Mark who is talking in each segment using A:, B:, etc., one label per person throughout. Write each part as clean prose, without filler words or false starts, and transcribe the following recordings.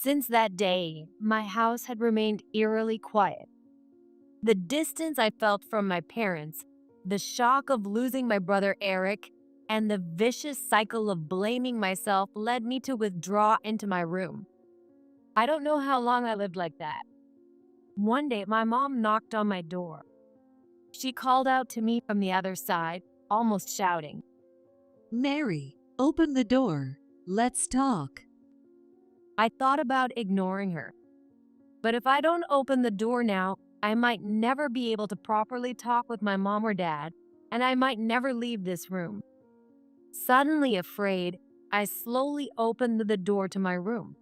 A: Since that day, my house had remained eerily quiet. The distance I felt from my parents, the shock of losing my brother Eric, and the vicious cycle of blaming myself led me to withdraw into my room. I don't know how long I lived like that. One day, my mom knocked on my door. She called out to me from the other side, almost shouting.
B: Mary, open the door. Let's talk.
A: I thought about ignoring her. But if I don't open the door now, I might never be able to properly talk with my mom or dad, and I might never leave this room. Suddenly afraid, I slowly opened the door to my room.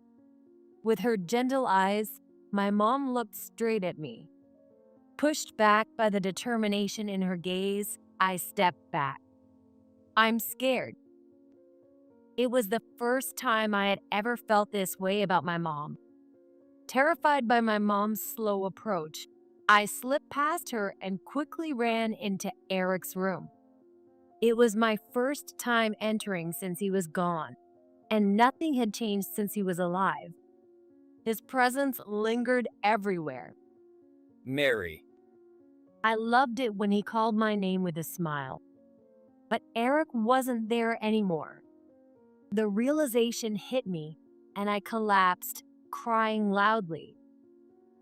A: With her gentle eyes, my mom looked straight at me. Pushed back by the determination in her gaze, I stepped back. I'm scared. It was the first time I had ever felt this way about my mom. Terrified by my mom's slow approach, I slipped past her and quickly ran into Eric's room. It was my first time entering since he was gone, and nothing had changed since he was alive. His presence lingered everywhere.
C: Mary,
A: I loved it when he called my name with a smile. But Eric wasn't there anymore. The realization hit me, and I collapsed, crying loudly.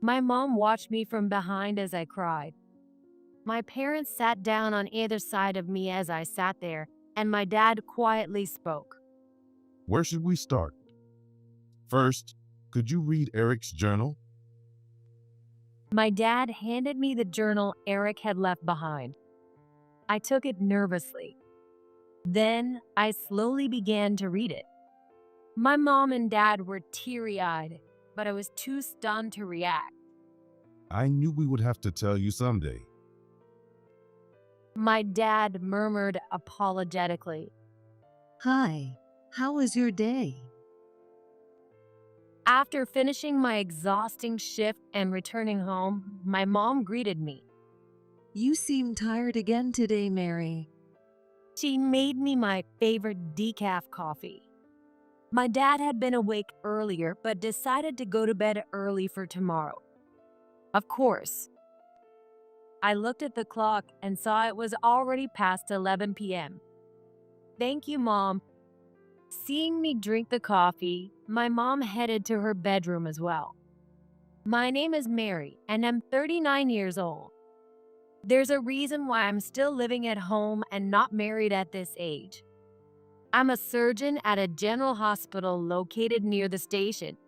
A: My mom watched me from behind as I cried. My parents sat down on either side of me as I sat there, and my dad quietly spoke.
D: Where should we start? First, could you read Eric's journal?
A: My dad handed me the journal Eric had left behind. I took it nervously. Then I slowly began to read it. My mom and dad were teary-eyed, but I was too stunned to react.
D: I knew we would have to tell you someday.
A: My dad murmured apologetically.
B: Hi, how was your day?
A: After finishing my exhausting shift and returning home, my mom greeted me.
B: You seem tired again today, Mary.
A: She made me my favorite decaf coffee. My dad had been awake earlier but decided to go to bed early for tomorrow. Of course. I looked at the clock and saw it was already past 11 p.m. Thank you, Mom. Seeing me drink the coffee, my mom headed to her bedroom as well. My name is Mary, and I'm 39 years old. There's a reason why I'm still living at home and not married at this age. I'm a surgeon at a general hospital located near the station.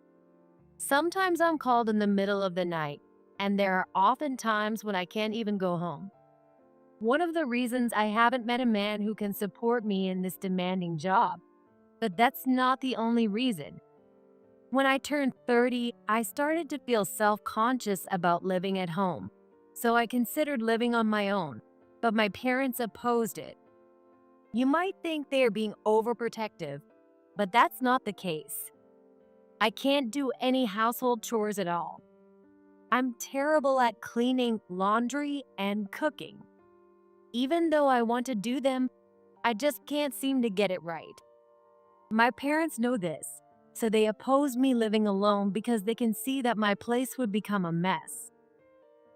A: Sometimes I'm called in the middle of the night, and there are often times when I can't even go home. One of the reasons I haven't met a man who can support me in this demanding job. But that's not the only reason. When I turned 30, I started to feel self-conscious about living at home. So I considered living on my own, but my parents opposed it. You might think they are being overprotective, but that's not the case. I can't do any household chores at all. I'm terrible at cleaning, laundry, and cooking. Even though I want to do them, I just can't seem to get it right. My parents know this, so they oppose me living alone because they can see that my place would become a mess.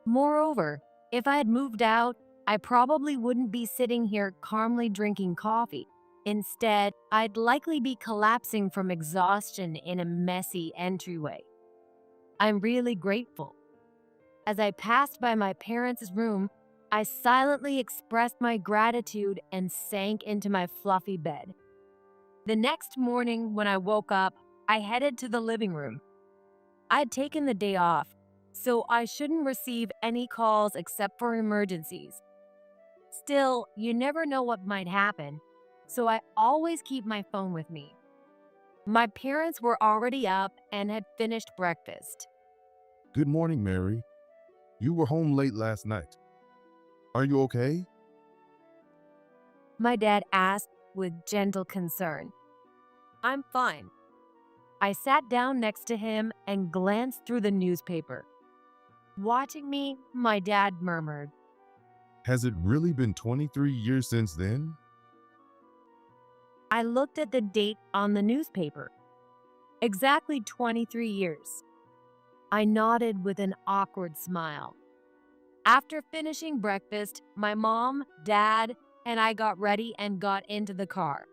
A: Moreover, if I had moved out, I probably wouldn't be sitting here calmly drinking coffee. Instead, I'd likely be collapsing from exhaustion in a messy entryway. I'm really grateful. As I passed by my parents' room, I silently expressed my gratitude and sank into my fluffy bed. The next morning, when I woke up, I headed to the living room. I'd taken the day off, so I shouldn't receive any calls except for emergencies. Still, you never know what might happen, so I always keep my phone with me. My parents were already up and had finished breakfast.
D: Good morning, Mary. You were home late last night. Are you okay?
A: My dad asked with gentle concern. I'm fine. I sat down next to him and glanced through the newspaper. Watching me, my dad murmured.
D: Has it really been 23 years since then?
A: I looked at the date on the newspaper. Exactly 23 years. I nodded with an awkward smile. After finishing breakfast, my mom, dad, and I got ready and got into the car.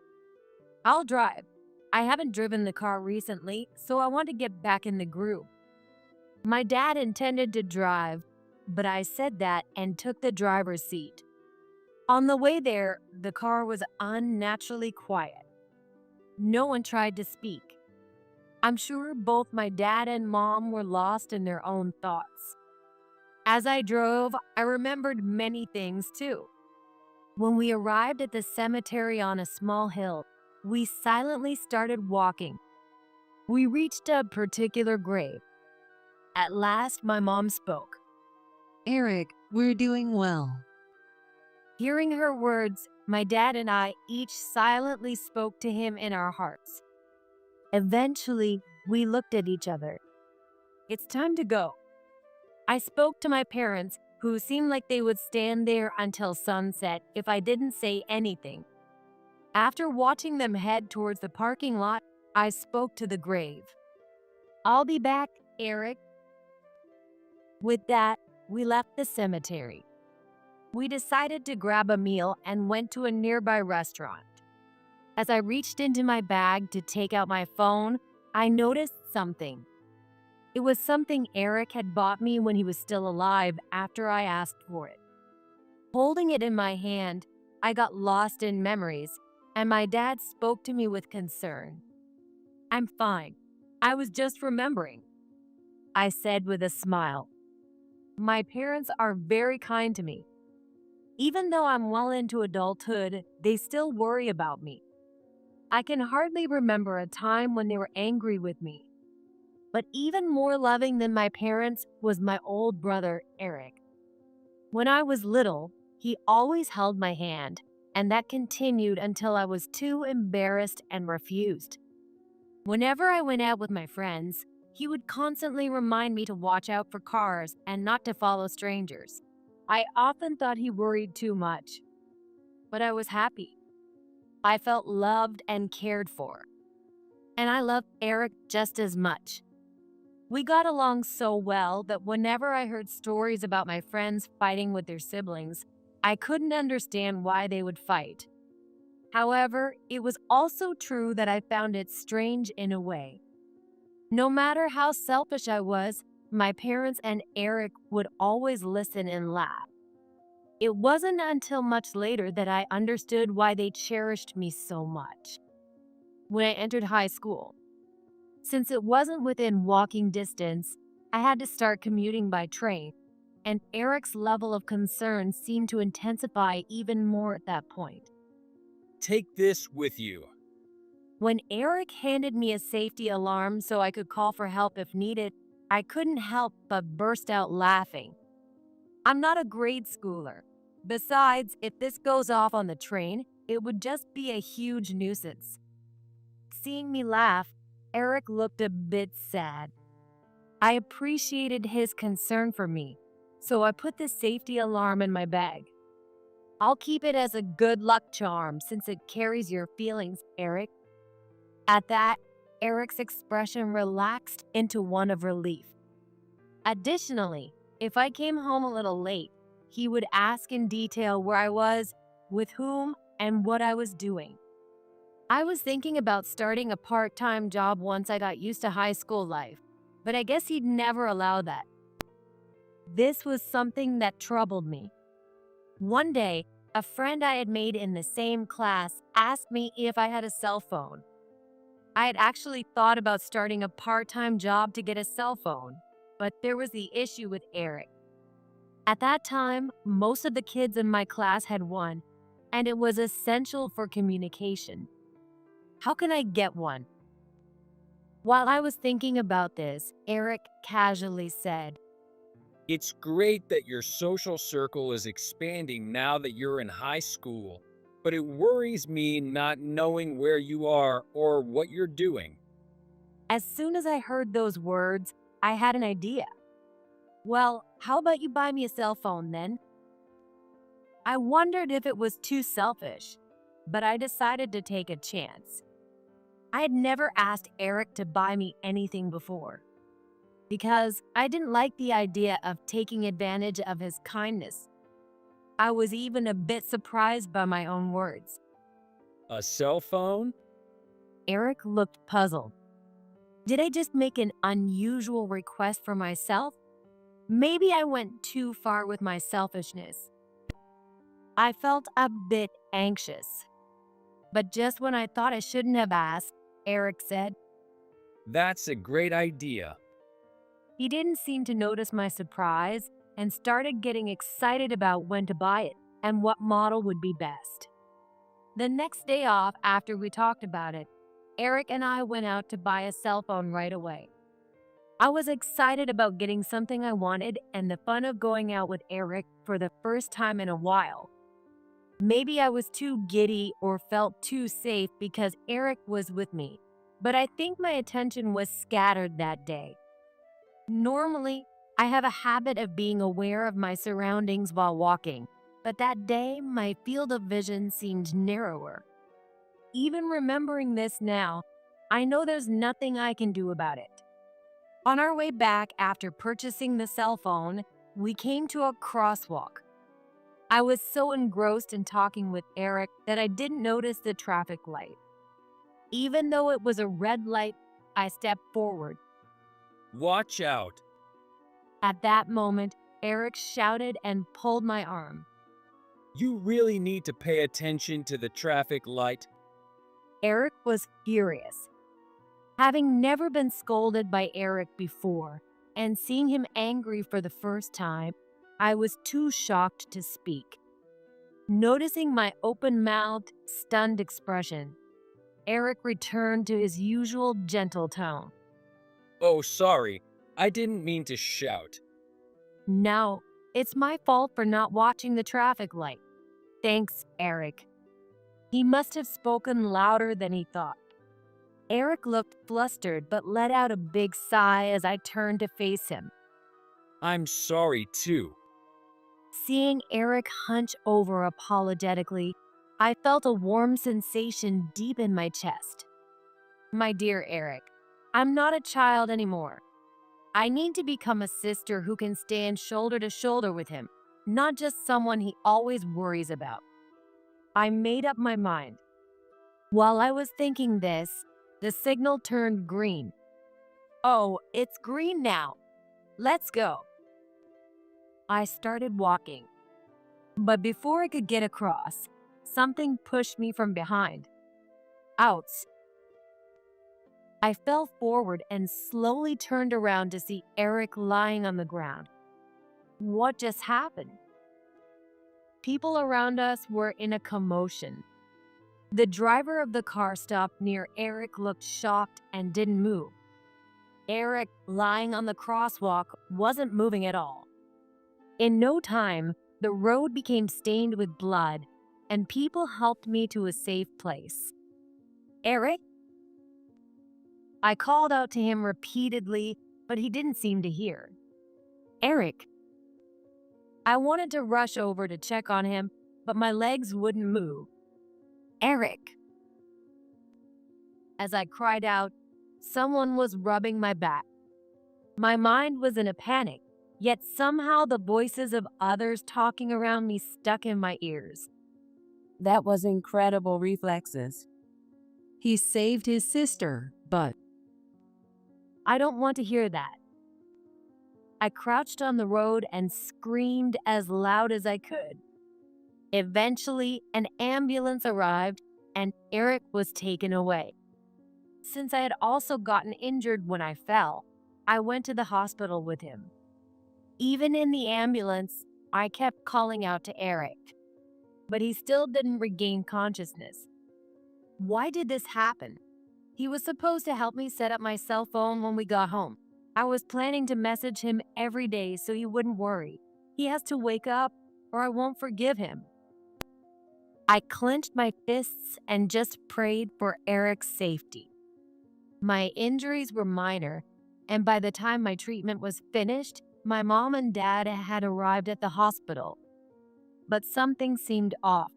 A: I'll drive. I haven't driven the car recently, so I want to get back in the groove. My dad intended to drive, but I said that and took the driver's seat. On the way there, the car was unnaturally quiet. No one tried to speak. I'm sure both my dad and mom were lost in their own thoughts. As I drove, I remembered many things too. When we arrived at the cemetery on a small hill, we silently started walking. We reached a particular grave. At last, my mom spoke.
B: Eric, we're doing well.
A: Hearing her words, my dad and I each silently spoke to him in our hearts. Eventually, we looked at each other. It's time to go. I spoke to my parents, who seemed like they would stand there until sunset if I didn't say anything. After watching them head towards the parking lot, I spoke to the grave. I'll be back, Eric. With that, we left the cemetery. We decided to grab a meal and went to a nearby restaurant. As I reached into my bag to take out my phone, I noticed something. It was something Eric had bought me when he was still alive after I asked for it. Holding it in my hand, I got lost in memories, and my dad spoke to me with concern. I'm fine. I was just remembering, I said with a smile. My parents are very kind to me. Even though I'm well into adulthood, they still worry about me. I can hardly remember a time when they were angry with me. But even more loving than my parents was my old brother, Eric. When I was little, he always held my hand, and that continued until I was too embarrassed and refused. Whenever I went out with my friends, he would constantly remind me to watch out for cars and not to follow strangers. I often thought he worried too much, but I was happy. I felt loved and cared for, and I loved Eric just as much. We got along so well that whenever I heard stories about my friends fighting with their siblings, I couldn't understand why they would fight. However, it was also true that I found it strange in a way. No matter how selfish I was, my parents and Eric would always listen and laugh. It wasn't until much later that I understood why they cherished me so much. When I entered high school, since it wasn't within walking distance, I had to start commuting by train, and Eric's level of concern seemed to intensify even more at that point.
C: Take this with you.
A: When Eric handed me a safety alarm so I could call for help if needed, I couldn't help but burst out laughing. I'm not a grade schooler. Besides, if this goes off on the train, it would just be a huge nuisance. Seeing me laugh, Eric looked a bit sad. I appreciated his concern for me, so I put the safety alarm in my bag. I'll keep it as a good luck charm since it carries your feelings, Eric. At that, Eric's expression relaxed into one of relief. Additionally, if I came home a little late, he would ask in detail where I was, with whom, and what I was doing. I was thinking about starting a part-time job once I got used to high school life, but I guess he'd never allow that. This was something that troubled me. One day, a friend I had made in the same class asked me if I had a cell phone. I had actually thought about starting a part-time job to get a cell phone, but there was the issue with Eric. At that time, most of the kids in my class had one, and it was essential for communication. How can I get one? While I was thinking about this, Eric casually said,
C: It's great that your social circle is expanding now that you're in high school, but it worries me not knowing where you are or what you're doing.
A: As soon as I heard those words, I had an idea. Well, how about you buy me a cell phone then? I wondered if it was too selfish, but I decided to take a chance. I had never asked Eric to buy me anything before because I didn't like the idea of taking advantage of his kindness. I was even a bit surprised by my own words.
C: A cell phone?
A: Eric looked puzzled. Did I just make an unusual request for myself? Maybe I went too far with my selfishness. I felt a bit anxious. But just when I thought I shouldn't have asked, Eric said.
C: That's a great idea.
A: He didn't seem to notice my surprise and started getting excited about when to buy it and what model would be best. The next day off, after we talked about it, Eric and I went out to buy a cell phone right away. I was excited about getting something I wanted and the fun of going out with Eric for the first time in a while. Maybe I was too giddy or felt too safe because Eric was with me, but I think my attention was scattered that day. Normally, I have a habit of being aware of my surroundings while walking, but that day my field of vision seemed narrower. Even remembering this now, I know there's nothing I can do about it. On our way back after purchasing the cell phone, we came to a crosswalk. I was so engrossed in talking with Eric that I didn't notice the traffic light. Even though it was a red light, I stepped forward.
C: Watch out.
A: At that moment, Eric shouted and pulled my arm.
C: You really need to pay attention to the traffic light.
A: Eric was furious. Having never been scolded by Eric before and seeing him angry for the first time, I was too shocked to speak. Noticing my open-mouthed, stunned expression, Eric returned to his usual gentle tone.
C: Oh, sorry. I didn't mean to shout.
A: No, it's my fault for not watching the traffic light. Thanks, Eric. He must have spoken louder than he thought. Eric looked flustered but let out a big sigh as I turned to face him.
C: I'm sorry too.
A: Seeing Eric hunch over apologetically, I felt a warm sensation deep in my chest. My dear Eric, I'm not a child anymore. I need to become a sister who can stand shoulder to shoulder with him, not just someone he always worries about. I made up my mind. While I was thinking this, the signal turned green. Oh, it's green now. Let's go. I started walking. But before I could get across, something pushed me from behind. Ouch. I fell forward and slowly turned around to see Eric lying on the ground. What just happened? People around us were in a commotion. The driver of the car stopped near Eric looked shocked and didn't move. Eric, lying on the crosswalk, wasn't moving at all. In no time, the road became stained with blood, and people helped me to a safe place. Eric? I called out to him repeatedly, but he didn't seem to hear. Eric. I wanted to rush over to check on him, but my legs wouldn't move. Eric. As I cried out, someone was rubbing my back. My mind was in a panic, yet somehow the voices of others talking around me stuck in my ears.
B: That was incredible reflexes. He saved his sister, but
A: I don't want to hear that. I crouched on the road and screamed as loud as I could. Eventually, an ambulance arrived and Eric was taken away. Since I had also gotten injured when I fell, I went to the hospital with him. Even in the ambulance, I kept calling out to Eric, but he still didn't regain consciousness. Why did this happen? He was supposed to help me set up my cell phone when we got home. I was planning to message him every day so he wouldn't worry. He has to wake up or I won't forgive him. I clenched my fists and just prayed for Eric's safety. My injuries were minor, and by the time my treatment was finished, my mom and dad had arrived at the hospital. But something seemed off.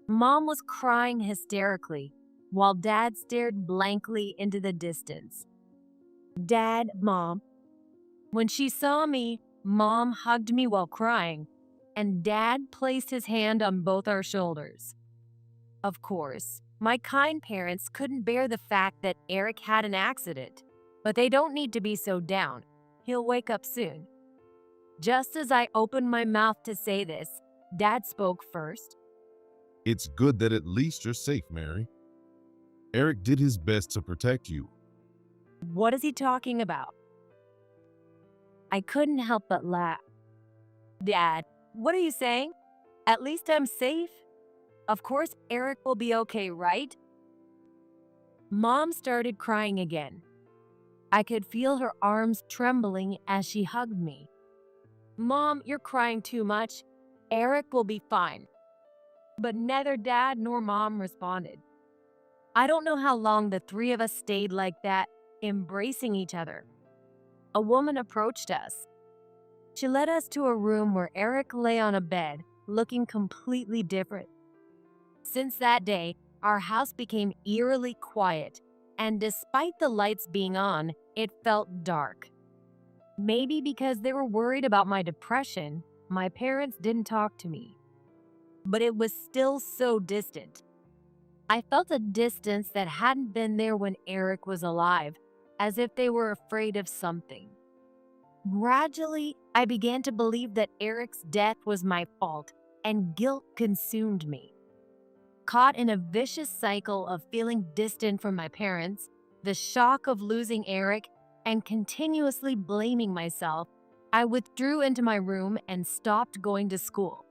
A: Mom was crying hysterically, while Dad stared blankly into the distance. Dad, Mom. When she saw me, Mom hugged me while crying, and Dad placed his hand on both our shoulders. Of course, my kind parents couldn't bear the fact that Eric had an accident, but they don't need to be so down. He'll wake up soon. Just as I opened my mouth to say this, Dad spoke first.
D: It's good that at least you're safe, Mary. Eric did his best to protect you.
A: What is he talking about? I couldn't help but laugh. Dad, what are you saying? At least I'm safe? Of course, Eric will be okay, right? Mom started crying again. I could feel her arms trembling as she hugged me. Mom, you're crying too much. Eric will be fine. But neither Dad nor Mom responded. I don't know how long the three of us stayed like that, embracing each other. A woman approached us. She led us to a room where Eric lay on a bed, looking completely different. Since that day, our house became eerily quiet, and despite the lights being on, it felt dark. Maybe because they were worried about my depression, my parents didn't talk to me. But it was still so distant. I felt a distance that hadn't been there when Eric was alive, as if they were afraid of something. Gradually, I began to believe that Eric's death was my fault, and guilt consumed me. Caught in a vicious cycle of feeling distant from my parents, the shock of losing Eric, and continuously blaming myself, I withdrew into my room and stopped going to school.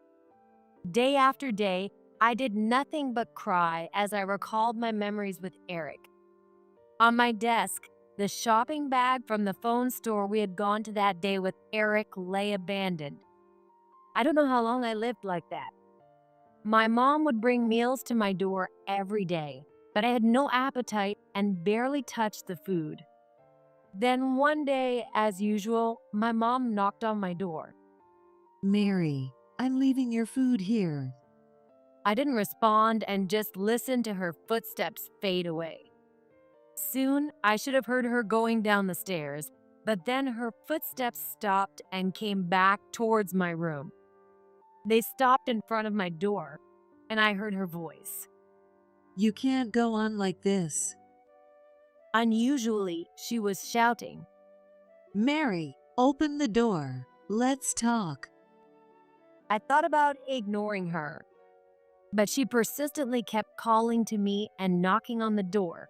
A: Day after day, I did nothing but cry as I recalled my memories with Eric. On my desk, the shopping bag from the phone store we had gone to that day with Eric lay abandoned. I don't know how long I lived like that. My mom would bring meals to my door every day, but I had no appetite and barely touched the food. Then one day, as usual, my mom knocked on my door.
B: Mary, I'm leaving your food here.
A: I didn't respond and just listened to her footsteps fade away. Soon, I should have heard her going down the stairs, but then her footsteps stopped and came back towards my room. They stopped in front of my door, and I heard her voice.
B: You can't go on like this.
A: Unusually, she was shouting.
B: Mary, open the door. Let's talk.
A: I thought about ignoring her, but she persistently kept calling to me and knocking on the door.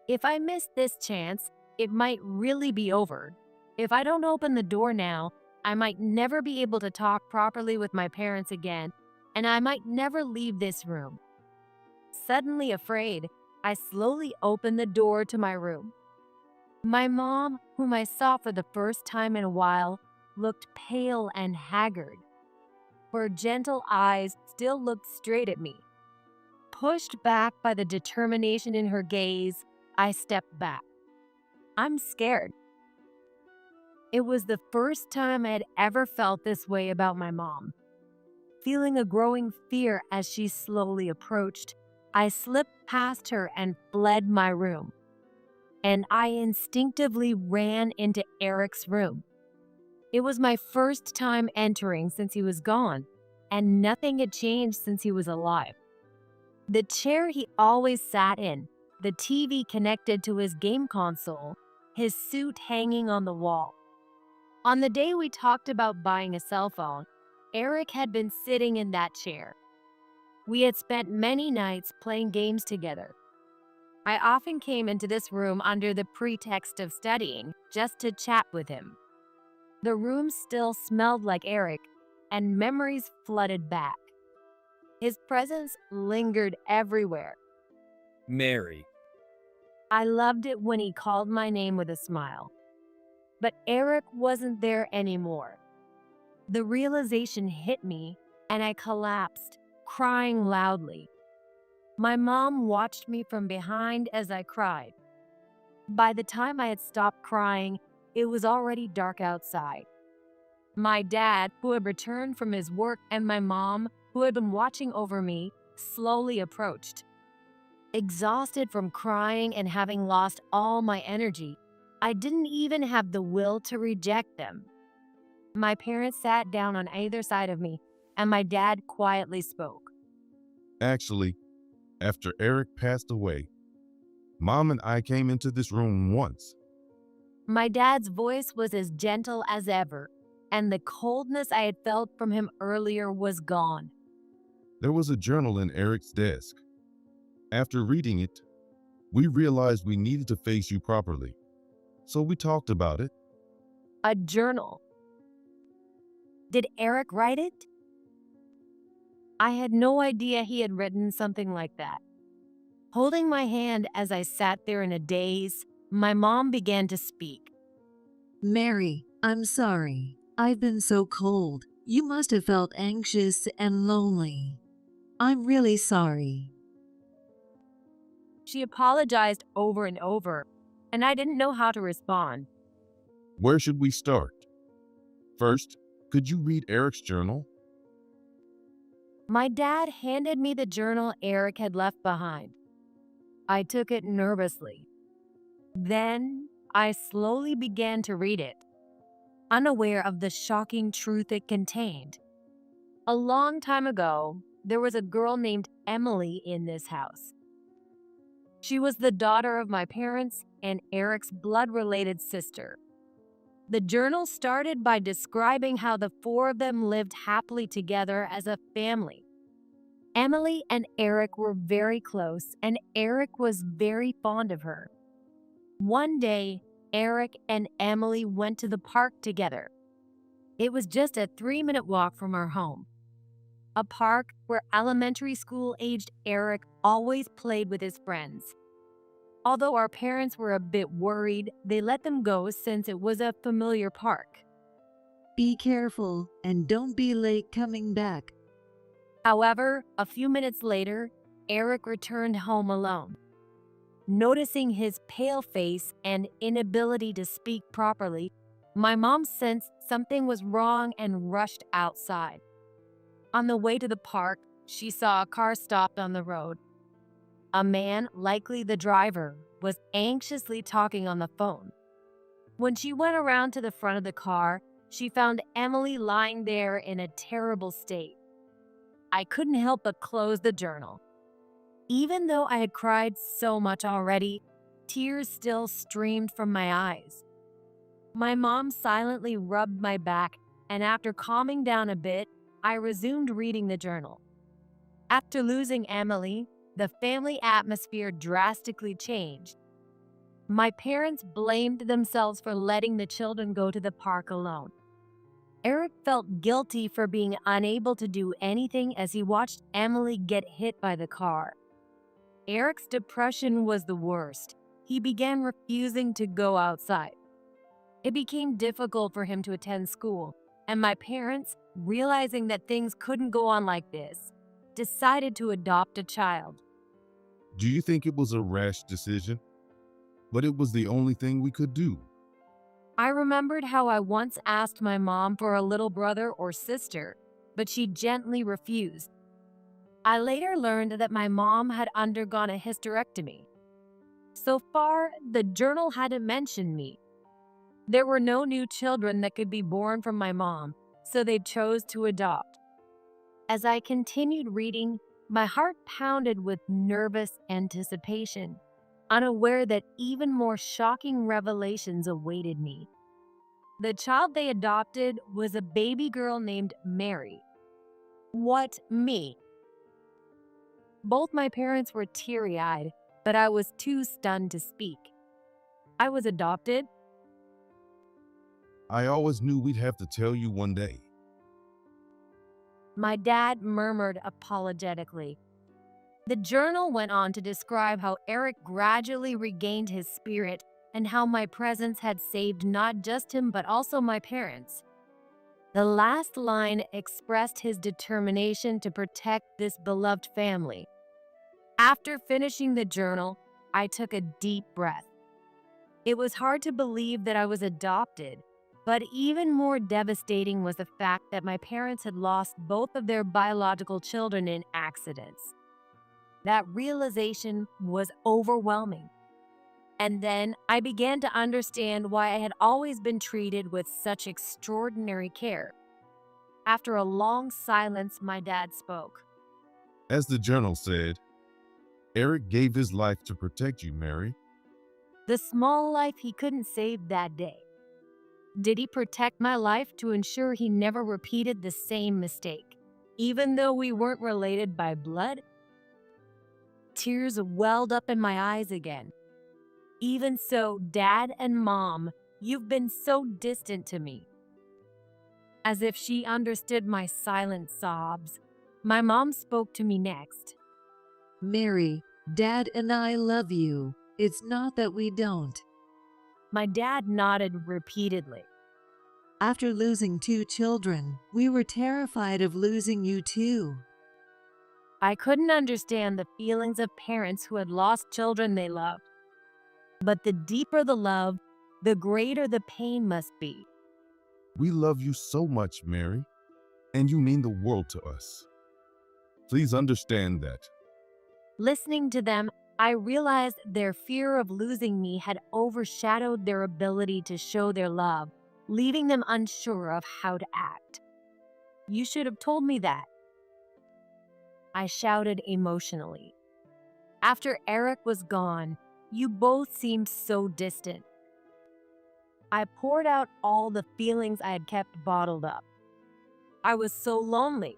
A: If I missed this chance, it might really be over. If I don't open the door now, I might never be able to talk properly with my parents again, and I might never leave this room. Suddenly afraid, I slowly opened the door to my room. My mom, whom I saw for the first time in a while, looked pale and haggard. Her gentle eyes still looked straight at me. Pushed back by the determination in her gaze, I stepped back. I'm scared. It was the first time I had ever felt this way about my mom. Feeling a growing fear as she slowly approached, I slipped past her and fled my room. And I instinctively ran into Eric's room. It was my first time entering since he was gone, and nothing had changed since he was alive. The chair he always sat in, the TV connected to his game console, his suit hanging on the wall. On the day we talked about buying a cell phone, Eric had been sitting in that chair. We had spent many nights playing games together. I often came into this room under the pretext of studying, just to chat with him. The room still smelled like Eric, and memories flooded back. His presence lingered everywhere.
C: Mary.
A: I loved it when he called my name with a smile. But Eric wasn't there anymore. The realization hit me, and I collapsed, crying loudly. My mom watched me from behind as I cried. By the time I had stopped crying, it was already dark outside. My dad, who had returned from his work, and my mom, who had been watching over me, slowly approached. Exhausted from crying and having lost all my energy, I didn't even have the will to reject them. My parents sat down on either side of me, and my dad quietly spoke.
D: Actually, after Eric passed away, Mom and I came into this room once.
A: My dad's voice was as gentle as ever, and the coldness I had felt from him earlier was gone.
D: There was a journal in Eric's desk. After reading it, we realized we needed to face you properly. So we talked about it.
A: A journal. Did Eric write it? I had no idea he had written something like that. Holding my hand as I sat there in a daze, my mom began to speak.
E: Mary, I'm sorry. I've been so cold. You must have felt anxious and lonely. I'm really sorry.
A: She apologized over and over, and I didn't know how to respond.
D: Where should we start? First, could you read Eric's journal?
A: My dad handed me the journal Eric had left behind. I took it nervously. Then I slowly began to read it, unaware of the shocking truth it contained. A long time ago, there was a girl named Emily in this house. She was the daughter of my parents and Eric's blood-related sister. The journal started by describing how the four of them lived happily together as a family. Emily and Eric were very close, and Eric was very fond of her. One day, Eric and Emily went to the park together. It was just a 3-minute walk from our home. A park where elementary school-aged Eric always played with his friends. Although our parents were a bit worried, they let them go since it was a familiar park.
E: Be careful and don't be late coming back.
A: However, a few minutes later, Eric returned home alone. Noticing his pale face and inability to speak properly, my mom sensed something was wrong and rushed outside. On the way to the park, she saw a car stopped on the road. A man, likely the driver, was anxiously talking on the phone. When she went around to the front of the car, she found Emily lying there in a terrible state. I couldn't help but close the journal. Even though I had cried so much already, tears still streamed from my eyes. My mom silently rubbed my back, and after calming down a bit, I resumed reading the journal. After losing Emily, the family atmosphere drastically changed. My parents blamed themselves for letting the children go to the park alone. Eric felt guilty for being unable to do anything as he watched Emily get hit by the car. Eric's depression was the worst. He began refusing to go outside. It became difficult for him to attend school, and my parents, realizing that things couldn't go on like this, decided to adopt a child.
D: Do you think it was a rash decision? But it was the only thing we could do.
A: I remembered how I once asked my mom for a little brother or sister, but she gently refused. I later learned that my mom had undergone a hysterectomy. So far, the journal hadn't mentioned me. There were no new children that could be born from my mom, so they chose to adopt. As I continued reading, my heart pounded with nervous anticipation, unaware that even more shocking revelations awaited me. The child they adopted was a baby girl named Mary. What me? Both my parents were teary-eyed, but I was too stunned to speak. I was adopted?
D: I always knew we'd have to tell you one day.
A: My dad murmured apologetically. The journal went on to describe how Eric gradually regained his spirit and how my presence had saved not just him but also my parents. The last line expressed his determination to protect this beloved family. After finishing the journal, I took a deep breath. It was hard to believe that I was adopted, but even more devastating was the fact that my parents had lost both of their biological children in accidents. That realization was overwhelming. And then I began to understand why I had always been treated with such extraordinary care. After a long silence, my dad spoke.
D: As the journal said, Eric gave his life to protect you, Mary.
A: The small life he couldn't save that day. Did he protect my life to ensure he never repeated the same mistake, even though we weren't related by blood? Tears welled up in my eyes again. Even so, Dad and Mom, you've been so distant to me. As if she understood my silent sobs, my mom spoke to me next.
E: Mary, Dad and I love you. It's not that we don't.
A: My dad nodded repeatedly.
E: After losing 2 children, we were terrified of losing you too.
A: I couldn't understand the feelings of parents who had lost children they loved. But the deeper the love, the greater the pain must be.
D: We love you so much, Mary, and you mean the world to us. Please understand that.
A: Listening to them, I realized their fear of losing me had overshadowed their ability to show their love, leaving them unsure of how to act. You should have told me that, I shouted emotionally. After Eric was gone, you both seemed so distant. I poured out all the feelings I had kept bottled up. I was so lonely.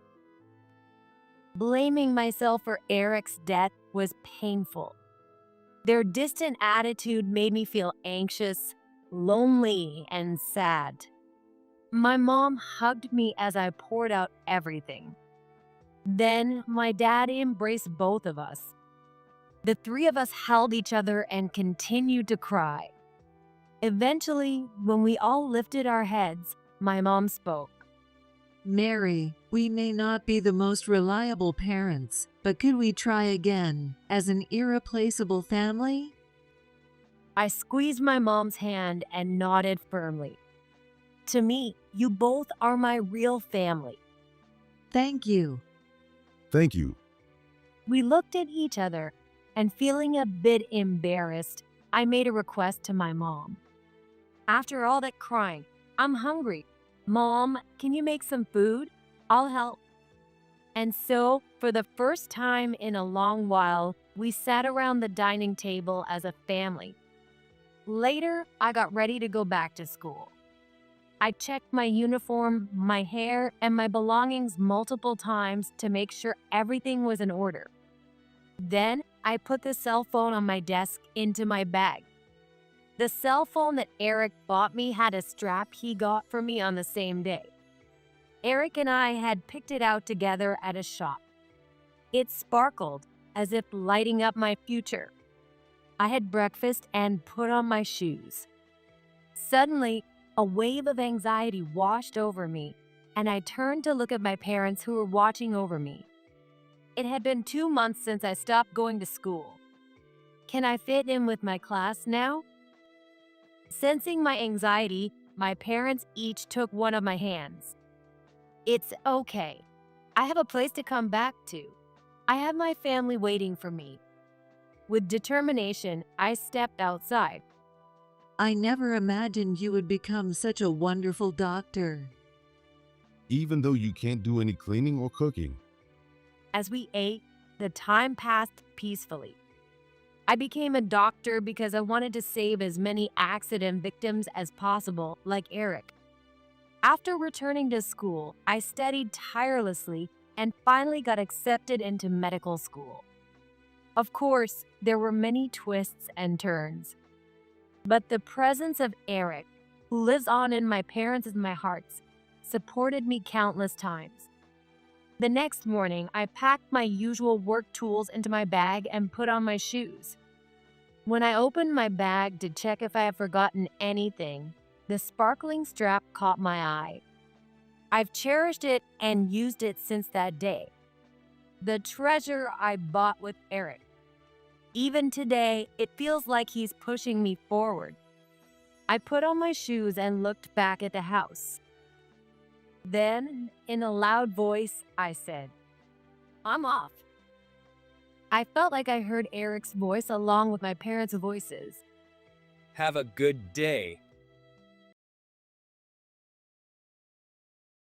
A: Blaming myself for Eric's death was painful. Their distant attitude made me feel anxious, lonely, and sad. My mom hugged me as I poured out everything. Then my dad embraced both of us. The three of us held each other and continued to cry. Eventually, when we all lifted our heads, my mom spoke.
E: Mary, we may not be the most reliable parents, but could we try again as an irreplaceable family?
A: I squeezed my mom's hand and nodded firmly. To me, you both are my real family.
E: Thank you.
D: Thank you.
A: We looked at each other, and feeling a bit embarrassed, I made a request to my mom. After all that crying, I'm hungry. Mom, can you make some food? I'll help. And so, for the first time in a long while, we sat around the dining table as a family. Later, I got ready to go back to school. I checked my uniform, my hair, and my belongings multiple times to make sure everything was in order. Then, I put the cell phone on my desk into my bag. The cell phone that Eric bought me had a strap he got for me on the same day. Eric and I had picked it out together at a shop. It sparkled as if lighting up my future. I had breakfast and put on my shoes. Suddenly, a wave of anxiety washed over me, and I turned to look at my parents who were watching over me. It had been 2 months since I stopped going to school. Can I fit in with my class now? Sensing my anxiety, my parents each took one of my hands. It's okay. I have a place to come back to. I have my family waiting for me. With determination, I stepped outside.
E: I never imagined you would become such a wonderful doctor.
D: Even though you can't do any cleaning or cooking.
A: As we ate, the time passed peacefully. I became a doctor because I wanted to save as many accident victims as possible, like Eric. After returning to school, I studied tirelessly and finally got accepted into medical school. Of course, there were many twists and turns. But the presence of Eric, who lives on in my parents' and my hearts, supported me countless times. The next morning, I packed my usual work tools into my bag and put on my shoes. When I opened my bag to check if I had forgotten anything, the sparkling strap caught my eye. I've cherished it and used it since that day. The treasure I bought with Eric. Even today, it feels like he's pushing me forward. I put on my shoes and looked back at the house. Then, in a loud voice, I said, I'm off. I felt like I heard Eric's voice along with my parents' voices.
C: Have a good day.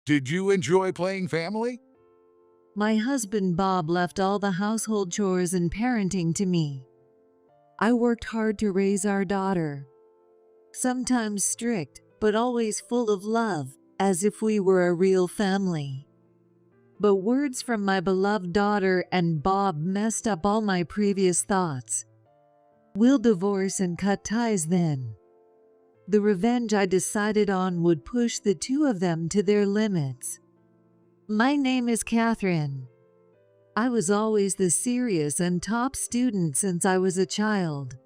F: Did you enjoy playing family?
E: My husband Bob left all the household chores and parenting to me. I worked hard to raise our daughter. Sometimes strict, but always full of love, as if we were a real family. But words from my beloved daughter and Bob messed up all my previous thoughts. We'll divorce and cut ties then. The revenge I decided on would push the two of them to their limits. My name is Catherine. I was always the serious and top student since I was a child.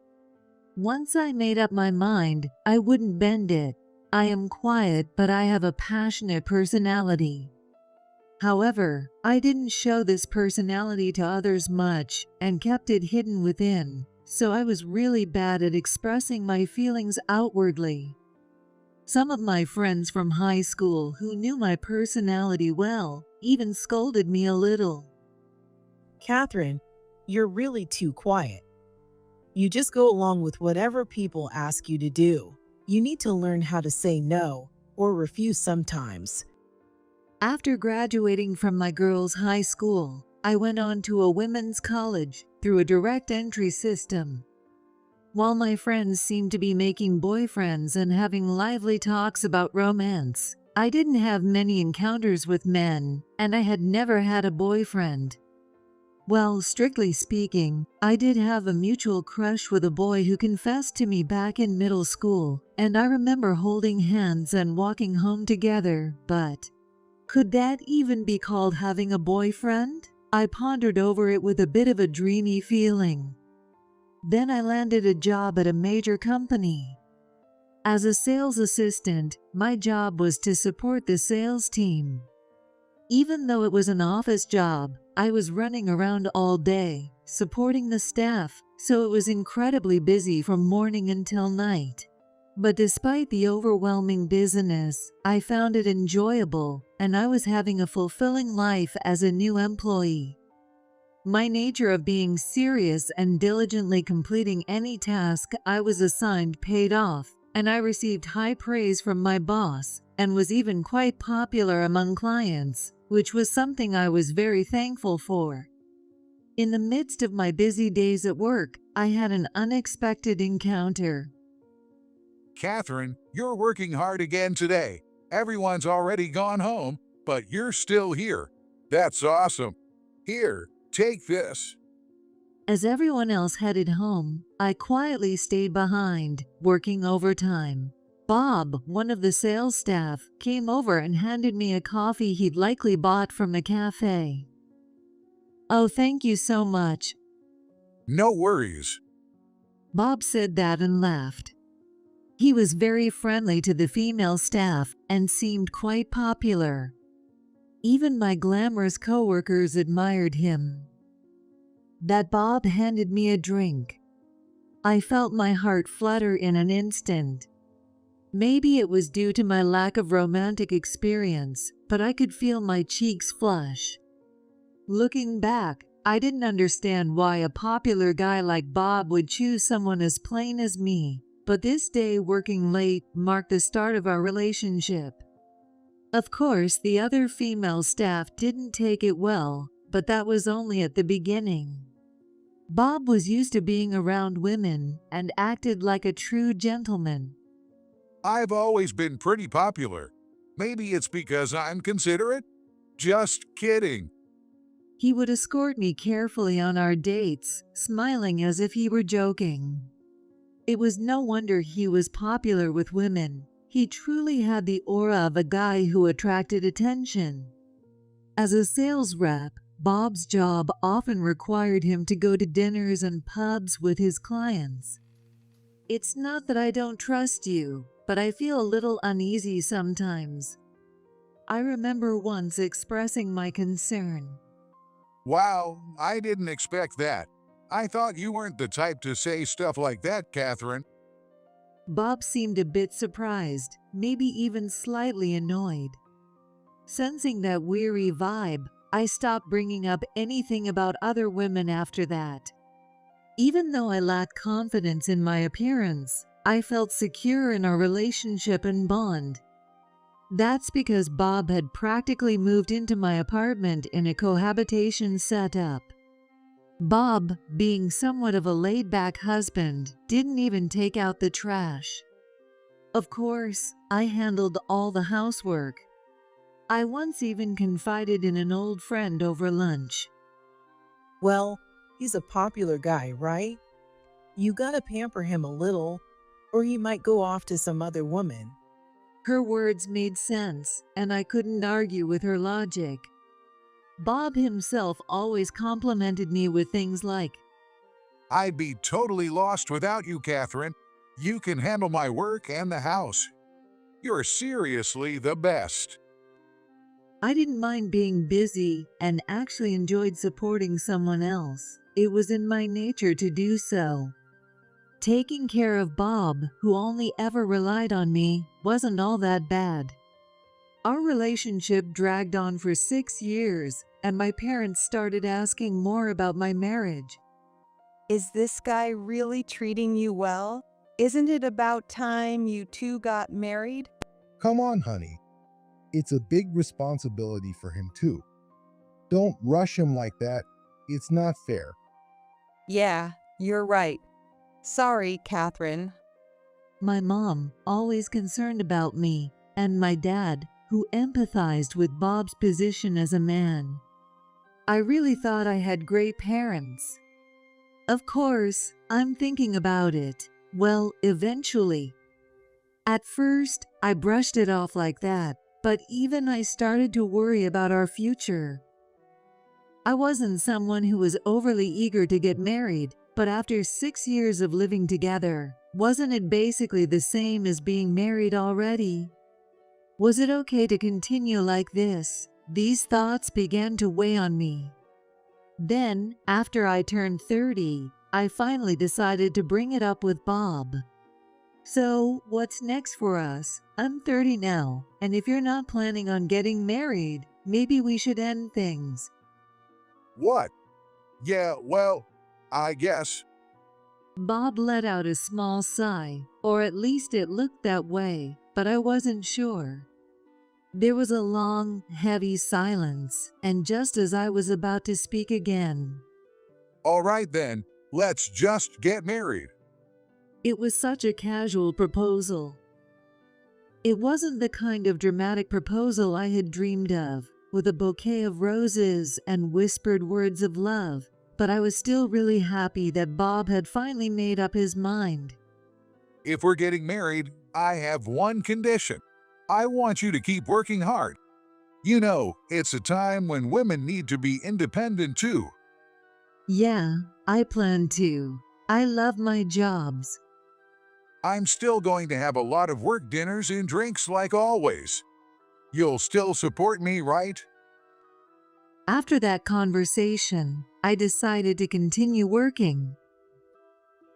E: Once I made up my mind, I wouldn't bend it. I am quiet, but I have a passionate personality. However, I didn't show this personality to others much and kept it hidden within, so I was really bad at expressing my feelings outwardly. Some of my friends from high school who knew my personality well even scolded me a little.
G: Catherine, you're really too quiet. You just go along with whatever people ask you to do. You need to learn how to say no or refuse sometimes.
E: After graduating from my girls' high school, I went on to a women's college through a direct entry system. While my friends seemed to be making boyfriends and having lively talks about romance, I didn't have many encounters with men, and I had never had a boyfriend. Well, strictly speaking, I did have a mutual crush with a boy who confessed to me back in middle school, and I remember holding hands and walking home together, but could that even be called having a boyfriend? I pondered over it with a bit of a dreamy feeling. Then I landed a job at a major company. As a sales assistant, my job was to support the sales team. Even though it was an office job, I was running around all day, supporting the staff, so it was incredibly busy from morning until night. But despite the overwhelming busyness, I found it enjoyable, and I was having a fulfilling life as a new employee. My nature of being serious and diligently completing any task I was assigned paid off, and I received high praise from my boss, and was even quite popular among clients, which was something I was very thankful for. In the midst of my busy days at work, I had an unexpected encounter.
F: Catherine, you're working hard again today. Everyone's already gone home, but you're still here. That's awesome. Here, take this.
E: As everyone else headed home, I quietly stayed behind, working overtime. Bob, one of the sales staff, came over and handed me a coffee he'd likely bought from a cafe. "Oh, thank you so much."
F: No worries.
E: Bob said that and laughed. He was very friendly to the female staff and seemed quite popular. Even my glamorous coworkers admired him. That Bob handed me a drink. I felt my heart flutter in an instant. Maybe it was due to my lack of romantic experience, but I could feel my cheeks flush. Looking back, I didn't understand why a popular guy like Bob would choose someone as plain as me, but this day working late marked the start of our relationship. Of course, the other female staff didn't take it well, but that was only at the beginning. Bob was used to being around women and acted like a true gentleman.
F: I've always been pretty popular. Maybe it's because I'm considerate? Just kidding.
E: He would escort me carefully on our dates, smiling as if he were joking. It was no wonder he was popular with women. He truly had the aura of a guy who attracted attention. As a sales rep, Bob's job often required him to go to dinners and pubs with his clients. It's not that I don't trust you, but I feel a little uneasy sometimes. I remember once expressing my concern.
F: Wow, I didn't expect that. I thought you weren't the type to say stuff like that, Catherine.
E: Bob seemed a bit surprised, maybe even slightly annoyed. Sensing that weary vibe, I stopped bringing up anything about other women after that. Even though I lacked confidence in my appearance, I felt secure in our relationship and bond. That's because Bob had practically moved into my apartment in a cohabitation setup. Bob, being somewhat of a laid-back husband, didn't even take out the trash. Of course, I handled all the housework. I once even confided in an old friend over lunch.
G: Well, he's a popular guy, right? You gotta pamper him a little, or he might go off to some other woman.
E: Her words made sense, and I couldn't argue with her logic. Bob himself always complimented me with things like,
F: I'd be totally lost without you, Catherine. You can handle my work and the house. You're seriously the best.
E: I didn't mind being busy and actually enjoyed supporting someone else. It was in my nature to do so. Taking care of Bob, who only ever relied on me, wasn't all that bad. Our relationship dragged on for 6 years, and my parents started asking more about my marriage.
H: Is this guy really treating you well? Isn't it about time you two got married?
I: Come on, honey. It's a big responsibility for him, too. Don't rush him like that. It's not fair.
H: Yeah, you're right. Sorry, Catherine.
E: My mom, always concerned about me, and my dad, who empathized with Bob's position as a man. I really thought I had great parents. Of course, I'm thinking about it. Well, eventually. At first, I brushed it off like that, but even I started to worry about our future. I wasn't someone who was overly eager to get married, but after 6 years of living together, wasn't it basically the same as being married already? Was it okay to continue like this? These thoughts began to weigh on me. Then, after I turned 30, I finally decided to bring it up with Bob. So, what's next for us? I'm 30 now, and if you're not planning on getting married, maybe we should end things.
F: What? Yeah, well, I guess.
E: Bob let out a small sigh, or at least it looked that way, but I wasn't sure. There was a long, heavy silence, and just as I was about to speak again,
F: All right then, let's just get married.
E: it was such a casual proposal. It wasn't the kind of dramatic proposal I had dreamed of, with a bouquet of roses and whispered words of love, but I was still really happy that Bob had finally made up his mind.
F: If we're getting married, I have one condition. I want you to keep working hard. You know, it's a time when women need to be independent too.
E: Yeah, I plan to. I love my jobs.
F: I'm still going to have a lot of work dinners and drinks like always. You'll still support me, right?
E: After that conversation, I decided to continue working.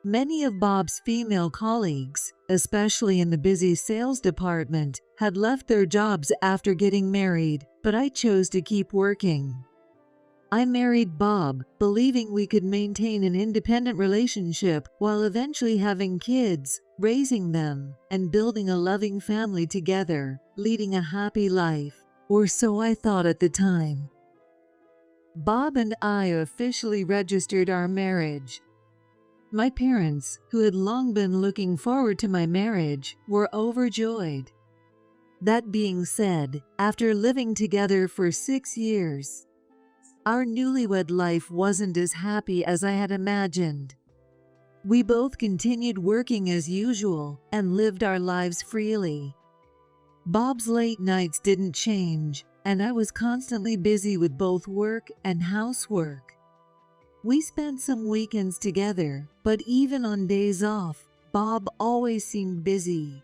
E: Many of Bob's female colleagues, especially in the busy sales department, had left their jobs after getting married, but I chose to keep working. I married Bob, believing we could maintain an independent relationship while eventually having kids, raising them, and building a loving family together, leading a happy life, or so I thought at the time. Bob and I officially registered our marriage. My parents, who had long been looking forward to my marriage, were overjoyed. That being said, after living together for 6 years, our newlywed life wasn't as happy as I had imagined. We both continued working as usual and lived our lives freely. Bob's late nights didn't change, and I was constantly busy with both work and housework. We spent some weekends together, but even on days off, Bob always seemed busy.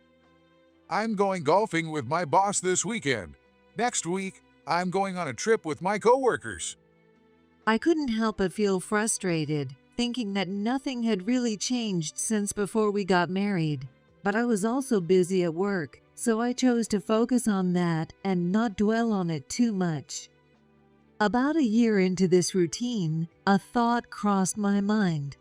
F: I'm going golfing with my boss this weekend. Next week, I'm going on a trip with my coworkers.
E: I couldn't help but feel frustrated, thinking that nothing had really changed since before we got married. But I was also busy at work, so I chose to focus on that and not dwell on it too much. About a year into this routine, a thought crossed my mind.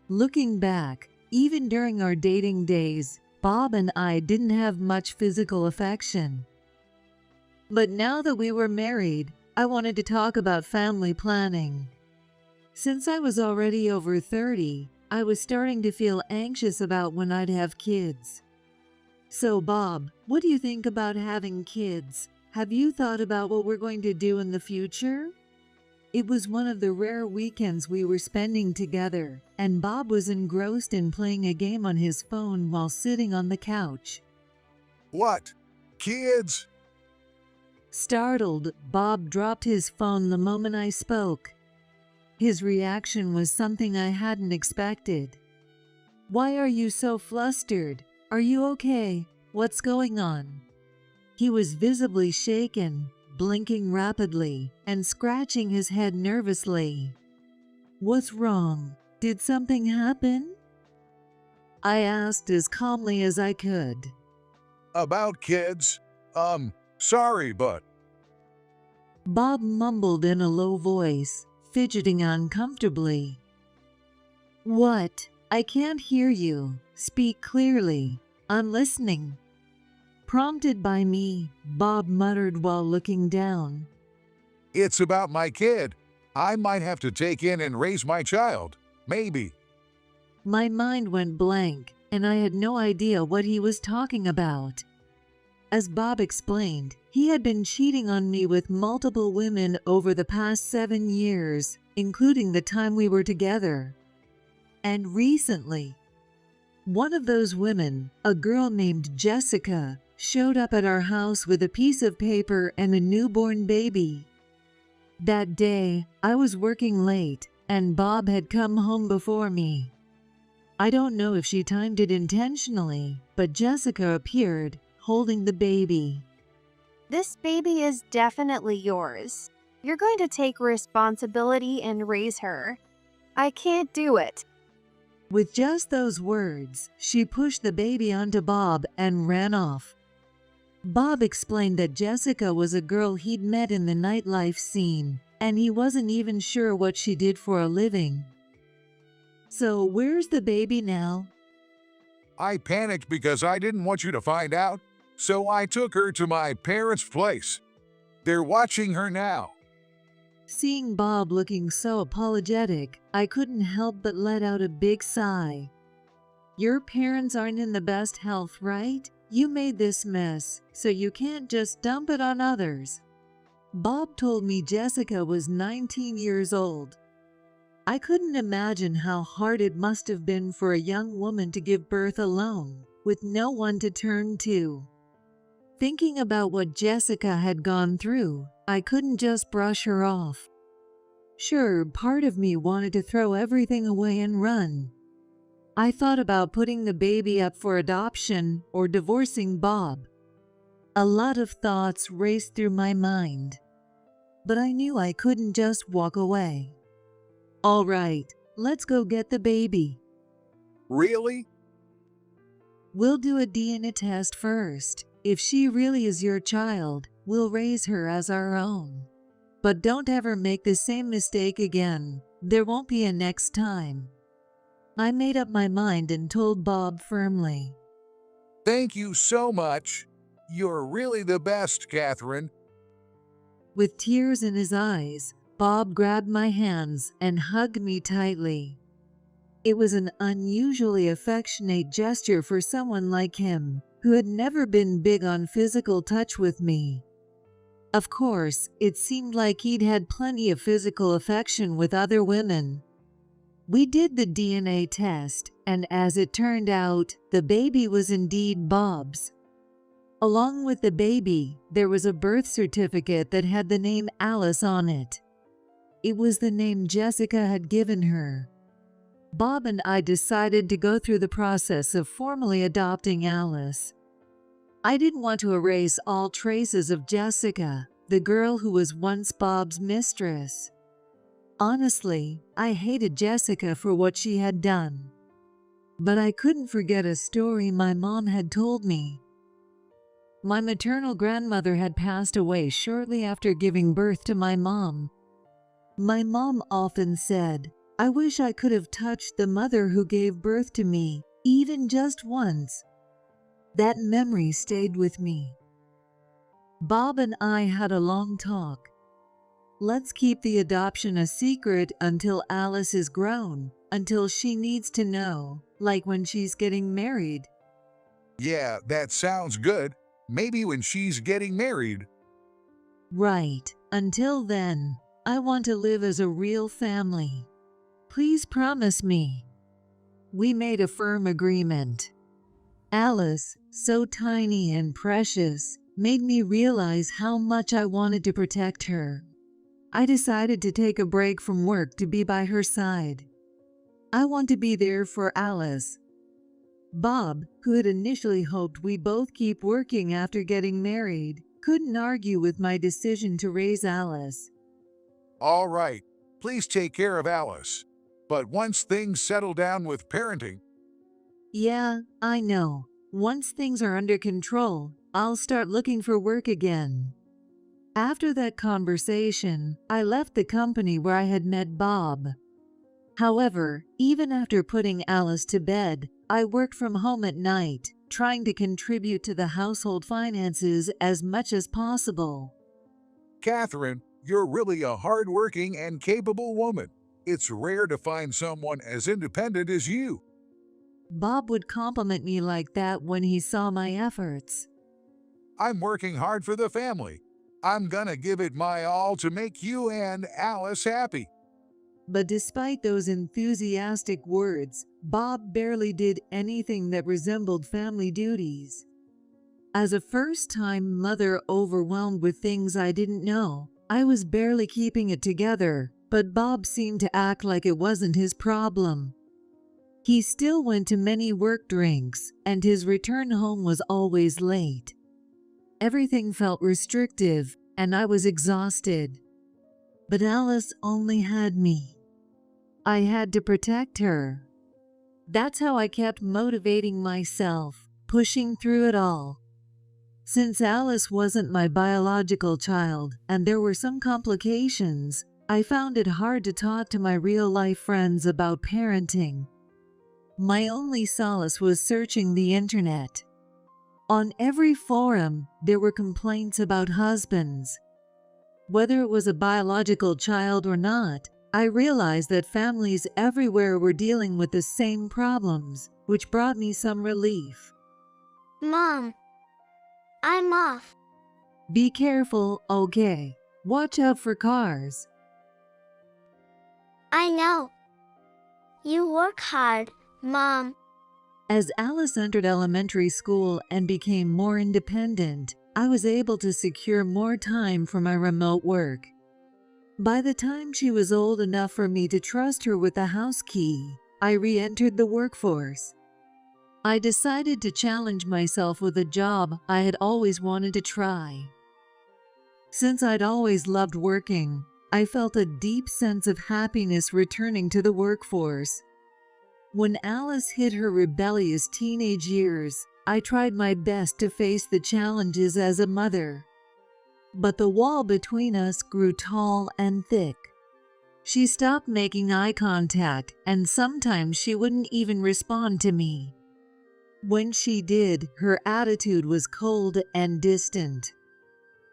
E: Looking back, even during our dating days, Bob and I didn't have much physical affection. But now that we were married, I wanted to talk about family planning. Since I was already over 30, I was starting to feel anxious about when I'd have kids. So Bob, what do you think about having kids? Have you thought about what we're going to do in the future? It was one of the rare weekends we were spending together, and Bob was engrossed in playing a game on his phone while sitting on the couch.
F: What? Kids?
E: Startled, Bob dropped his phone the moment I spoke. His reaction was something I hadn't expected. "Why are you so flustered? Are you okay? What's going on?" He was visibly shaken, blinking rapidly, and scratching his head nervously. "What's wrong? Did something happen?" I asked as calmly as I could.
F: About kids? Sorry, but
E: Bob mumbled in a low voice, fidgeting uncomfortably. "What? I can't hear you. Speak clearly. I'm listening." Prompted by me, Bob muttered while looking down.
F: it's about my kid. I might have to take in and raise my child. Maybe.
E: My mind went blank, and I had no idea what he was talking about. As Bob explained, he had been cheating on me with multiple women over the past 7 years, including the time we were together. And recently, one of those women, a girl named Jessica, showed up at our house with a piece of paper and a newborn baby. That day, I was working late, and Bob had come home before me. I don't know if she timed it intentionally, but Jessica appeared, holding the baby.
J: This baby is definitely yours. You're going to take responsibility and raise her. I can't do it.
E: With just those words, she pushed the baby onto Bob and ran off. Bob explained that Jessica was a girl he'd met in the nightlife scene, and he wasn't even sure what she did for a living. "So where's the baby now?"
F: I panicked because I didn't want you to find out, so I took her to my parents' place. They're watching her now.
E: Seeing Bob looking so apologetic, I couldn't help but let out a big sigh. "Your parents aren't in the best health, right? You made this mess, so you can't just dump it on others." Bob told me Jessica was 19 years old. I couldn't imagine how hard it must have been for a young woman to give birth alone, with no one to turn to. Thinking about what Jessica had gone through, I couldn't just brush her off. Sure, part of me wanted to throw everything away and run. I thought about putting the baby up for adoption or divorcing Bob. A lot of thoughts raced through my mind, but I knew I couldn't just walk away. "All right, let's go get the baby."
F: Really?
E: "We'll do a DNA test first. If she really is your child, we'll raise her as our own. But don't ever make the same mistake again. There won't be a next time." I made up my mind and told Bob firmly.
F: Thank you so much. You're really the best, Catherine.
E: With tears in his eyes, Bob grabbed my hands and hugged me tightly. It was an unusually affectionate gesture for someone like him, who had never been big on physical touch with me. Of course, it seemed like he'd had plenty of physical affection with other women. We did the DNA test, and as it turned out, the baby was indeed Bob's. Along with the baby, there was a birth certificate that had the name Alice on it. It was the name Jessica had given her. Bob and I decided to go through the process of formally adopting Alice. I didn't want to erase all traces of Jessica, the girl who was once Bob's mistress. Honestly, I hated Jessica for what she had done. But I couldn't forget a story my mom had told me. My maternal grandmother had passed away shortly after giving birth to my mom. My mom often said, "I wish I could have touched the mother who gave birth to me, even just once." That memory stayed with me. Bob and I had a long talk. Let's keep the adoption a secret until Alice is grown, until she needs to know, like when she's getting married.
F: Yeah, that sounds good. Maybe when she's getting married.
E: Right. Until then, I want to live as a real family. Please promise me. We made a firm agreement. Alice, so tiny and precious, made me realize how much I wanted to protect her. I decided to take a break from work to be by her side. I want to be there for Alice. Bob, who had initially hoped we both keep working after getting married, couldn't argue with my decision to raise Alice.
F: All right, please take care of Alice. But once things settle down with parenting,
E: Yeah, I know. Once things are under control, I'll start looking for work again. After that conversation, I left the company where I had met Bob. However, even after putting Alice to bed, I worked from home at night, trying to contribute to the household finances as much as possible.
F: Catherine, you're really a hardworking and capable woman. It's rare to find someone as independent as you.
E: Bob would compliment me like that when he saw my efforts.
F: I'm working hard for the family. I'm gonna give it my all to make you and Alice happy.
E: But despite those enthusiastic words, Bob barely did anything that resembled family duties. As a first-time mother overwhelmed with things I didn't know, I was barely keeping it together, but Bob seemed to act like it wasn't his problem. He still went to many work drinks, and his return home was always late. Everything felt restrictive, and I was exhausted. But Alice only had me. I had to protect her. That's how I kept motivating myself, pushing through it all. Since Alice wasn't my biological child and there were some complications, I found it hard to talk to my real-life friends about parenting. My only solace was searching the internet. On every forum, there were complaints about husbands. Whether it was a biological child or not, I realized that families everywhere were dealing with the same problems, which brought me some relief.
K: Mom, I'm off.
E: Be careful, okay? Watch out for cars.
K: I know. You work hard, Mom.
E: As Alice entered elementary school and became more independent, I was able to secure more time for my remote work. By the time she was old enough for me to trust her with the house key, I re-entered the workforce. I decided to challenge myself with a job I had always wanted to try. Since I'd always loved working, I felt a deep sense of happiness returning to the workforce. When Alice hit her rebellious teenage years, I tried my best to face the challenges as a mother. But the wall between us grew tall and thick. She stopped making eye contact, and sometimes she wouldn't even respond to me. When she did, her attitude was cold and distant.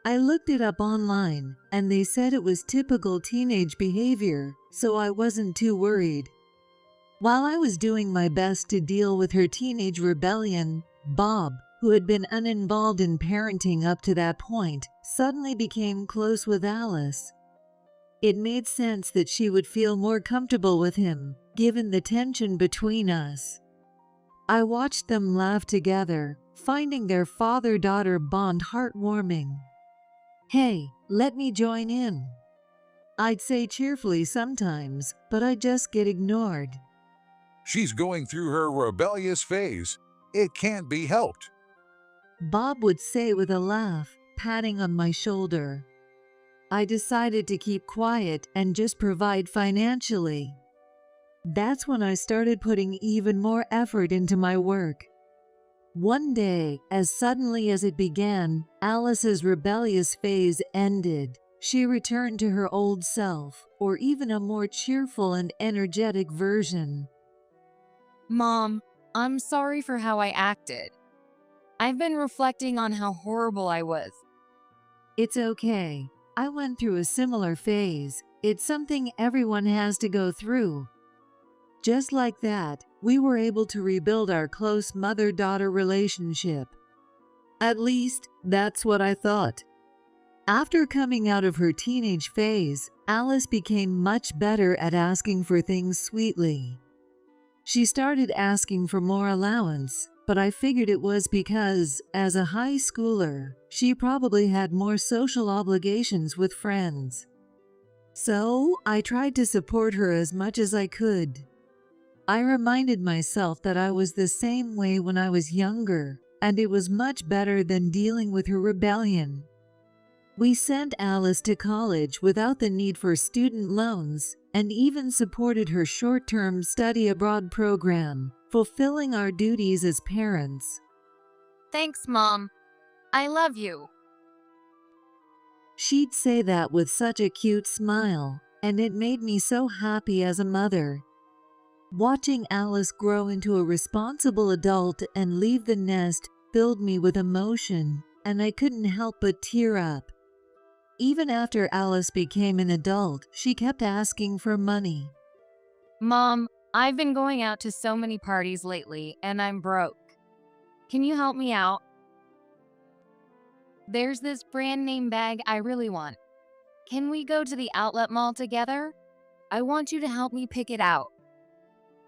E: I looked it up online, and they said it was typical teenage behavior, so I wasn't too worried. While I was doing my best to deal with her teenage rebellion, Bob, who had been uninvolved in parenting up to that point, suddenly became close with Alice. It made sense that she would feel more comfortable with him, given the tension between us. I watched them laugh together, finding their father-daughter bond heartwarming. "Hey, let me join in," I'd say cheerfully sometimes, but I'd just get ignored.
F: She's going through her rebellious phase. It can't be helped.
E: Bob would say with a laugh, patting on my shoulder. I decided to keep quiet and just provide financially. That's when I started putting even more effort into my work. One day, as suddenly as it began, Alice's rebellious phase ended. She returned to her old self, or even a more cheerful and energetic version.
A: Mom, I'm sorry for how I acted. I've been reflecting on how horrible I was.
E: It's okay. I went through a similar phase. It's something everyone has to go through. Just like that, we were able to rebuild our close mother-daughter relationship. At least, that's what I thought. After coming out of her teenage phase, Alice became much better at asking for things sweetly. She started asking for more allowance, but I figured it was because, as a high schooler, she probably had more social obligations with friends. So, I tried to support her as much as I could. I reminded myself that I was the same way when I was younger, and it was much better than dealing with her rebellion. We sent Alice to college without the need for student loans and even supported her short-term study abroad program, fulfilling our duties as parents.
A: Thanks, Mom. I love you.
E: She'd say that with such a cute smile, and it made me so happy as a mother. Watching Alice grow into a responsible adult and leave the nest filled me with emotion, and I couldn't help but tear up. Even after Alice became an adult, she kept asking for money.
A: Mom, I've been going out to so many parties lately, and I'm broke. Can you help me out? There's this brand name bag I really want. Can we go to the outlet mall together? I want you to help me pick it out.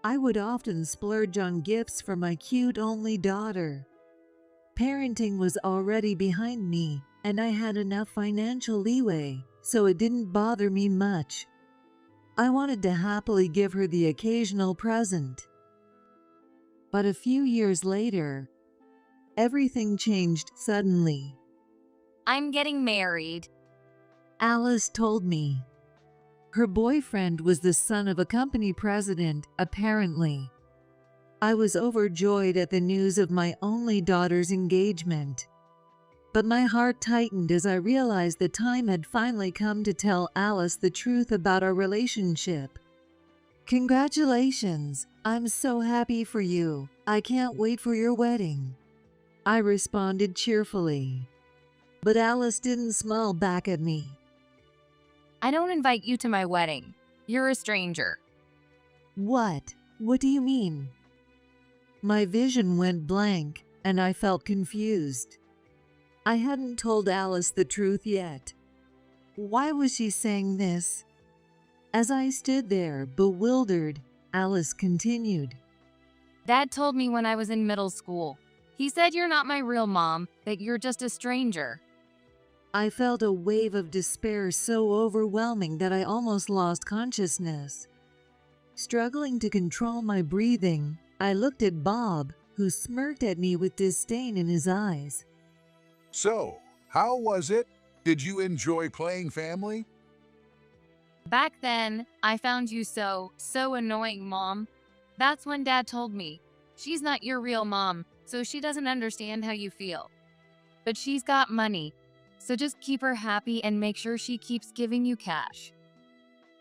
E: I would often splurge on gifts for my cute only daughter. Parenting was already behind me, and I had enough financial leeway, so it didn't bother me much. I wanted to happily give her the occasional present. But a few years later, everything changed suddenly.
A: I'm getting married.
E: Alice told me. Her boyfriend was the son of a company president, apparently. I was overjoyed at the news of my only daughter's engagement. But my heart tightened as I realized the time had finally come to tell Alice the truth about our relationship. "Congratulations! I'm so happy for you. I can't wait for your wedding," I responded cheerfully. But Alice didn't smile back at me.
A: I don't invite you to my wedding. You're a stranger.
E: What? What do you mean? My vision went blank, and I felt confused. I hadn't told Alice the truth yet. Why was she saying this? As I stood there, bewildered, Alice continued.
A: Dad told me when I was in middle school. He said you're not my real mom, that you're just a stranger.
E: I felt a wave of despair so overwhelming that I almost lost consciousness. Struggling to control my breathing, I looked at Bob, who smirked at me with disdain in his eyes.
F: So, how was it? Did you enjoy playing family?
A: Back then, I found you so annoying, Mom. That's when Dad told me. She's not your real mom, so she doesn't understand how you feel. But she's got money, so just keep her happy and make sure she keeps giving you cash.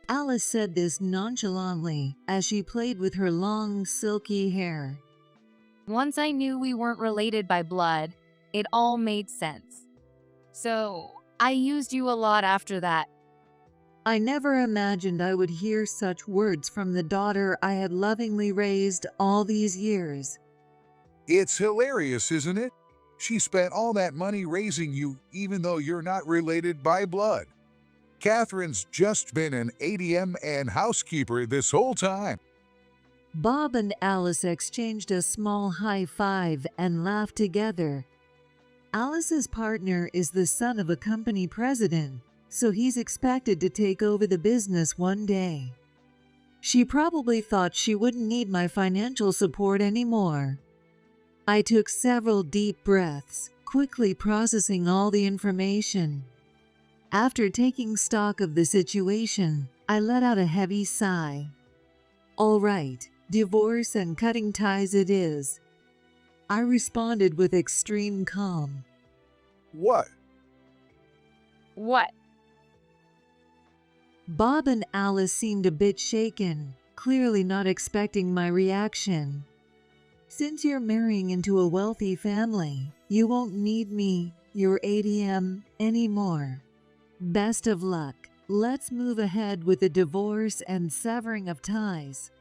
E: Alice said this nonchalantly as she played with her long, silky hair.
A: Once I knew we weren't related by blood, it all made sense. So, I used you a lot after that.
E: I never imagined I would hear such words from the daughter I had lovingly raised all these years.
F: It's hilarious, isn't it? She spent all that money raising you even though you're not related by blood. Catherine's just been an ATM and housekeeper this whole time.
E: Bob and Alice exchanged a small high five and laughed together. Alice's partner is the son of a company president, so he's expected to take over the business one day. She probably thought she wouldn't need my financial support anymore. I took several deep breaths, quickly processing all the information. After taking stock of the situation, I let out a heavy sigh. All right, divorce and cutting ties it is. I responded with extreme calm.
F: What?
A: What?
E: Bob and Alice seemed a bit shaken, clearly not expecting my reaction. Since you're marrying into a wealthy family, you won't need me, your ATM, anymore. Best of luck. Let's move ahead with the divorce and severing of ties.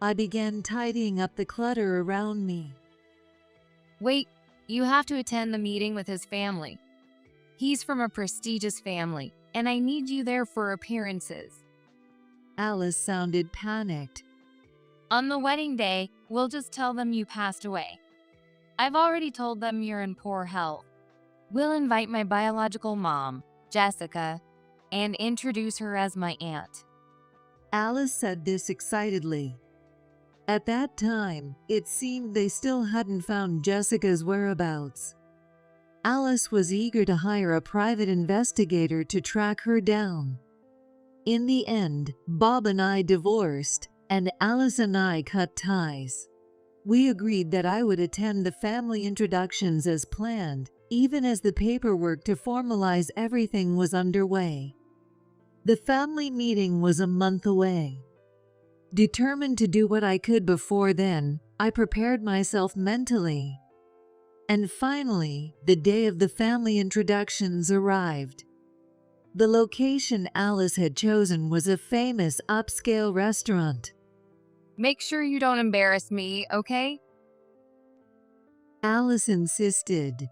E: I began tidying up the clutter around me.
A: Wait, you have to attend the meeting with his family. He's from a prestigious family, and I need you there for appearances.
E: Alice sounded panicked.
A: On the wedding day, we'll just tell them you passed away. I've already told them you're in poor health. We'll invite my biological mom, Jessica, and introduce her as my aunt.
E: Alice said this excitedly. At that time, it seemed they still hadn't found Jessica's whereabouts. Alice was eager to hire a private investigator to track her down. In the end, Bob and I divorced, and Alice and I cut ties. We agreed that I would attend the family introductions as planned, even as the paperwork to formalize everything was underway. The family meeting was a month away. Determined to do what I could before then, I prepared myself mentally. And finally, the day of the family introductions arrived. The location Alice had chosen was a famous upscale restaurant.
A: Make sure you don't embarrass me, okay?
E: Alice insisted.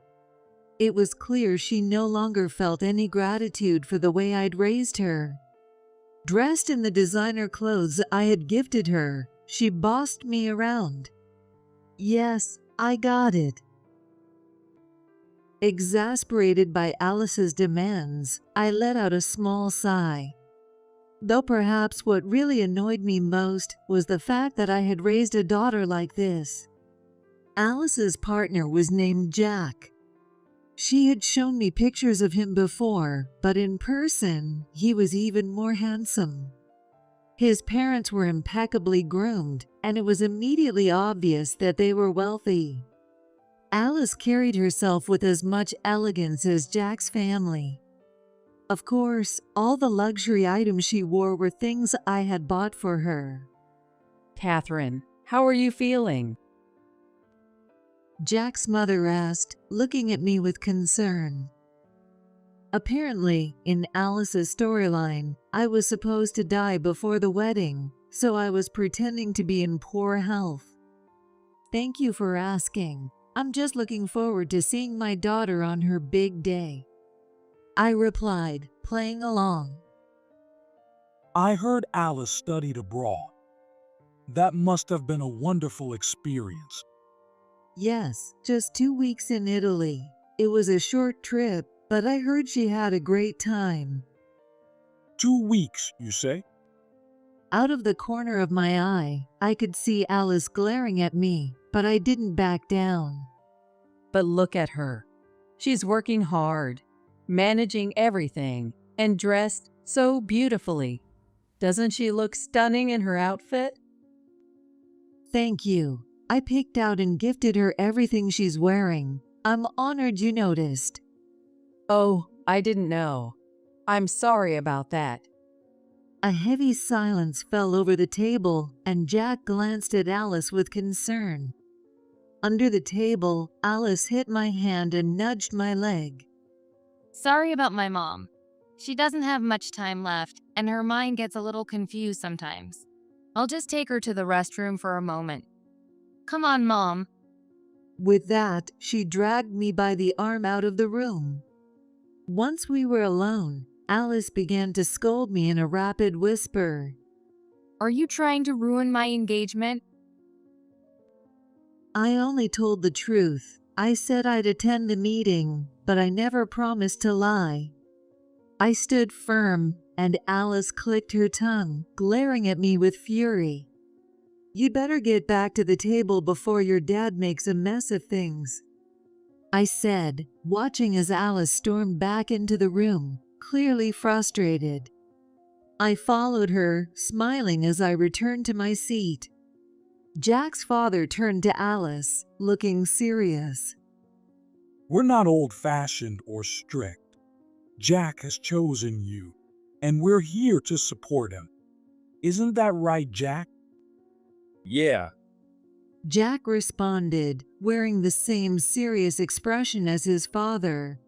E: It was clear she no longer felt any gratitude for the way I'd raised her. Dressed in the designer clothes I had gifted her, she bossed me around. Yes, I got it. Exasperated by Alice's demands, I let out a small sigh. Though perhaps what really annoyed me most was the fact that I had raised a daughter like this. Alice's partner was named Jack. She had shown me pictures of him before, but in person, he was even more handsome. His parents were impeccably groomed, and it was immediately obvious that they were wealthy. Alice carried herself with as much elegance as Jack's family. Of course, all the luxury items she wore were things I had bought for her.
B: Catherine, how are you feeling?
E: Jack's mother asked, looking at me with concern. Apparently, in Alice's storyline, I was supposed to die before the wedding, so I was pretending to be in poor health. Thank you for asking. I'm just looking forward to seeing my daughter on her big day. I replied, playing along.
L: I heard Alice studied abroad. That must have been a wonderful experience.
E: Yes, just 2 weeks in Italy. It was a short trip, but I heard she had a great time.
L: 2 weeks, you say?
E: Out of the corner of my eye, I could see Alice glaring at me, but I didn't back down.
B: But look at her. She's working hard, managing everything, and dressed so beautifully. Doesn't she look stunning in her outfit?
E: Thank you. I picked out and gifted her everything she's wearing. I'm honored you noticed.
B: Oh, I didn't know. I'm sorry about that.
E: A heavy silence fell over the table, and Jack glanced at Alice with concern. Under the table, Alice hit my hand and nudged my leg.
A: Sorry about my mom. She doesn't have much time left, and her mind gets a little confused sometimes. I'll just take her to the restroom for a moment. Come on, Mom.
E: With that, she dragged me by the arm out of the room. Once we were alone, Alice began to scold me in a rapid whisper.
A: Are you trying to ruin my engagement?
E: I only told the truth. I said I'd attend the meeting, but I never promised to lie. I stood firm, and Alice clicked her tongue, glaring at me with fury. You'd better get back to the table before your dad makes a mess of things, I said, watching as Alice stormed back into the room, clearly frustrated. I followed her, smiling as I returned to my seat. Jack's father turned to Alice, looking serious.
L: We're not old-fashioned or strict. Jack has chosen you, and we're here to support him. Isn't that right, Jack?
C: Yeah,
E: Jack responded, wearing the same serious expression as his father.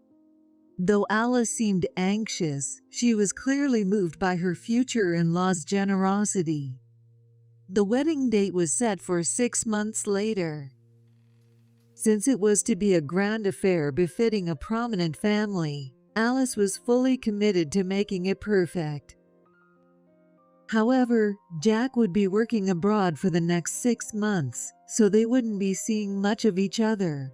E: Though Alice seemed anxious, she was clearly moved by her future in-law's generosity. The wedding date was set for 6 months later. Since it was to be a grand affair befitting a prominent family, Alice was fully committed to making it perfect. However, Jack would be working abroad for the next 6 months, so they wouldn't be seeing much of each other.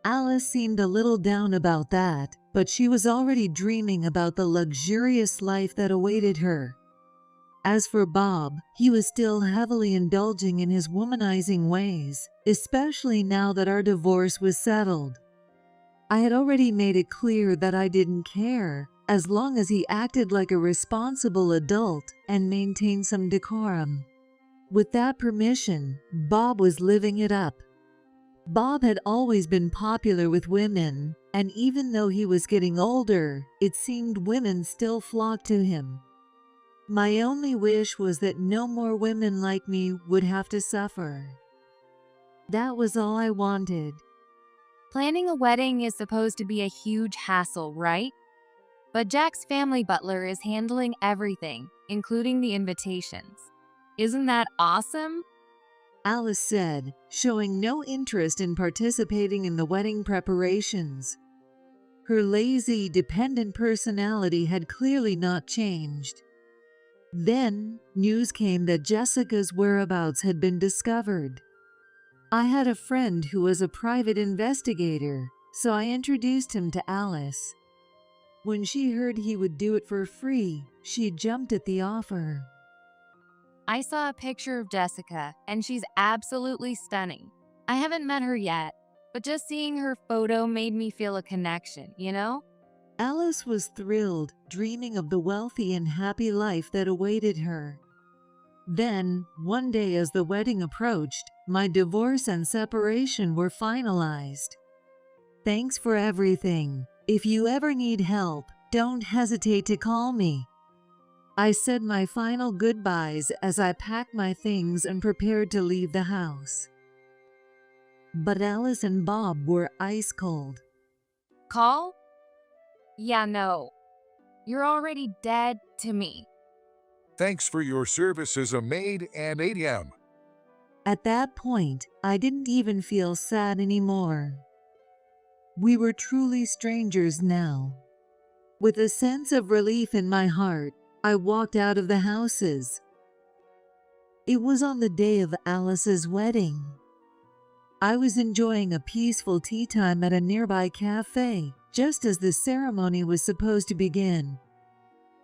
E: Alice seemed a little down about that, but she was already dreaming about the luxurious life that awaited her. As for Bob, he was still heavily indulging in his womanizing ways, especially now that our divorce was settled. I had already made it clear that I didn't care, as long as he acted like a responsible adult and maintained some decorum. With that permission, Bob was living it up. Bob had always been popular with women, and even though he was getting older, it seemed women still flocked to him. My only wish was that no more women like me would have to suffer. That was all I wanted.
A: Planning a wedding is supposed to be a huge hassle, right? But Jack's family butler is handling everything, including the invitations. Isn't that awesome?
E: Alice said, showing no interest in participating in the wedding preparations. Her lazy, dependent personality had clearly not changed. Then, news came that Jessica's whereabouts had been discovered. I had a friend who was a private investigator, so I introduced him to Alice. When she heard he would do it for free, she jumped at the offer.
A: I saw a picture of Jessica, and she's absolutely stunning. I haven't met her yet, but just seeing her photo made me feel a connection, you know?
E: Alice was thrilled, dreaming of the wealthy and happy life that awaited her. Then, one day as the wedding approached, my divorce and separation were finalized. Thanks for everything. If you ever need help, don't hesitate to call me. I said my final goodbyes as I packed my things and prepared to leave the house. But Alice and Bob were ice cold.
A: Call? Yeah, no. You're already dead to me.
F: Thanks for your service as a maid and ATM.
E: At that point, I didn't even feel sad anymore. We were truly strangers now. With a sense of relief in my heart, I walked out of the houses. It was on the day of Alice's wedding. I was enjoying a peaceful tea time at a nearby cafe, just as the ceremony was supposed to begin.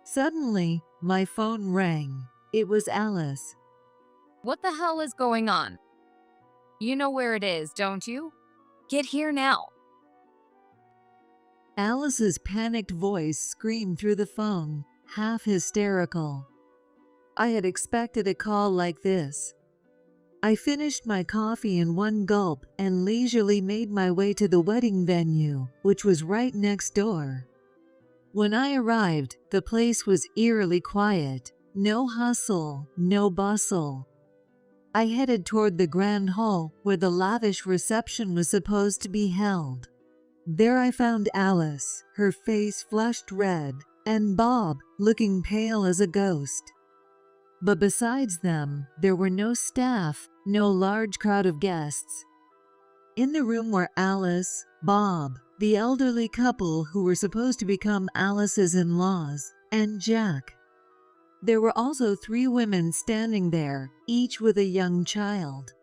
E: Suddenly, my phone rang. It was Alice.
A: What the hell is going on? You know where it is, don't you? Get here now.
E: Alice's panicked voice screamed through the phone, half hysterical. I had expected a call like this. I finished my coffee in one gulp and leisurely made my way to the wedding venue, which was right next door. When I arrived, the place was eerily quiet. No hustle, no bustle. I headed toward the grand hall where the lavish reception was supposed to be held. There I found Alice, her face flushed red, and Bob, looking pale as a ghost. But besides them, there were no staff, no large crowd of guests. In the room were Alice, Bob, the elderly couple who were supposed to become Alice's in-laws, and Jack. There were also 3 women standing there, each with a young child.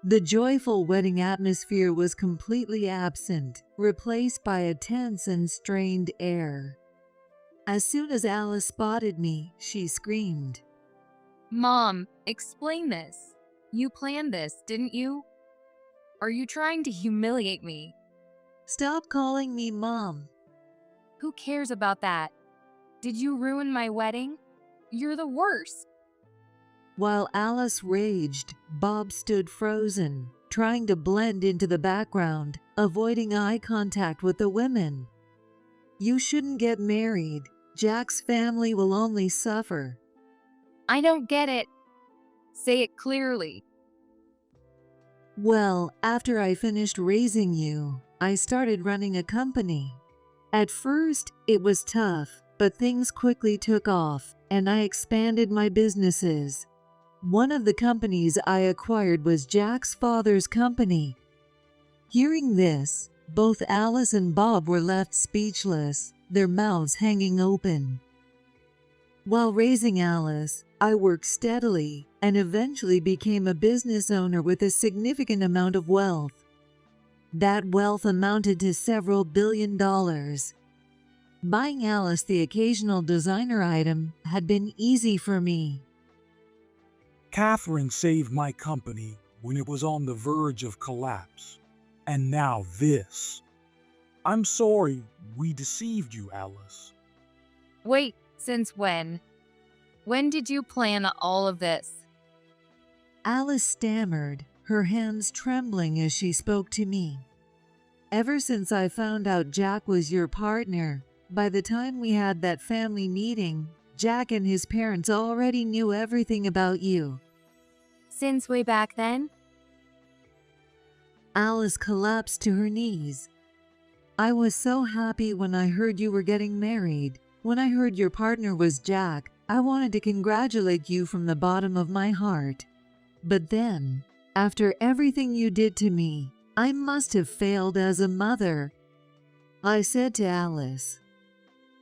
E: The joyful wedding atmosphere was completely absent, replaced by a tense and strained air. As soon as Alice spotted me, she screamed.
A: Mom, explain this. You planned this, didn't you? Are you trying to humiliate me?
E: Stop calling me Mom.
A: Who cares about that? Did you ruin my wedding? You're the worst.
E: While Alice raged, Bob stood frozen, trying to blend into the background, avoiding eye contact with the women. You shouldn't get married. Jack's family will only suffer.
A: I don't get it. Say it clearly.
E: Well, after I finished raising you, I started running a company. At first, it was tough, but things quickly took off, and I expanded my businesses. One of the companies I acquired was Jack's father's company. Hearing this, both Alice and Bob were left speechless, their mouths hanging open. While raising Alice, I worked steadily and eventually became a business owner with a significant amount of wealth. That wealth amounted to several $billion. Buying Alice the occasional designer item had been easy for me.
L: Catherine saved my company when it was on the verge of collapse. And now this. I'm sorry we deceived you, Alice.
A: Wait, since when? When did you plan all of this?
E: Alice stammered, her hands trembling as she spoke to me. Ever since I found out Jack was your partner, by the time we had that family meeting, Jack and his parents already knew everything about you.
A: Since way back then?
E: Alice collapsed to her knees. I was so happy when I heard you were getting married. When I heard your partner was Jack, I wanted to congratulate you from the bottom of my heart. But then, after everything you did to me, I must have failed as a mother. I said to Alice.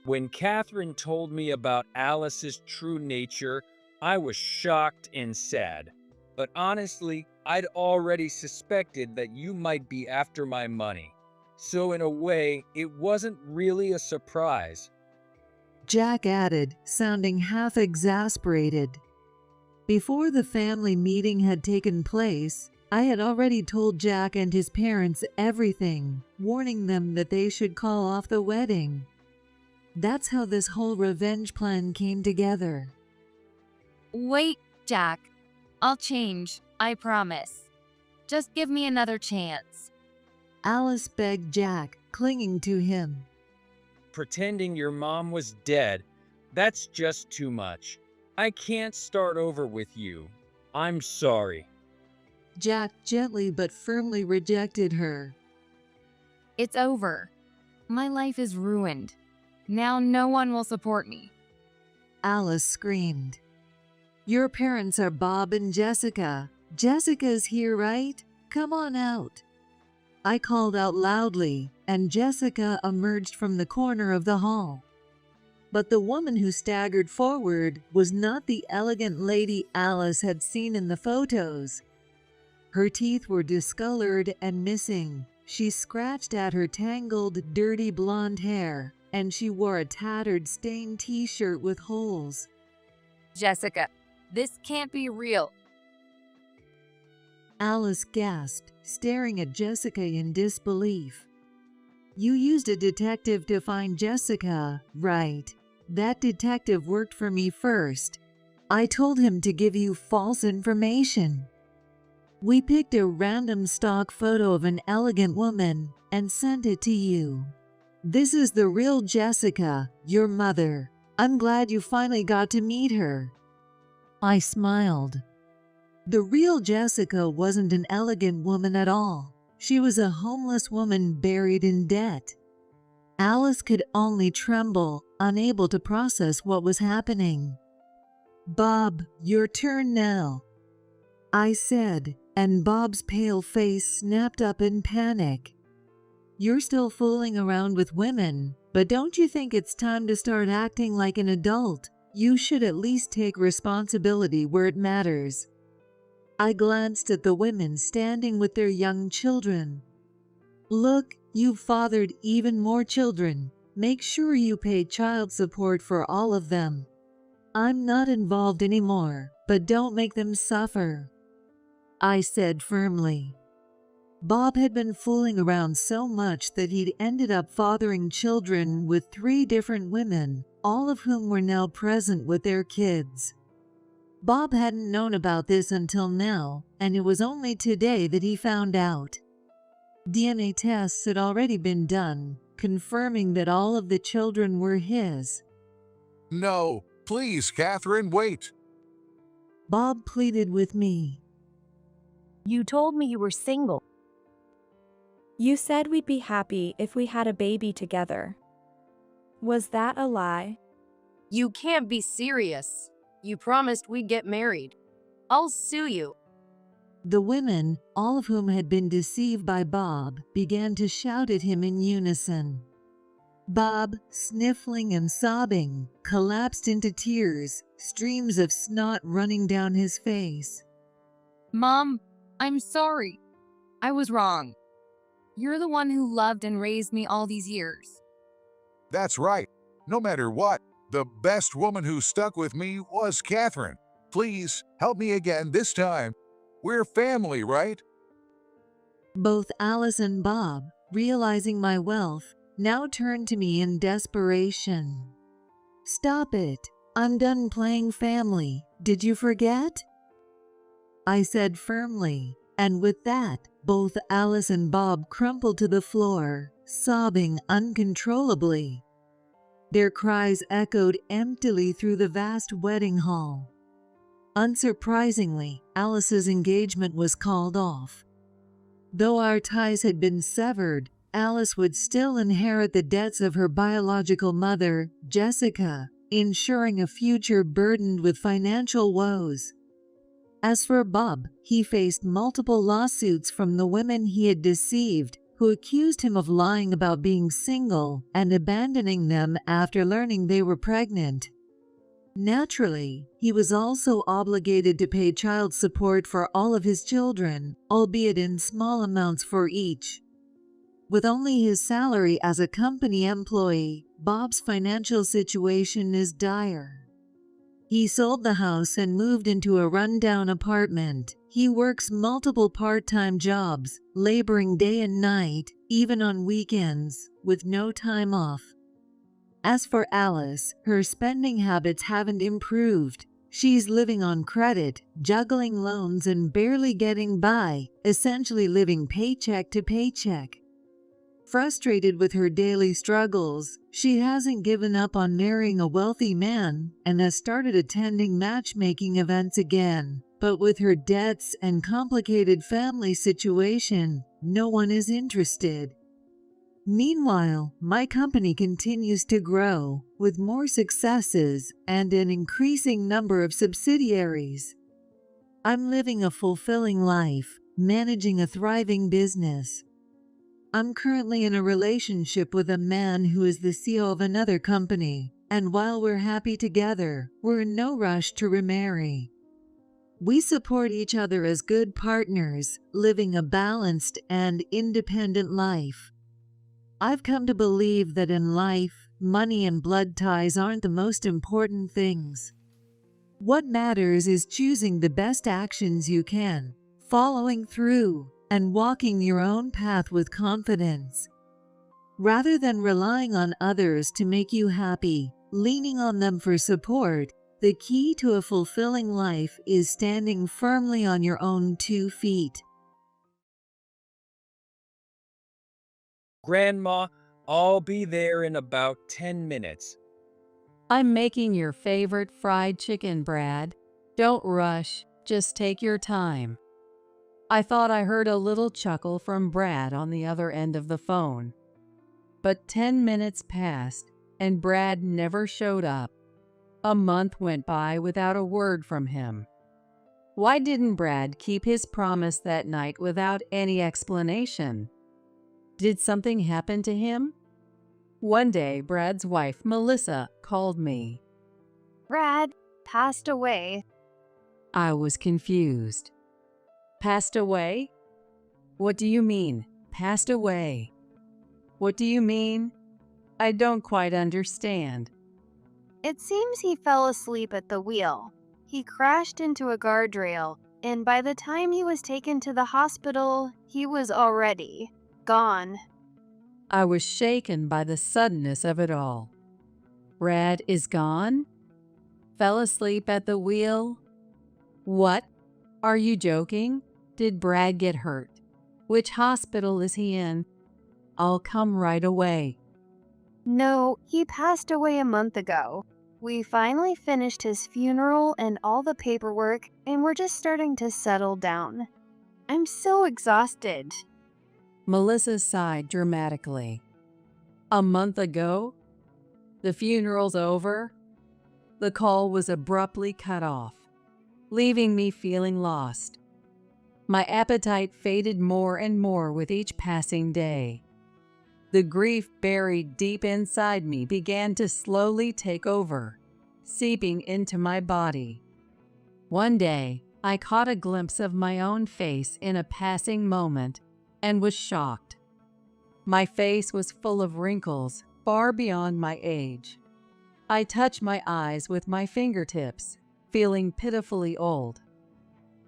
C: When Catherine told me about Alice's true nature, I was shocked and sad. But honestly, I'd already suspected that you might be after my money. So in a way, it wasn't really a surprise.
E: Jack added, sounding half exasperated. Before the family meeting had taken place, I had already told Jack and his parents everything, warning them that they should call off the wedding. That's how this whole revenge plan came together.
A: Wait, Jack. I'll change, I promise. Just give me another chance.
E: Alice begged Jack, clinging to him.
C: Pretending your mom was dead, that's just too much. I can't start over with you. I'm sorry.
E: Jack gently but firmly rejected her.
A: It's over. My life is ruined. Now no one will support me.
E: Alice screamed. Your parents are Bob and Jessica. Jessica's here, right? Come on out. I called out loudly, and Jessica emerged from the corner of the hall. But the woman who staggered forward was not the elegant lady Alice had seen in the photos. Her teeth were discolored and missing. She scratched at her tangled, dirty blonde hair, and she wore a tattered, stained t-shirt with holes.
A: Jessica, this can't be real.
E: Alice gasped, staring at Jessica in disbelief. You used a detective to find Jessica, right? That detective worked for me first. I told him to give you false information. We picked a random stock photo of an elegant woman and sent it to you. This is the real Jessica, your mother. I'm glad you finally got to meet her. I smiled. The real Jessica wasn't an elegant woman at all. She was a homeless woman buried in debt. Alice could only tremble, unable to process what was happening. Bob, your turn now, I said, and Bob's pale face snapped up in panic. You're still fooling around with women, but don't you think it's time to start acting like an adult? You should at least take responsibility where it matters. I glanced at the women standing with their young children. Look, you've fathered even more children. Make sure you pay child support for all of them. I'm not involved anymore, but don't make them suffer, I said firmly. Bob had been fooling around so much that he'd ended up fathering children with 3 different women, all of whom were now present with their kids. Bob hadn't known about this until now, and it was only today that he found out. DNA tests had already been done, confirming that all of the children were his.
F: No, please, Catherine, wait.
E: Bob pleaded with me.
A: You told me you were single.
M: You said we'd be happy if we had a baby together. Was that a lie?
A: You can't be serious. You promised we'd get married. I'll sue you.
E: The women, all of whom had been deceived by Bob, began to shout at him in unison. Bob, sniffling and sobbing, collapsed into tears, streams of snot running down his face.
N: Mom, I'm sorry. I was wrong. You're the one who loved and raised me all these years.
F: That's right. No matter what, the best woman who stuck with me was Catherine. Please, help me again this time. We're family, right?
E: Both Alice and Bob, realizing my wealth, now turned to me in desperation. Stop it. I'm done playing family. Did you forget? I said firmly, and with that, both Alice and Bob crumpled to the floor, sobbing uncontrollably. Their cries echoed emptily through the vast wedding hall. Unsurprisingly, Alice's engagement was called off. Though our ties had been severed, Alice would still inherit the debts of her biological mother, Jessica, ensuring a future burdened with financial woes. As for Bob, he faced multiple lawsuits from the women he had deceived, who accused him of lying about being single and abandoning them after learning they were pregnant. Naturally, he was also obligated to pay child support for all of his children, albeit in small amounts for each. With only his salary as a company employee, Bob's financial situation is dire. He sold the house and moved into a rundown apartment. He works multiple part-time jobs, laboring day and night, even on weekends, with no time off. As for Alice, her spending habits haven't improved. She's living on credit, juggling loans and barely getting by, essentially living paycheck to paycheck. Frustrated with her daily struggles, she hasn't given up on marrying a wealthy man and has started attending matchmaking events again. But with her debts and complicated family situation, no one is interested. Meanwhile, my company continues to grow, with more successes and an increasing number of subsidiaries. I'm living a fulfilling life, managing a thriving business. I'm currently in a relationship with a man who is the CEO of another company, and while we're happy together, we're in no rush to remarry. We support each other as good partners, living a balanced and independent life. I've come to believe that in life, money and blood ties aren't the most important things. What matters is choosing the best actions you can, following through, and walking your own path with confidence. Rather than relying on others to make you happy, leaning on them for support, the key to a fulfilling life is standing firmly on your own 2 feet.
C: Grandma, I'll be there in about 10 minutes.
B: I'm making your favorite fried chicken, Brad. Don't rush, just take your time. I thought I heard a little chuckle from Brad on the other end of the phone. But 10 minutes passed, and Brad never showed up. A month went by without a word from him. Why didn't Brad keep his promise that night without any explanation? Did something happen to him? One day, Brad's wife, Melissa, called me.
J: Brad passed away.
B: I was confused. Passed away? What do you mean, passed away? What do you mean? I don't quite understand.
J: It seems he fell asleep at the wheel. He crashed into a guardrail, and by the time he was taken to the hospital, he was already gone.
B: I was shaken by the suddenness of it all. Brad is gone? Fell asleep at the wheel? What? Are you joking? Did Brad get hurt? Which hospital is he in? I'll come right away.
J: No, he passed away a month ago. We finally finished his funeral and all the paperwork, and we're just starting to settle down. I'm so exhausted.
B: Melissa sighed dramatically. A month ago? The funeral's over? The call was abruptly cut off, leaving me feeling lost. My appetite faded more and more with each passing day. The grief buried deep inside me began to slowly take over, seeping into my body. One day, I caught a glimpse of my own face in a passing moment and was shocked. My face was full of wrinkles far beyond my age. I touched my eyes with my fingertips, feeling pitifully old.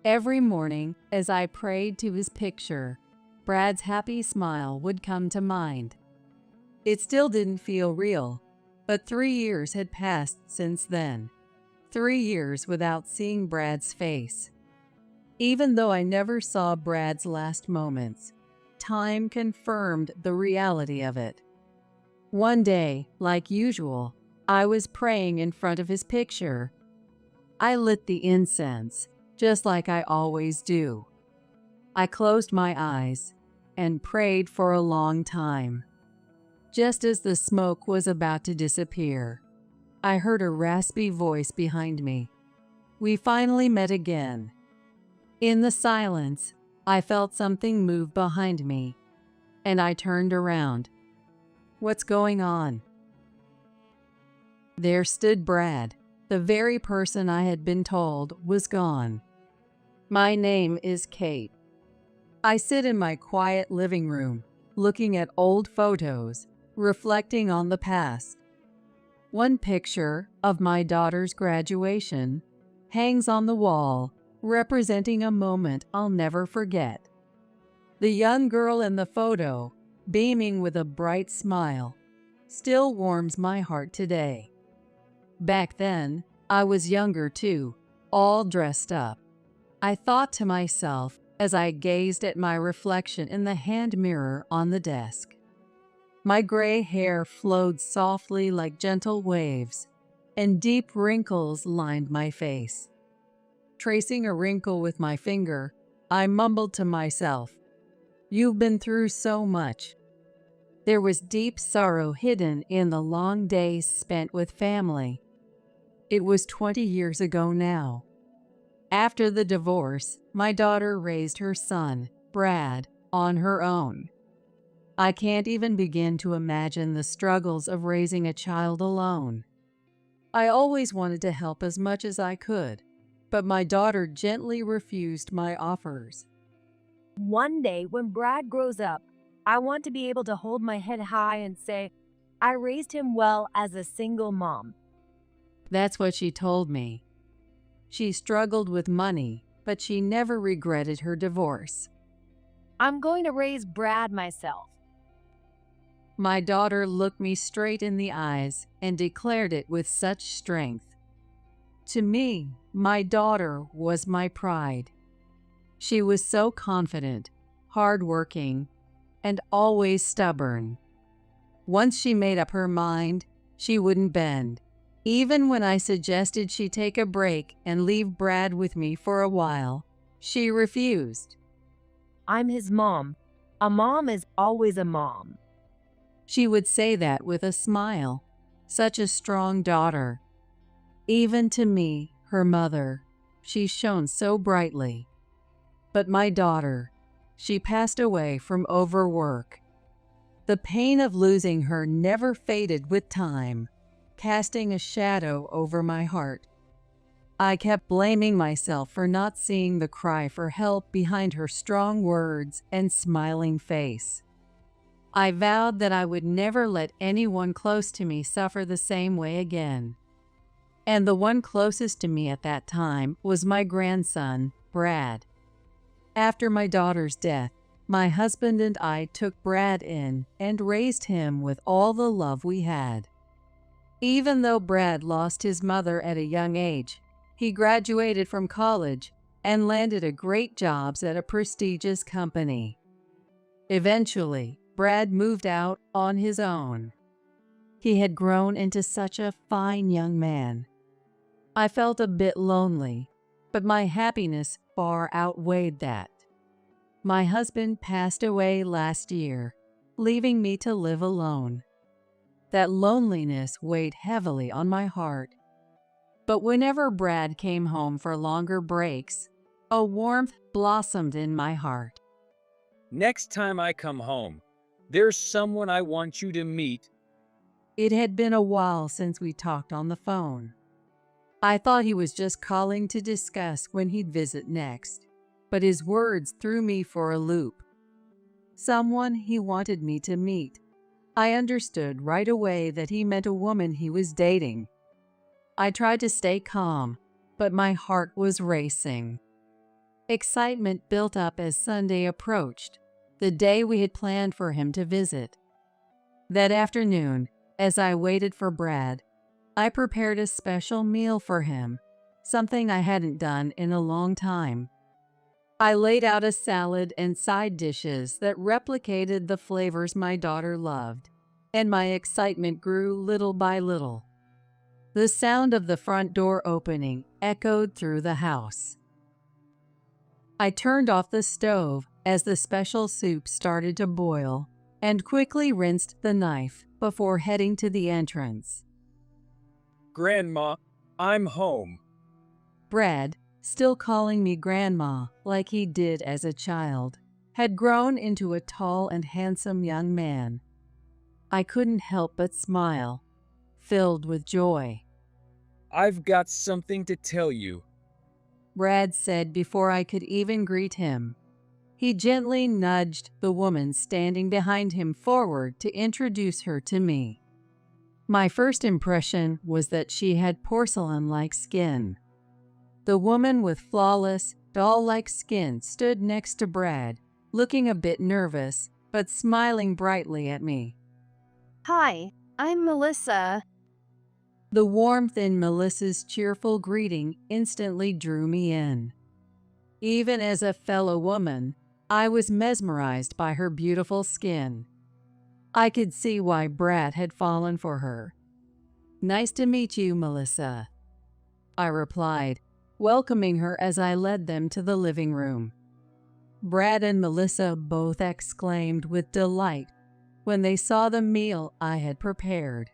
B: Every morning, as I prayed to his picture, Brad's happy smile would come to mind. It still didn't feel real, but 3 years had passed since then. 3 years without seeing Brad's face. Even though I never saw Brad's last moments, time confirmed the reality of it. One day, like usual, I was praying in front of his picture. I lit the incense, just like I always do. I closed my eyes and prayed for a long time. Just as the smoke was about to disappear, I heard a raspy voice behind me. We finally met again. In the silence, I felt something move behind me, and I turned around. What's going on? There stood Brad, the very person I had been told was gone. My name is Kate. I sit in my quiet living room, looking at old photos, reflecting on the past. One picture of my daughter's graduation hangs on the wall, representing a moment I'll never forget. The young girl in the photo, beaming with a bright smile, still warms my heart today. Back then, I was younger too, all dressed up. I thought to myself as I gazed at my reflection in the hand mirror on the desk. My gray hair flowed softly like gentle waves, and deep wrinkles lined my face. Tracing a wrinkle with my finger, I mumbled to myself, "You've been through so much." There was deep sorrow hidden in the long days spent with family. It was 20 years ago now. After the divorce, my daughter raised her son, Brad, on her own. I can't even begin to imagine the struggles of raising a child alone. I always wanted to help as much as I could, but my daughter gently refused my offers.
A: One day, when Brad grows up, I want to be able to hold my head high and say, I raised him well as a single mom.
B: That's what she told me. She struggled with money, but she never regretted her divorce.
A: I'm going to raise Brad myself.
B: My daughter looked me straight in the eyes and declared it with such strength. To me, my daughter was my pride. She was so confident, hardworking, and always stubborn. Once she made up her mind, she wouldn't bend. Even when I suggested she take a break and leave Brad with me for a while, she refused.
A: I'm his mom. A mom is always a mom.
B: She would say that with a smile. Such a strong daughter. Even to me, her mother, she shone so brightly. But my daughter, she passed away from overwork. The pain of losing her never faded with time, casting a shadow over my heart. I kept blaming myself for not seeing the cry for help behind her strong words and smiling face. I vowed that I would never let anyone close to me suffer the same way again. And the one closest to me at that time was my grandson, Brad. After my daughter's death, my husband and I took Brad in and raised him with all the love we had. Even though Brad lost his mother at a young age, He graduated from college and landed a great jobs at a prestigious company. Eventually, Brad moved out on his own. He had grown into such a fine young man. I felt a bit lonely, but my happiness far outweighed that. My husband passed away last year, leaving me to live alone. That loneliness weighed heavily on my heart. But whenever Brad came home for longer breaks, a warmth blossomed in my heart.
C: Next time I come home, there's someone I want you to meet.
B: It had been a while since we talked on the phone. I thought he was just calling to discuss when he'd visit next, but his words threw me for a loop. Someone he wanted me to meet. I understood right away that he meant a woman he was dating. I tried to stay calm, but my heart was racing. Excitement built up as Sunday approached, the day we had planned for him to visit. That afternoon, as I waited for Brad, I prepared a special meal for him, something I hadn't done in a long time. I laid out a salad and side dishes that replicated the flavors my daughter loved, and my excitement grew little by little. The sound of the front door opening echoed through the house. I turned off the stove as the special soup started to boil and quickly rinsed the knife before heading to the entrance.
C: Grandma, I'm home.
B: Brad, still calling me Grandma like he did as a child, had grown into a tall and handsome young man. I couldn't help but smile, filled with joy.
C: I've got something to tell you.
B: Brad said before I could even greet him. He gently nudged the woman standing behind him forward to introduce her to me. My first impression was that she had porcelain-like skin. The woman with flawless, doll-like skin stood next to Brad, looking a bit nervous, but smiling brightly at me.
J: Hi, I'm Melissa.
B: The warmth in Melissa's cheerful greeting instantly drew me in. Even as a fellow woman, I was mesmerized by her beautiful skin. I could see why Brad had fallen for her. Nice to meet you, Melissa, I replied, welcoming her as I led them to the living room. Brad and Melissa both exclaimed with delight when they saw the meal I had prepared.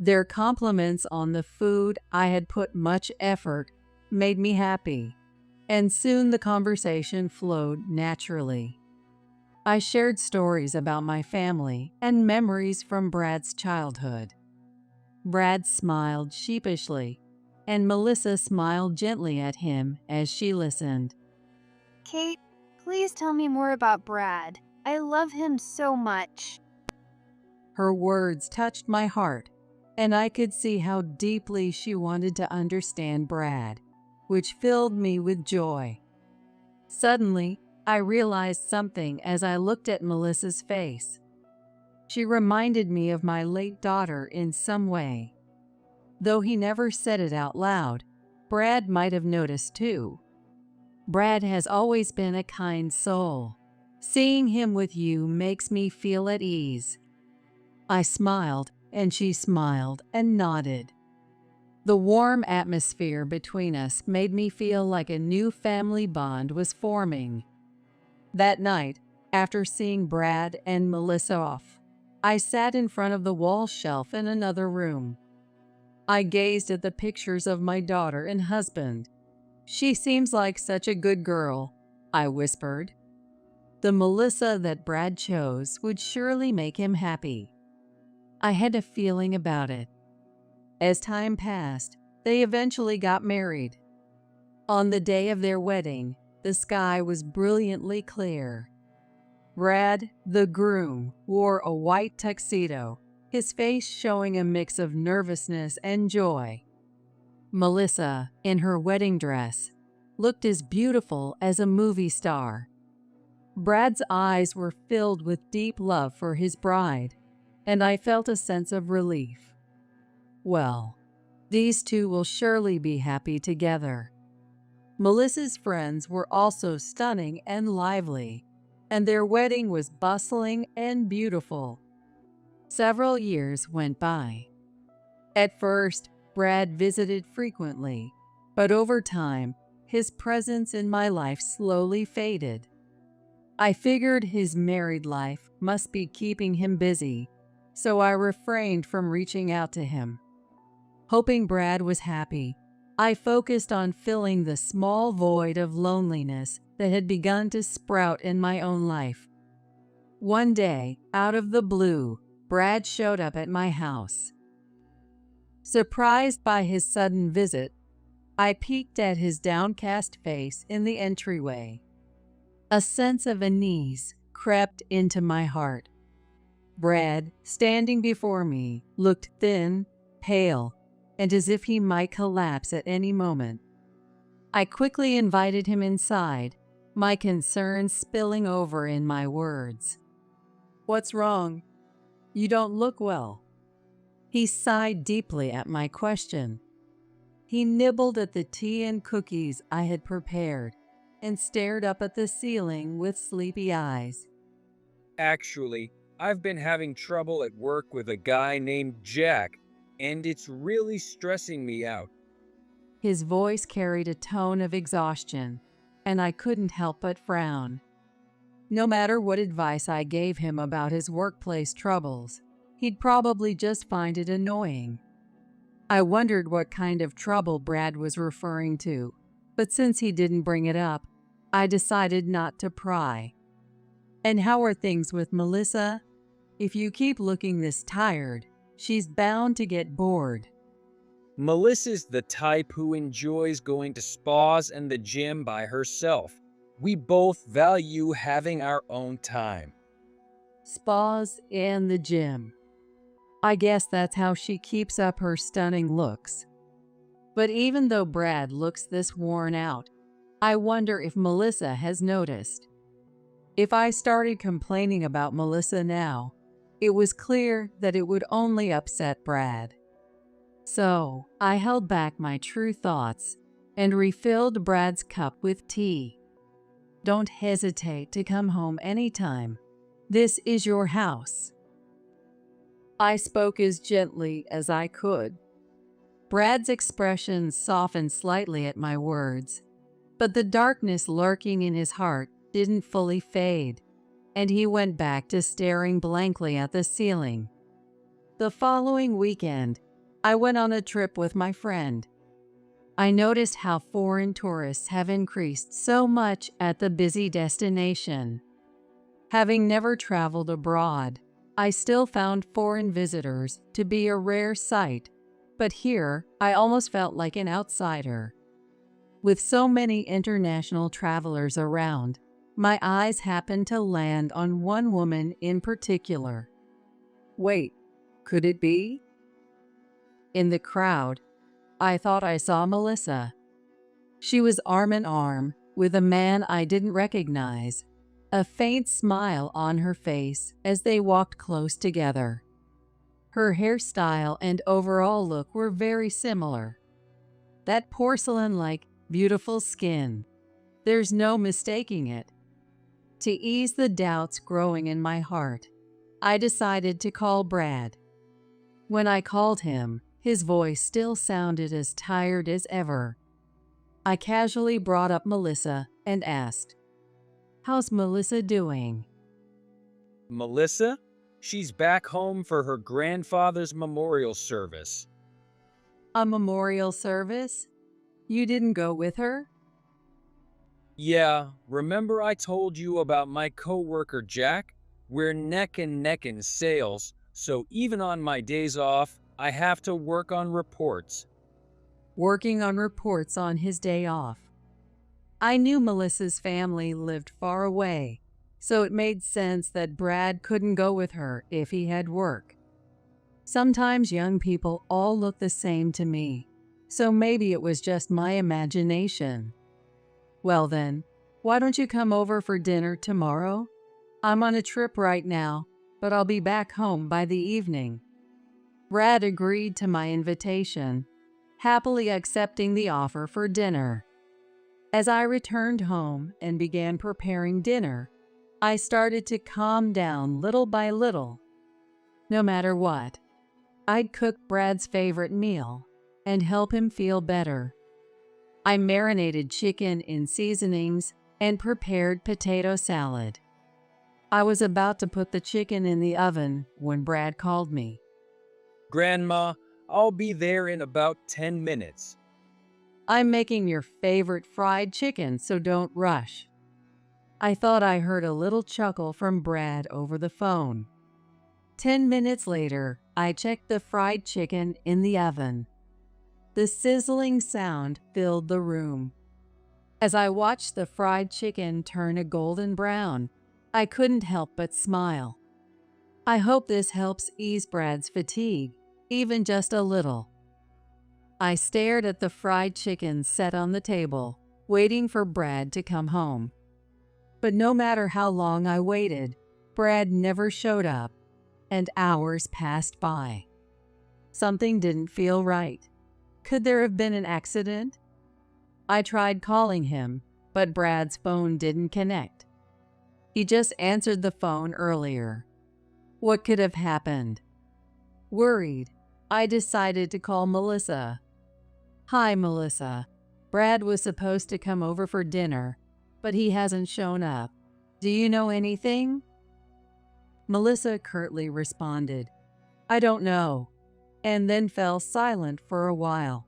B: Their compliments on the food I had put much effort made me happy, and soon the conversation flowed naturally. I shared stories about my family and memories from Brad's childhood. Brad smiled sheepishly, and Melissa smiled gently at him as she listened.
J: Kate, please tell me more about Brad. I love him so much.
B: Her words touched my heart, and I could see how deeply she wanted to understand Brad, which filled me with joy. Suddenly, I realized something as I looked at Melissa's face. She reminded me of my late daughter in some way. Though he never said it out loud, Brad might have noticed too. Brad has always been a kind soul. Seeing him with you makes me feel at ease. I smiled, and she smiled and nodded. The warm atmosphere between us made me feel like a new family bond was forming. That night, after seeing Brad and Melissa off, I sat in front of the wall shelf in another room. I gazed at the pictures of my daughter and husband. She seems like such a good girl, I whispered. The Melissa that Brad chose would surely make him happy. I had a feeling about it. As time passed, they eventually got married. On the day of their wedding, the sky was brilliantly clear. Brad, the groom, wore a white tuxedo, his face showing a mix of nervousness and joy. Melissa, in her wedding dress, looked as beautiful as a movie star. Brad's eyes were filled with deep love for his bride, and I felt a sense of relief. Well, These two will surely be happy together. Melissa's friends were also stunning and lively, and their wedding was bustling and beautiful. Several years went by. At first, Brad visited frequently, but over time, his presence in my life slowly faded. I figured his married life must be keeping him busy, so I refrained from reaching out to him. Hoping Brad was happy, I focused on filling the small void of loneliness that had begun to sprout in my own life. One day, out of the blue, Brad showed up at my house. Surprised by his sudden visit, I peeked at his downcast face in the entryway. A sense of unease crept into my heart. Brad, standing before me, looked thin, pale, and as if he might collapse at any moment. I quickly invited him inside, my concerns spilling over in my words. "What's wrong? You don't look well." He sighed deeply at my question. He nibbled at the tea and cookies I had prepared and stared up at the ceiling with sleepy eyes.
C: Actually, I've been having trouble at work with a guy named Jack, and it's really stressing me out.
B: His voice carried a tone of exhaustion, and I couldn't help but frown. No matter what advice I gave him about his workplace troubles, he'd probably just find it annoying. I wondered what kind of trouble Brad was referring to, but since he didn't bring it up, I decided not to pry. "And how are things with Melissa? If you keep looking this tired, she's bound to get bored."
C: Melissa's the type who enjoys going to spas and the gym by herself. We both value having our own time.
B: Spas and the gym. I guess that's how she keeps up her stunning looks. But even though Brad looks this worn out, I wonder if Melissa has noticed. If I started complaining about Melissa now, it was clear that it would only upset Brad. So I held back my true thoughts and refilled Brad's cup with tea. "Don't hesitate to come home anytime. This is your house." I spoke as gently as I could. Brad's expression softened slightly at my words, but the darkness lurking in his heart didn't fully fade, and he went back to staring blankly at the ceiling. The following weekend, I went on a trip with my friend. I noticed how foreign tourists have increased so much at the busy destination. Having never traveled abroad, I still found foreign visitors to be a rare sight, but here I almost felt like an outsider. With so many international travelers around, my eyes happened to land on one woman in particular. Wait, could it be? In the crowd, I thought I saw Melissa. She was arm in arm with a man I didn't recognize, a faint smile on her face as they walked close together. Her hairstyle and overall look were very similar. That porcelain-like, beautiful skin. There's no mistaking it. To ease the doubts growing in my heart, I decided to call Brad. When I called him, his voice still sounded as tired as ever. I casually brought up Melissa and asked, "How's Melissa doing?"
C: Melissa? She's back home for her grandfather's memorial service.
B: A memorial service? You didn't go with her?
C: Yeah, remember I told you about my coworker Jack? We're neck and neck in sales, so even on my days off, I have to work on reports.
B: Working on reports on his day off. I knew Melissa's family lived far away, so it made sense that Brad couldn't go with her if he had work. Sometimes young people all look the same to me, so maybe it was just my imagination. Well then, why don't you come over for dinner tomorrow? I'm on a trip right now, but I'll be back home by the evening. Brad agreed to my invitation, happily accepting the offer for dinner. As I returned home and began preparing dinner, I started to calm down little by little. No matter what, I'd cook Brad's favorite meal and help him feel better. I marinated chicken in seasonings and prepared potato salad. I was about to put the chicken in the oven when Brad called me.
C: Grandma, I'll be there in about 10 minutes.
B: I'm making your favorite fried chicken, so don't rush. I thought I heard a little chuckle from Brad over the phone. 10 minutes later, I checked the fried chicken in the oven. The sizzling sound filled the room. As I watched the fried chicken turn a golden brown, I couldn't help but smile. I hope this helps ease Brad's fatigue, even just a little. I stared at the fried chicken set on the table, waiting for Brad to come home. But no matter how long I waited, Brad never showed up, and hours passed by. Something didn't feel right. Could there have been an accident? I tried calling him, but Brad's phone didn't connect. He just answered the phone earlier. What could have happened? Worried, I decided to call Melissa. Hi, Melissa. Brad was supposed to come over for dinner, but he hasn't shown up. Do you know anything? Melissa curtly responded, I don't know, and then fell silent for a while.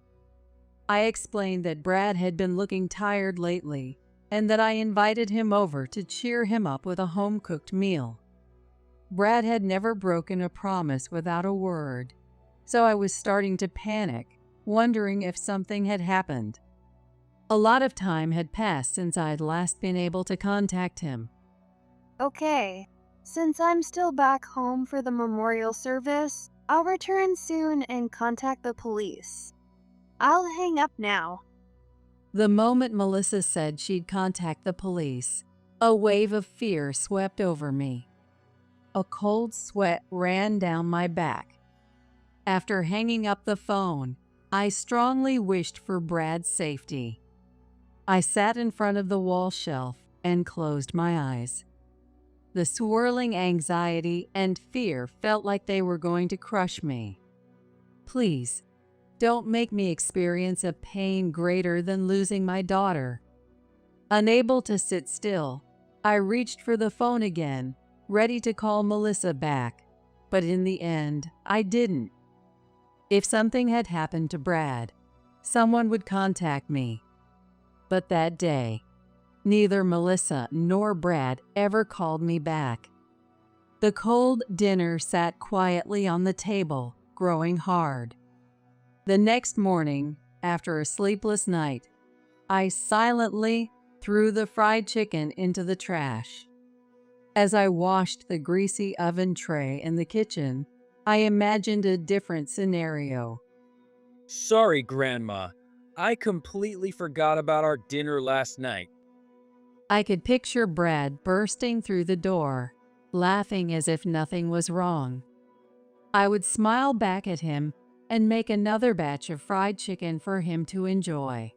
B: I explained that Brad had been looking tired lately and that I invited him over to cheer him up with a home-cooked meal. Brad had never broken a promise without a word, so I was starting to panic, wondering if something had happened. A lot of time had passed since I'd last been able to contact him.
J: Okay, since I'm still back home for the memorial service, I'll return soon and contact the police. I'll hang up now.
B: The moment Melissa said she'd contact the police, a wave of fear swept over me. A cold sweat ran down my back. After hanging up the phone, I strongly wished for Brad's safety. I sat in front of the wall shelf and closed my eyes. The swirling anxiety and fear felt like they were going to crush me. Please, don't make me experience a pain greater than losing my daughter. Unable to sit still, I reached for the phone again, ready to call Melissa back, but in the end, I didn't. If something had happened to Brad, someone would contact me. But that day, neither Melissa nor Brad ever called me back. The cold dinner sat quietly on the table, growing hard. The next morning, after a sleepless night, I silently threw the fried chicken into the trash. As I washed the greasy oven tray in the kitchen, I imagined a different scenario.
C: Sorry, Grandma. I completely forgot about our dinner last night.
B: I could picture Brad bursting through the door, laughing as if nothing was wrong. I would smile back at him and make another batch of fried chicken for him to enjoy.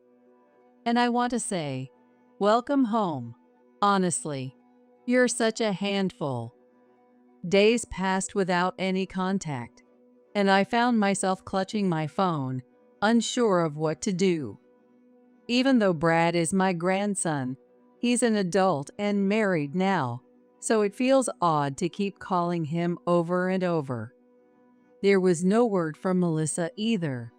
B: And I want to say, welcome home. Honestly, you're such a handful. Days passed without any contact, and I found myself clutching my phone, unsure of what to do. Even though Brad is my grandson, he's an adult and married now, so it feels odd to keep calling him over and over. There was no word from Melissa either.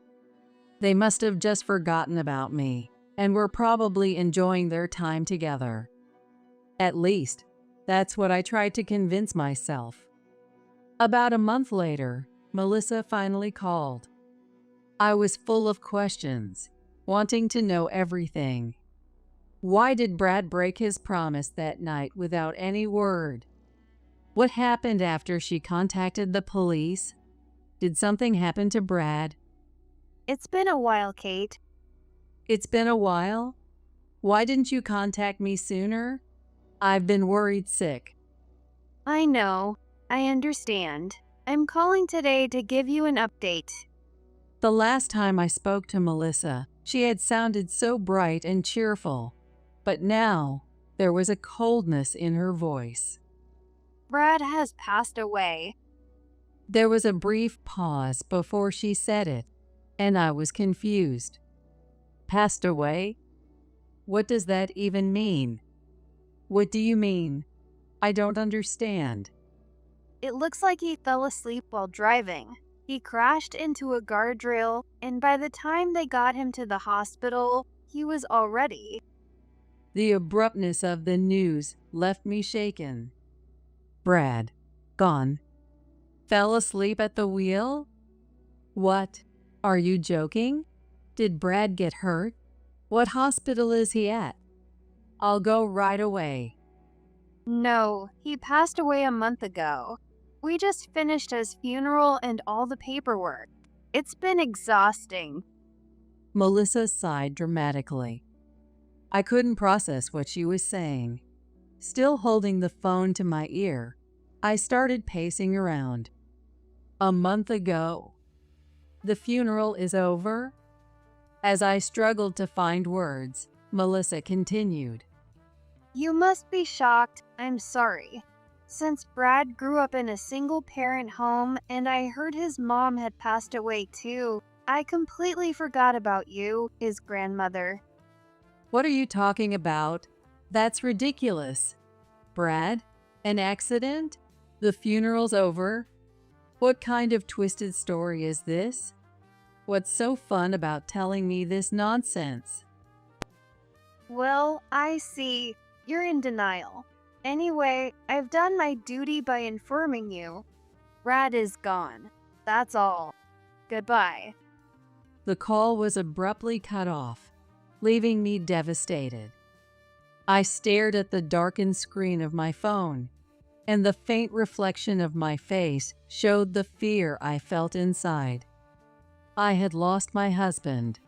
B: They must have just forgotten about me and were probably enjoying their time together. At least, that's what I tried to convince myself. About a month later, Melissa finally called. I was full of questions, wanting to know everything. Why did Brad break his promise that night without any word? What happened after she contacted the police? Did something happen to Brad?
J: It's been a while, Kate.
B: It's been a while? Why didn't you contact me sooner? I've been worried sick.
J: I know. I understand. I'm calling today to give you an update.
B: The last time I spoke to Melissa, she had sounded so bright and cheerful, but now there was a coldness in her voice.
J: Brad has passed away.
B: There was a brief pause before she said it, and I was confused. Passed away? What does that even mean? What do you mean? I don't understand.
J: It looks like he fell asleep while driving. He crashed into a guardrail, and by the time they got him to the hospital, he was already.
B: The abruptness of the news left me shaken. Brad, gone. Fell asleep at the wheel? What? Are you joking? Did Brad get hurt? What hospital is he at? I'll go right away.
J: No, he passed away a month ago. We just finished his funeral and all the paperwork. It's been exhausting.
B: Melissa sighed dramatically. I couldn't process what she was saying. Still holding the phone to my ear, I started pacing around. A month ago. The funeral is over? As I struggled to find words, Melissa continued.
J: You must be shocked. I'm sorry. Since Brad grew up in a single-parent home and I heard his mom had passed away too, I completely forgot about you, his grandmother.
B: What are you talking about? That's ridiculous. Brad? An accident? The funeral's over? What kind of twisted story is this? What's so fun about telling me this nonsense?
J: Well, I see. You're in denial. Anyway, I've done my duty by informing you. Brad is gone. That's all. Goodbye.
B: The call was abruptly cut off, leaving me devastated. I stared at the darkened screen of my phone, and the faint reflection of my face showed the fear I felt inside. I had lost my husband.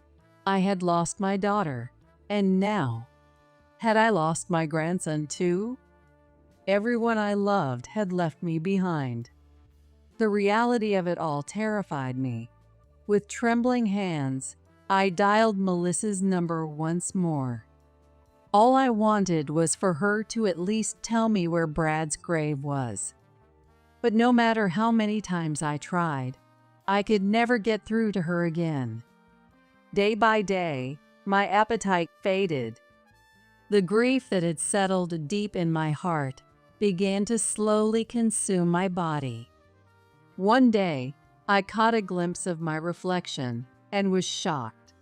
B: I had lost my daughter. And now, had I lost my grandson too? Everyone I loved had left me behind. The reality of it all terrified me. With trembling hands, I dialed Melissa's number once more. All I wanted was for her to at least tell me where Brad's grave was. But no matter how many times I tried, I could never get through to her again. Day by day, my appetite faded. The grief that had settled deep in my heart began to slowly consume my body. One day, I caught a glimpse of my reflection and was shocked.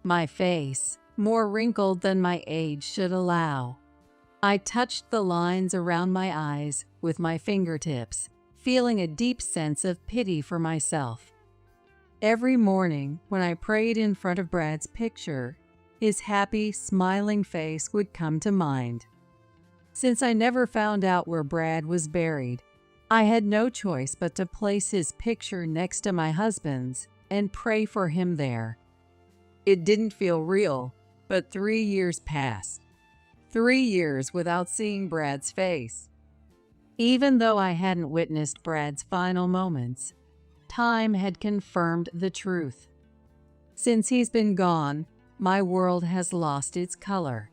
B: My face, more wrinkled than my age should allow. I touched the lines around my eyes with my fingertips, feeling a deep sense of pity for myself. Every morning, when I prayed in front of Brad's picture, his happy, smiling face would come to mind. Since I never found out where Brad was buried, I had no choice but to place his picture next to my husband's and pray for him there. It didn't feel real, but 3 years passed. 3 years without seeing Brad's face. Even though I hadn't witnessed Brad's final moments, time had confirmed the truth. Since he's been gone, my world has lost its color,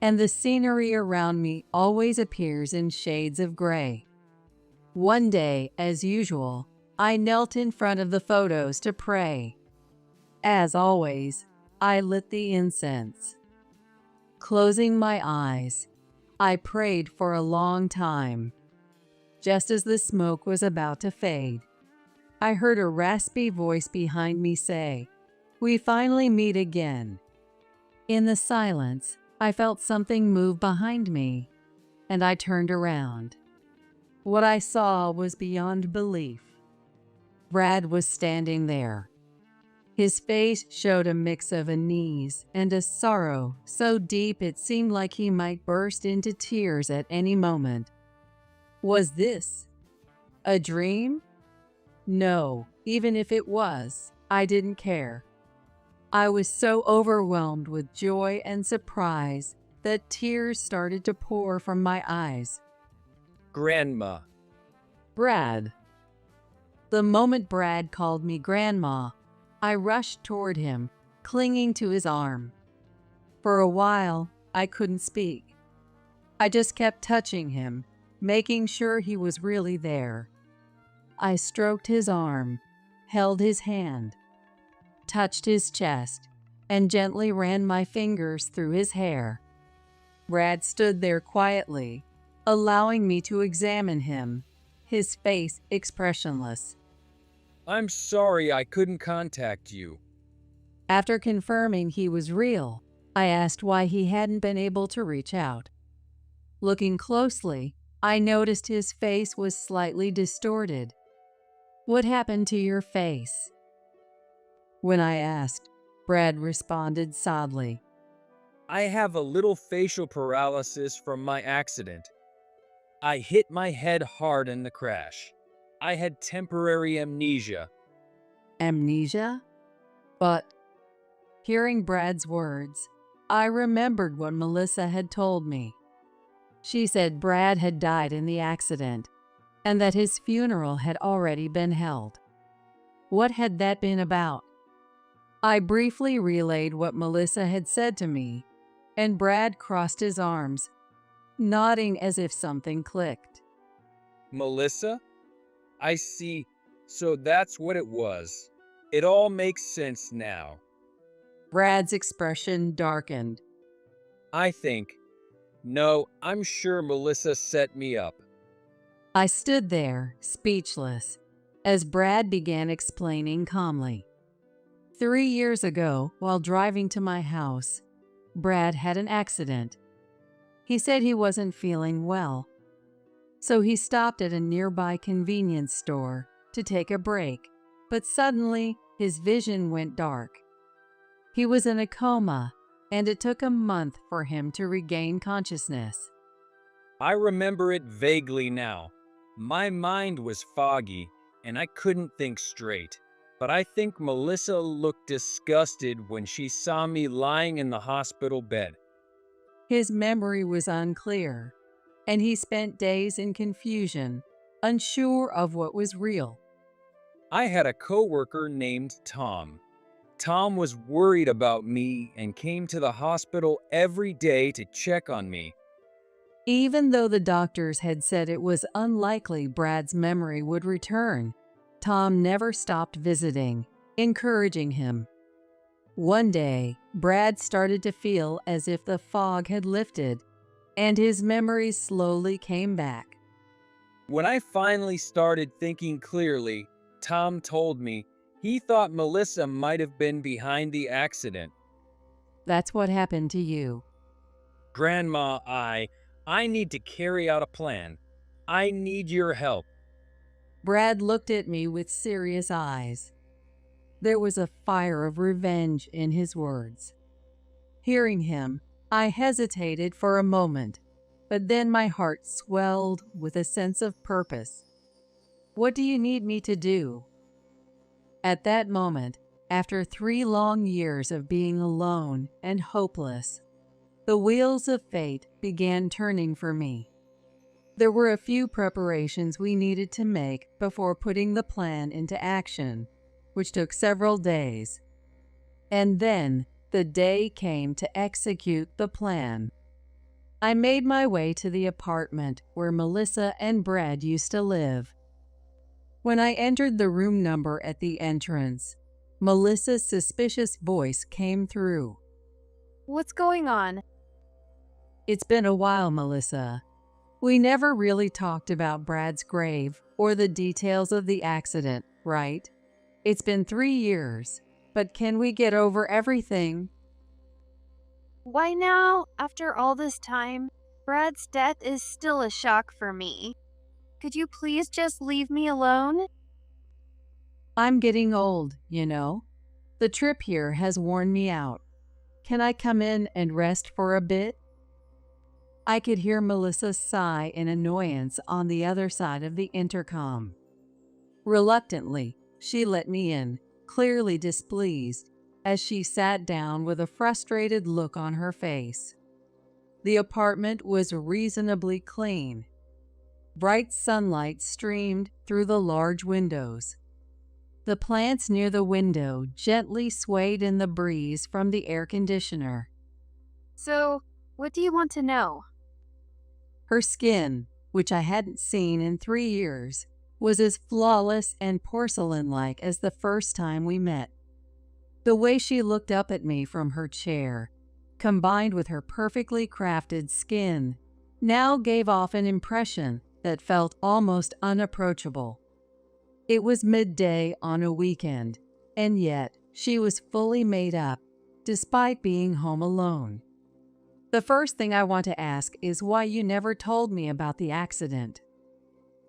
B: and the scenery around me always appears in shades of gray. One day, as usual, I knelt in front of the photos to pray. As always, I lit the incense. Closing my eyes, I prayed for a long time. Just as the smoke was about to fade, I heard a raspy voice behind me say, "We finally meet again." In the silence, I felt something move behind me, and I turned around. What I saw was beyond belief. Brad was standing there. His face showed a mix of unease and a sorrow so deep it seemed like he might burst into tears at any moment. Was this a dream? No, even if it was, I didn't care. I was so overwhelmed with joy and surprise that tears started to pour from my eyes.
C: Grandma.
B: Brad. The moment Brad called me Grandma, I rushed toward him, clinging to his arm. For a while, I couldn't speak. I just kept touching him, making sure he was really there. I stroked his arm, held his hand, touched his chest, and gently ran my fingers through his hair. Brad stood there quietly, allowing me to examine him, his face expressionless.
C: I'm sorry I couldn't contact you.
B: After confirming he was real, I asked why he hadn't been able to reach out. Looking closely, I noticed his face was slightly distorted. What happened to your face? When I asked, Brad responded sadly.
C: I have a little facial paralysis from my accident. I hit my head hard in the crash. I had temporary amnesia.
B: Amnesia? But, hearing Brad's words, I remembered what Melissa had told me. She said Brad had died in the accident, and that his funeral had already been held. What had that been about? I briefly relayed what Melissa had said to me, and Brad crossed his arms, nodding as if something clicked.
C: Melissa? I see. So that's what it was. It all makes sense now.
B: Brad's expression darkened.
C: No, I'm sure Melissa set me up.
B: I stood there, speechless, as Brad began explaining calmly. 3 years ago, while driving to my house, Brad had an accident. He said he wasn't feeling well, so he stopped at a nearby convenience store to take a break, but suddenly his vision went dark. He was in a coma, and it took a month for him to regain consciousness.
C: I remember it vaguely now. My mind was foggy, and I couldn't think straight. But I think Melissa looked disgusted when she saw me lying in the hospital bed.
B: His memory was unclear, and he spent days in confusion, unsure of what was real.
C: I had a coworker named Tom. Tom was worried about me and came to the hospital every day to check on me.
B: Even though the doctors had said it was unlikely Brad's memory would return, Tom never stopped visiting, encouraging him. One day, Brad started to feel as if the fog had lifted, and his memories slowly came back.
C: When I finally started thinking clearly, Tom told me he thought Melissa might have been behind the accident.
B: That's what happened to you.
C: Grandma, I need to carry out a plan. I need your help.
B: Brad looked at me with serious eyes. There was a fire of revenge in his words. Hearing him, I hesitated for a moment, but then my heart swelled with a sense of purpose. What do you need me to do? At that moment, after 3 long years of being alone and hopeless, the wheels of fate began turning for me. There were a few preparations we needed to make before putting the plan into action, which took several days. And then the day came to execute the plan. I made my way to the apartment where Melissa and Brad used to live. When I entered the room number at the entrance, Melissa's suspicious voice came through.
J: What's going on?
B: It's been a while, Melissa. We never really talked about Brad's grave or the details of the accident, right? It's been 3 years, but can we get over everything?
J: Why now, after all this time, Brad's death is still a shock for me. Could you please just leave me alone?
B: I'm getting old, you know. The trip here has worn me out. Can I come in and rest for a bit? I could hear Melissa's sigh in annoyance on the other side of the intercom. Reluctantly, she let me in, clearly displeased, as she sat down with a frustrated look on her face. The apartment was reasonably clean. Bright sunlight streamed through the large windows. The plants near the window gently swayed in the breeze from the air conditioner.
J: So, what do you want to know?
B: Her skin, which I hadn't seen in 3 years, was as flawless and porcelain-like as the first time we met. The way she looked up at me from her chair, combined with her perfectly crafted skin, now gave off an impression that felt almost unapproachable. It was midday on a weekend, and yet she was fully made up, despite being home alone. The first thing I want to ask is why you never told me about the accident.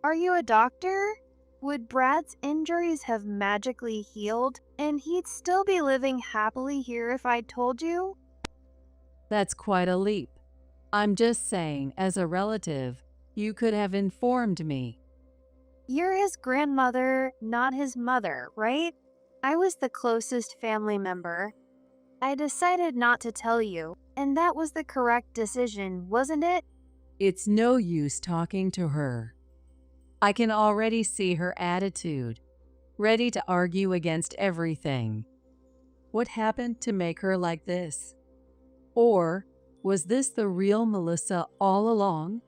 J: Are you a doctor? Would Brad's injuries have magically healed, and he'd still be living happily here if I'd told you?
B: That's quite a leap. I'm just saying, as a relative, you could have informed me.
J: You're his grandmother, not his mother, right? I was the closest family member. I decided not to tell you, and that was the correct decision, wasn't it?
B: It's no use talking to her. I can already see her attitude, ready to argue against everything. What happened to make her like this? Or was this the real Melissa all along?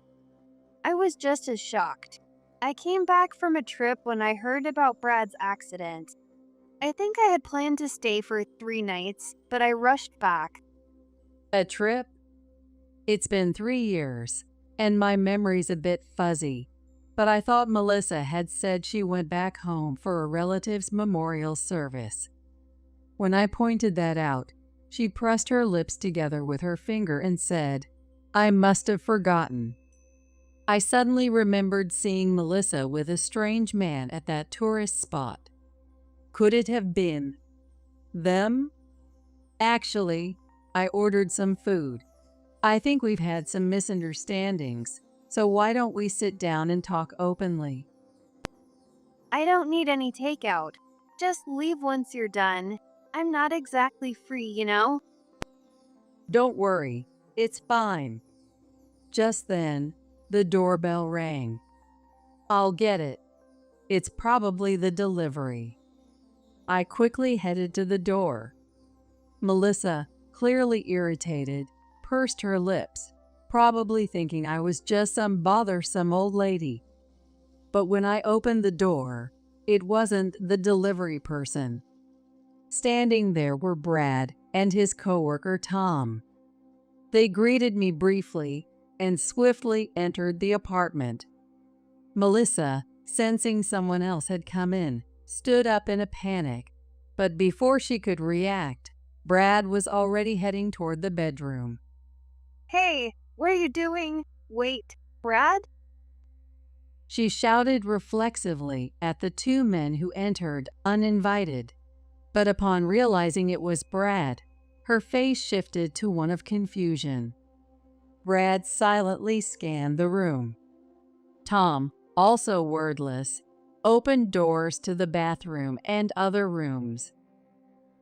J: I was just as shocked. I came back from a trip when I heard about Brad's accident. I think I had planned to stay for 3 nights, but I rushed back.
B: A trip? It's been 3 years, and my memory's a bit fuzzy, but I thought Melissa had said she went back home for a relative's memorial service. When I pointed that out, she pressed her lips together with her finger and said, "I must have forgotten." I suddenly remembered seeing Melissa with a strange man at that tourist spot. Could it have been them? Actually, I ordered some food. I think we've had some misunderstandings, so why don't we sit down and talk openly?
J: I don't need any takeout. Just leave once you're done. I'm not exactly free, you know?
B: Don't worry, it's fine. Just then, the doorbell rang. I'll get it. It's probably the delivery. I quickly headed to the door. Melissa, clearly irritated, pursed her lips, probably thinking I was just some bothersome old lady. But when I opened the door, it wasn't the delivery person. Standing there were Brad and his coworker Tom. They greeted me briefly and swiftly entered the apartment. Melissa, sensing someone else had come in, stood up in a panic, but before she could react, Brad was already heading toward the bedroom.
J: Hey, what are you doing? Wait, Brad?
B: She shouted reflexively at the 2 men who entered uninvited, but upon realizing it was Brad, her face shifted to one of confusion. Brad silently scanned the room. Tom, also wordless, opened doors to the bathroom and other rooms.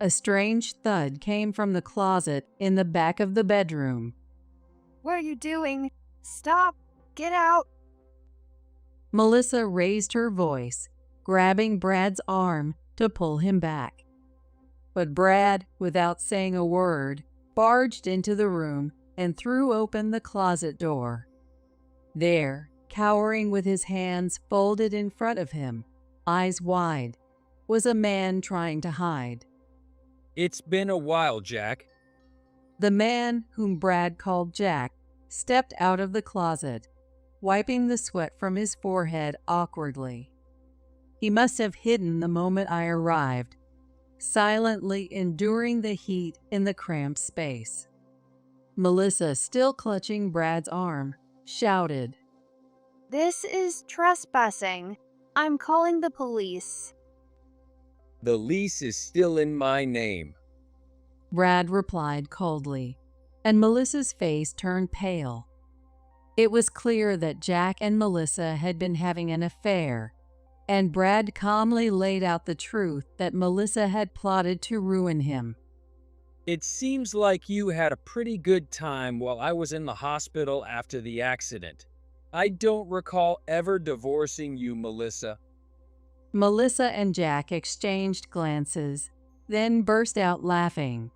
B: A strange thud came from the closet in the back of the bedroom.
J: What are you doing? Stop! Get out!
B: Melissa raised her voice, grabbing Brad's arm to pull him back. But Brad, without saying a word, barged into the room and threw open the closet door. There, cowering with his hands folded in front of him, eyes wide, was a man trying to hide.
C: It's been a while, Jack.
B: The man, whom Brad called Jack, stepped out of the closet, wiping the sweat from his forehead awkwardly. He must have hidden the moment I arrived, silently enduring the heat in the cramped space. Melissa, still clutching Brad's arm, shouted,
J: This is trespassing. I'm calling the police.
C: The lease is still in my name.
B: Brad replied coldly, and Melissa's face turned pale. It was clear that Jack and Melissa had been having an affair, and Brad calmly laid out the truth that Melissa had plotted to ruin him.
C: It seems like you had a pretty good time while I was in the hospital after the accident. I don't recall ever divorcing you, Melissa.
B: Melissa and Jack exchanged glances, then burst out laughing.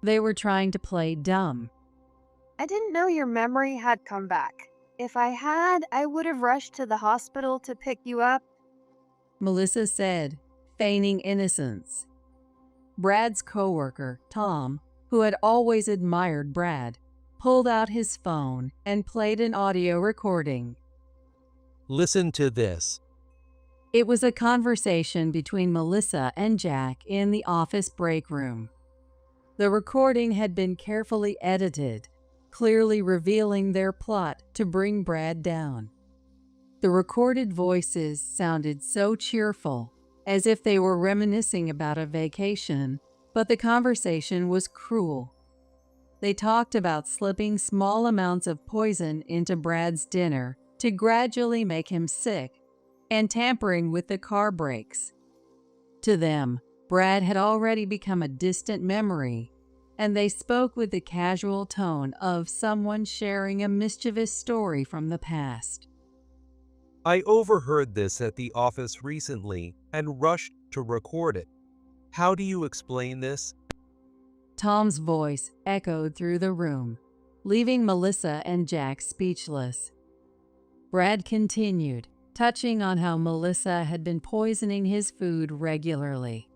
B: They were trying to play dumb.
J: I didn't know your memory had come back. If I had, I would have rushed to the hospital to pick you up.
B: Melissa said, feigning innocence. Brad's coworker, Tom, who had always admired Brad, pulled out his phone and played an audio recording.
O: Listen to this.
B: It was a conversation between Melissa and Jack in the office break room. The recording had been carefully edited, clearly revealing their plot to bring Brad down. The recorded voices sounded so cheerful, as if they were reminiscing about a vacation, but the conversation was cruel. They talked about slipping small amounts of poison into Brad's dinner to gradually make him sick, and tampering with the car brakes. To them, Brad had already become a distant memory, and they spoke with the casual tone of someone sharing a mischievous story from the past.
O: I overheard this at the office recently and rushed to record it. How do you explain this?
B: Tom's voice echoed through the room, leaving Melissa and Jack speechless. Brad continued, touching on how Melissa had been poisoning his food regularly.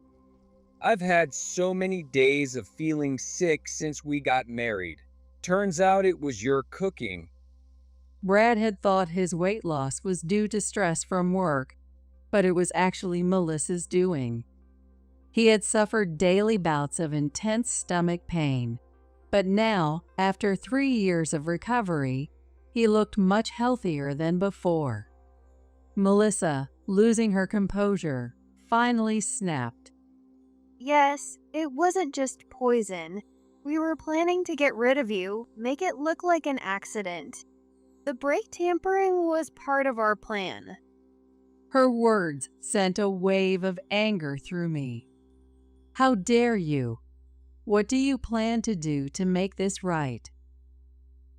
C: I've had so many days of feeling sick since we got married. Turns out it was your cooking.
B: Brad had thought his weight loss was due to stress from work, but it was actually Melissa's doing. He had suffered daily bouts of intense stomach pain, but now, after 3 years of recovery, he looked much healthier than before. Melissa, losing her composure, finally snapped.
J: Yes, it wasn't just poison. We were planning to get rid of you, make it look like an accident. The brake tampering was part of our plan.
B: Her words sent a wave of anger through me. How dare you? What do you plan to do to make this right?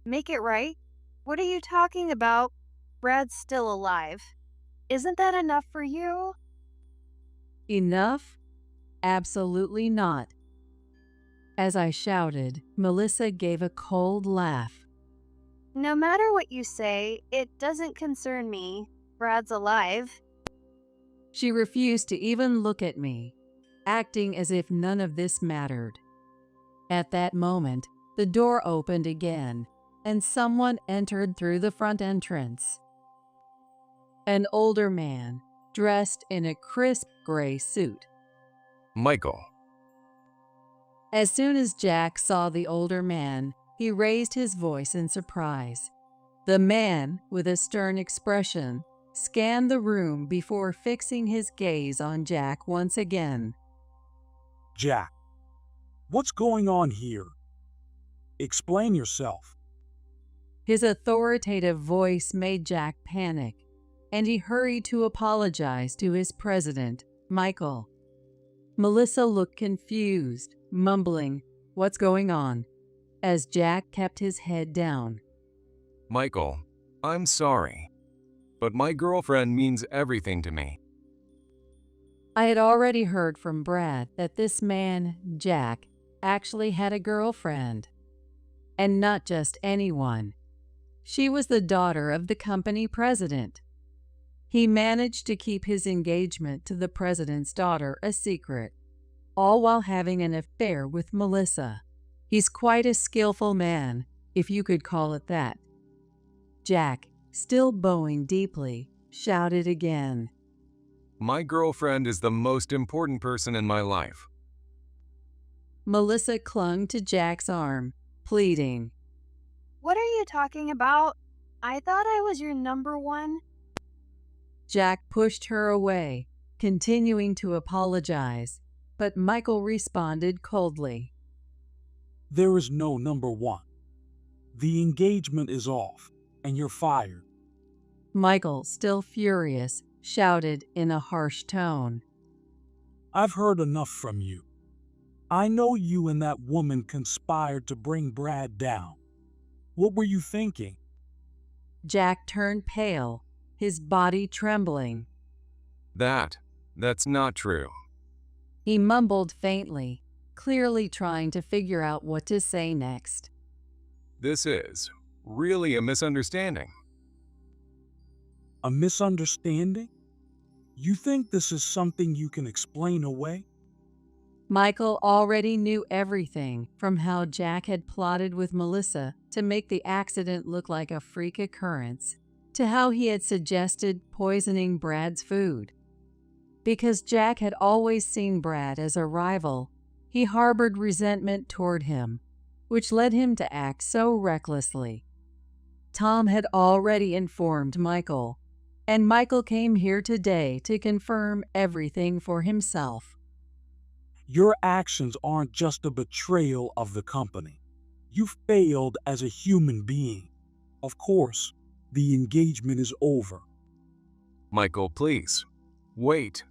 J: Make it right? What are you talking about? Brad's still alive. Isn't that enough for you?
B: Enough? Absolutely not. As I shouted, Melissa gave a cold laugh.
J: No matter what you say, it doesn't concern me. Brad's alive.
B: She refused to even look at me, acting as if none of this mattered. At that moment, the door opened again, and someone entered through the front entrance. An older man, dressed in a crisp gray suit.
P: Michael.
B: As soon as Jack saw the older man, he raised his voice in surprise. The man, with a stern expression, scanned the room before fixing his gaze on Jack once again.
L: Jack, what's going on here? Explain yourself.
B: His authoritative voice made Jack panic, and he hurried to apologize to his president, Michael. Melissa looked confused, mumbling, "What's going on?" as Jack kept his head down.
P: Michael, I'm sorry, but my girlfriend means everything to me.
B: I had already heard from Brad that this man, Jack, actually had a girlfriend. And not just anyone. She was the daughter of the company president. He managed to keep his engagement to the president's daughter a secret, all while having an affair with Melissa. He's quite a skillful man, if you could call it that. Jack, still bowing deeply, shouted again.
P: My girlfriend is the most important person in my life.
B: Melissa clung to Jack's arm, pleading.
J: What are you talking about? I thought I was your number one.
B: Jack pushed her away, continuing to apologize, but Michael responded coldly.
L: There is no number one. The engagement is off, and you're fired.
B: Michael, still furious, shouted in a harsh tone.
L: I've heard enough from you. I know you and that woman conspired to bring Brad down. What were you thinking?
B: Jack turned pale, his body trembling.
P: That's not true.
B: He mumbled faintly, clearly trying to figure out what to say next.
P: This is really a misunderstanding.
L: A misunderstanding? You think this is something you can explain away?
B: Michael already knew everything, from how Jack had plotted with Melissa to make the accident look like a freak occurrence, to how he had suggested poisoning Brad's food. Because Jack had always seen Brad as a rival, he harbored resentment toward him, which led him to act so recklessly. Tom had already informed Michael, and Michael came here today to confirm everything for himself.
L: Your actions aren't just a betrayal of the company. You failed as a human being. Of course, the engagement is over.
P: Michael, please. Wait.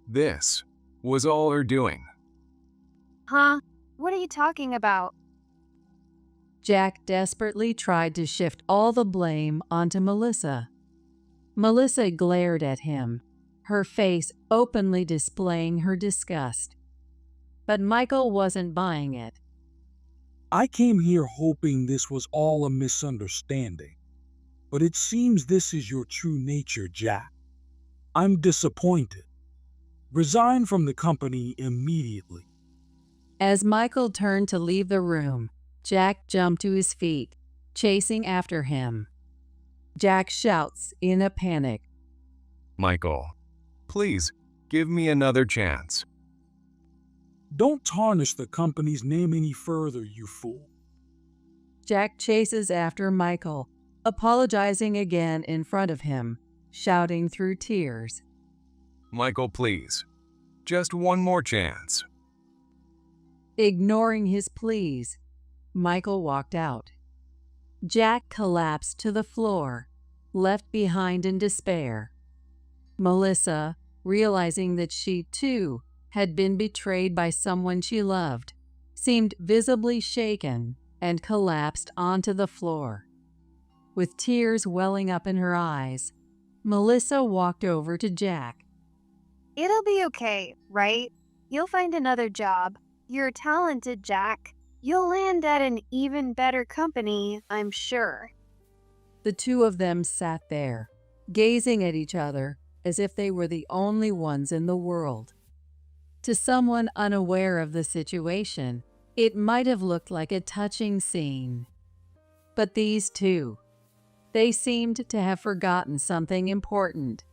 P: This was all her doing.
J: Huh? What are you talking about?
B: Jack desperately tried to shift all the blame onto Melissa. Melissa glared at him, her face openly displaying her disgust. But Michael wasn't buying it.
L: I came here hoping this was all a misunderstanding. But it seems this is your true nature, Jack. I'm disappointed. Resign from the company immediately.
B: As Michael turned to leave the room, Jack jumped to his feet, chasing after him. Jack shouts in a panic,
P: Michael, please give me another chance.
L: Don't tarnish the company's name any further, you fool.
B: Jack chases after Michael, apologizing again in front of him, shouting through tears,
P: Michael, please. Just one more chance.
B: Ignoring his pleas, Michael walked out. Jack collapsed to the floor, left behind in despair. Melissa, realizing that she too had been betrayed by someone she loved, seemed visibly shaken and collapsed onto the floor. With tears welling up in her eyes, Melissa walked over to Jack.
J: It'll be okay, right? You'll find another job. You're talented, Jack. You'll land at an even better company, I'm sure.
B: The two of them sat there, gazing at each other as if they were the only ones in the world. To someone unaware of the situation, it might have looked like a touching scene. But these two, they seemed to have forgotten something important.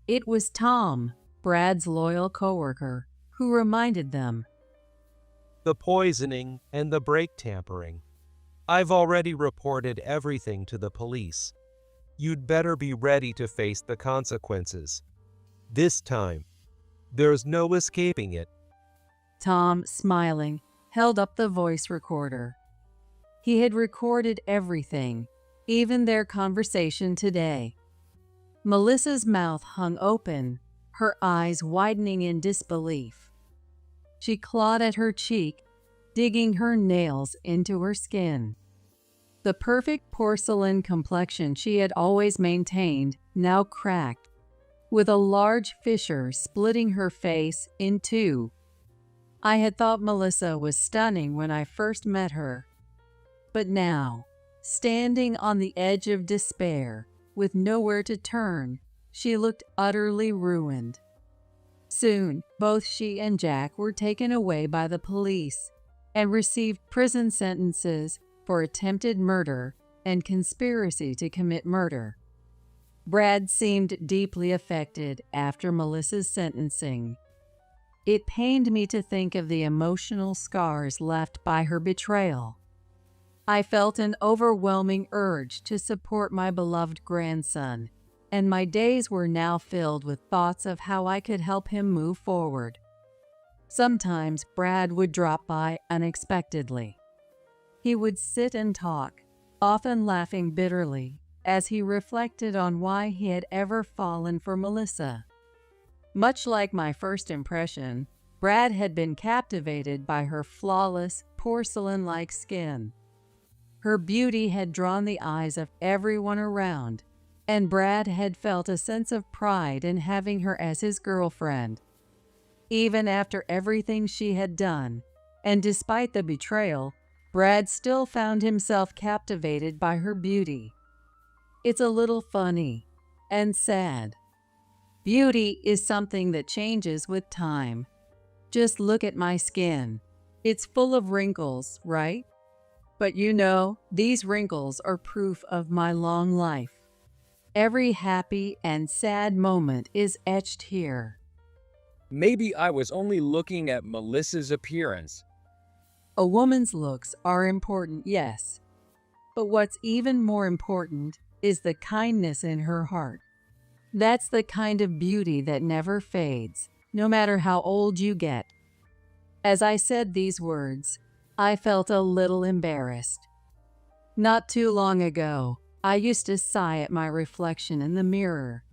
B: It was Tom, Brad's loyal coworker, who reminded them.
O: The poisoning and the brake tampering. I've already reported everything to the police. You'd better be ready to face the consequences. This time, there's no escaping it.
B: Tom, smiling, held up the voice recorder. He had recorded everything, even their conversation today. Melissa's mouth hung open, her eyes widening in disbelief. She clawed at her cheek, digging her nails into her skin. The perfect porcelain complexion she had always maintained now cracked, with a large fissure splitting her face in two. I had thought Melissa was stunning when I first met her. But now, standing on the edge of despair, with nowhere to turn, she looked utterly ruined. Soon, both she and Jack were taken away by the police and received prison sentences for attempted murder and conspiracy to commit murder. Brad seemed deeply affected after Melissa's sentencing. It pained me to think of the emotional scars left by her betrayal. I felt an overwhelming urge to support my beloved grandson, and my days were now filled with thoughts of how I could help him move forward. Sometimes Brad would drop by unexpectedly. He would sit and talk, often laughing bitterly, as he reflected on why he had ever fallen for Melissa. Much like my first impression, Brad had been captivated by her flawless, porcelain-like skin. Her beauty had drawn the eyes of everyone around, and Brad had felt a sense of pride in having her as his girlfriend. Even after everything she had done, and despite the betrayal, Brad still found himself captivated by her beauty. It's a little funny and sad. Beauty is something that changes with time. Just look at my skin. It's full of wrinkles, right? But you know, these wrinkles are proof of my long life. Every happy and sad moment is etched here.
C: Maybe I was only looking at Melissa's appearance.
B: A woman's looks are important, yes. But what's even more important is the kindness in her heart. That's the kind of beauty that never fades, no matter how old you get. As I said these words, I felt a little embarrassed. Not too long ago, I used to sigh at my reflection in the mirror.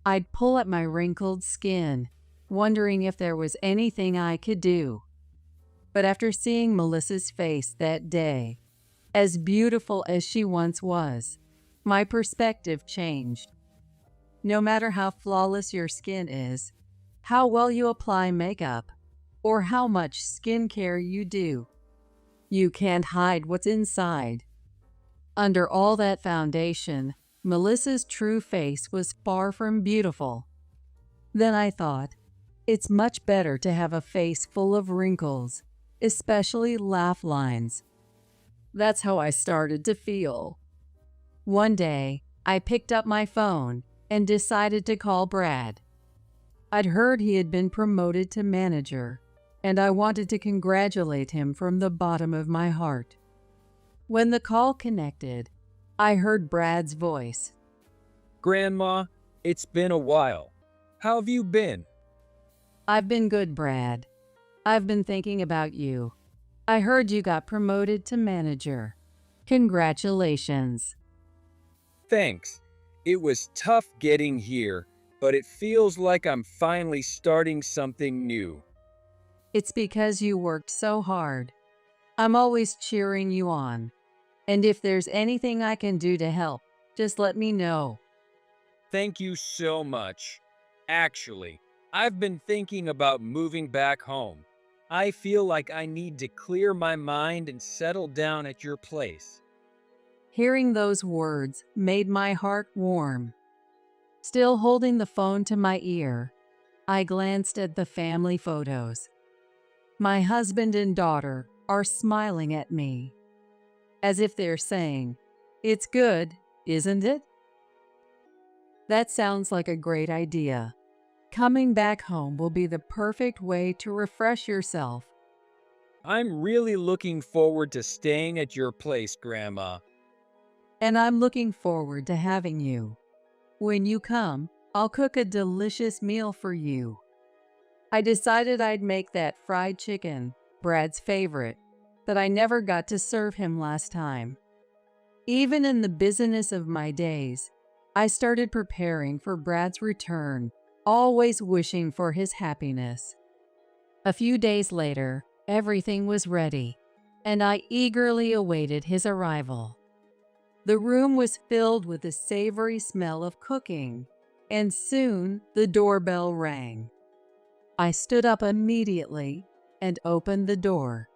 B: I'd pull at my wrinkled skin, wondering if there was anything I could do. But after seeing Melissa's face that day, as beautiful as she once was, my perspective changed. No matter how flawless your skin is, how well you apply makeup, or how much skincare you do, you can't hide what's inside. Under all that foundation, Melissa's true face was far from beautiful. Then I thought, it's much better to have a face full of wrinkles, especially laugh lines. That's how I started to feel. One day, I picked up my phone and decided to call Brad. I'd heard he had been promoted to manager, and I wanted to congratulate him from the bottom of my heart. When the call connected, I heard Brad's voice.
C: Grandma, it's been a while. How have you been?
B: I've been good, Brad. I've been thinking about you. I heard you got promoted to manager. Congratulations.
C: Thanks. It was tough getting here, but it feels like I'm finally starting something new.
B: It's because you worked so hard. I'm always cheering you on. And if there's anything I can do to help, just let me know.
C: Thank you so much. Actually, I've been thinking about moving back home. I feel like I need to clear my mind and settle down at your place.
B: Hearing those words made my heart warm. Still holding the phone to my ear, I glanced at the family photos. My husband and daughter are smiling at me, as if they're saying, "It's good, isn't it?" That sounds like a great idea. Coming back home will be the perfect way to refresh yourself.
C: I'm really looking forward to staying at your place, Grandma.
B: And I'm looking forward to having you. When you come, I'll cook a delicious meal for you. I decided I'd make that fried chicken, Brad's favorite, that I never got to serve him last time. Even in the busyness of my days, I started preparing for Brad's return, always wishing for his happiness. A few days later, everything was ready, and I eagerly awaited his arrival. The room was filled with the savory smell of cooking, and soon the doorbell rang. I stood up immediately and opened the door.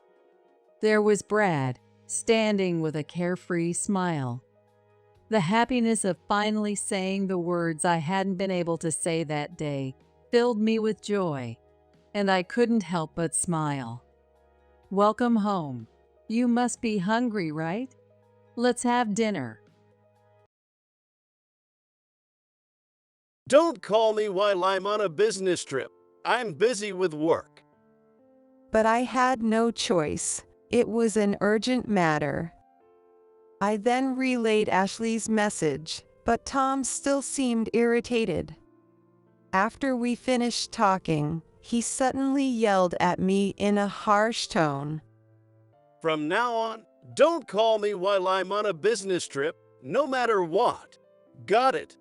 B: There was Brad, standing with a carefree smile. The happiness of finally saying the words I hadn't been able to say that day filled me with joy, and I couldn't help but smile. "Welcome home. You must be hungry, right? Let's have dinner."
Q: Don't call me while I'm on a business trip. I'm busy with work.
H: But I had no choice. It was an urgent matter. I then relayed Ashley's message, but Tom still seemed irritated. After we finished talking, he suddenly yelled at me in a harsh tone.
Q: From now on, don't call me while I'm on a business trip, no matter what. Got it?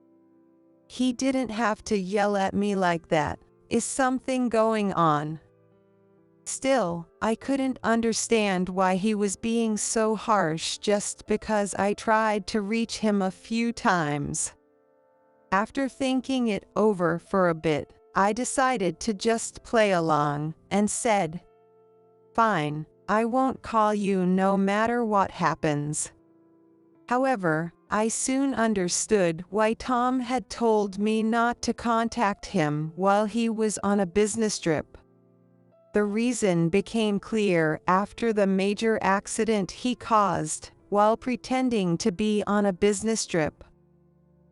H: He didn't have to yell at me like that. Is something going on? Still, I couldn't understand why he was being so harsh just because I tried to reach him a few times. After thinking it over for a bit, I decided to just play along and said, "Fine, I won't call you no matter what happens." However, I soon understood why Tom had told me not to contact him while he was on a business trip. The reason became clear after the major accident he caused while pretending to be on a business trip.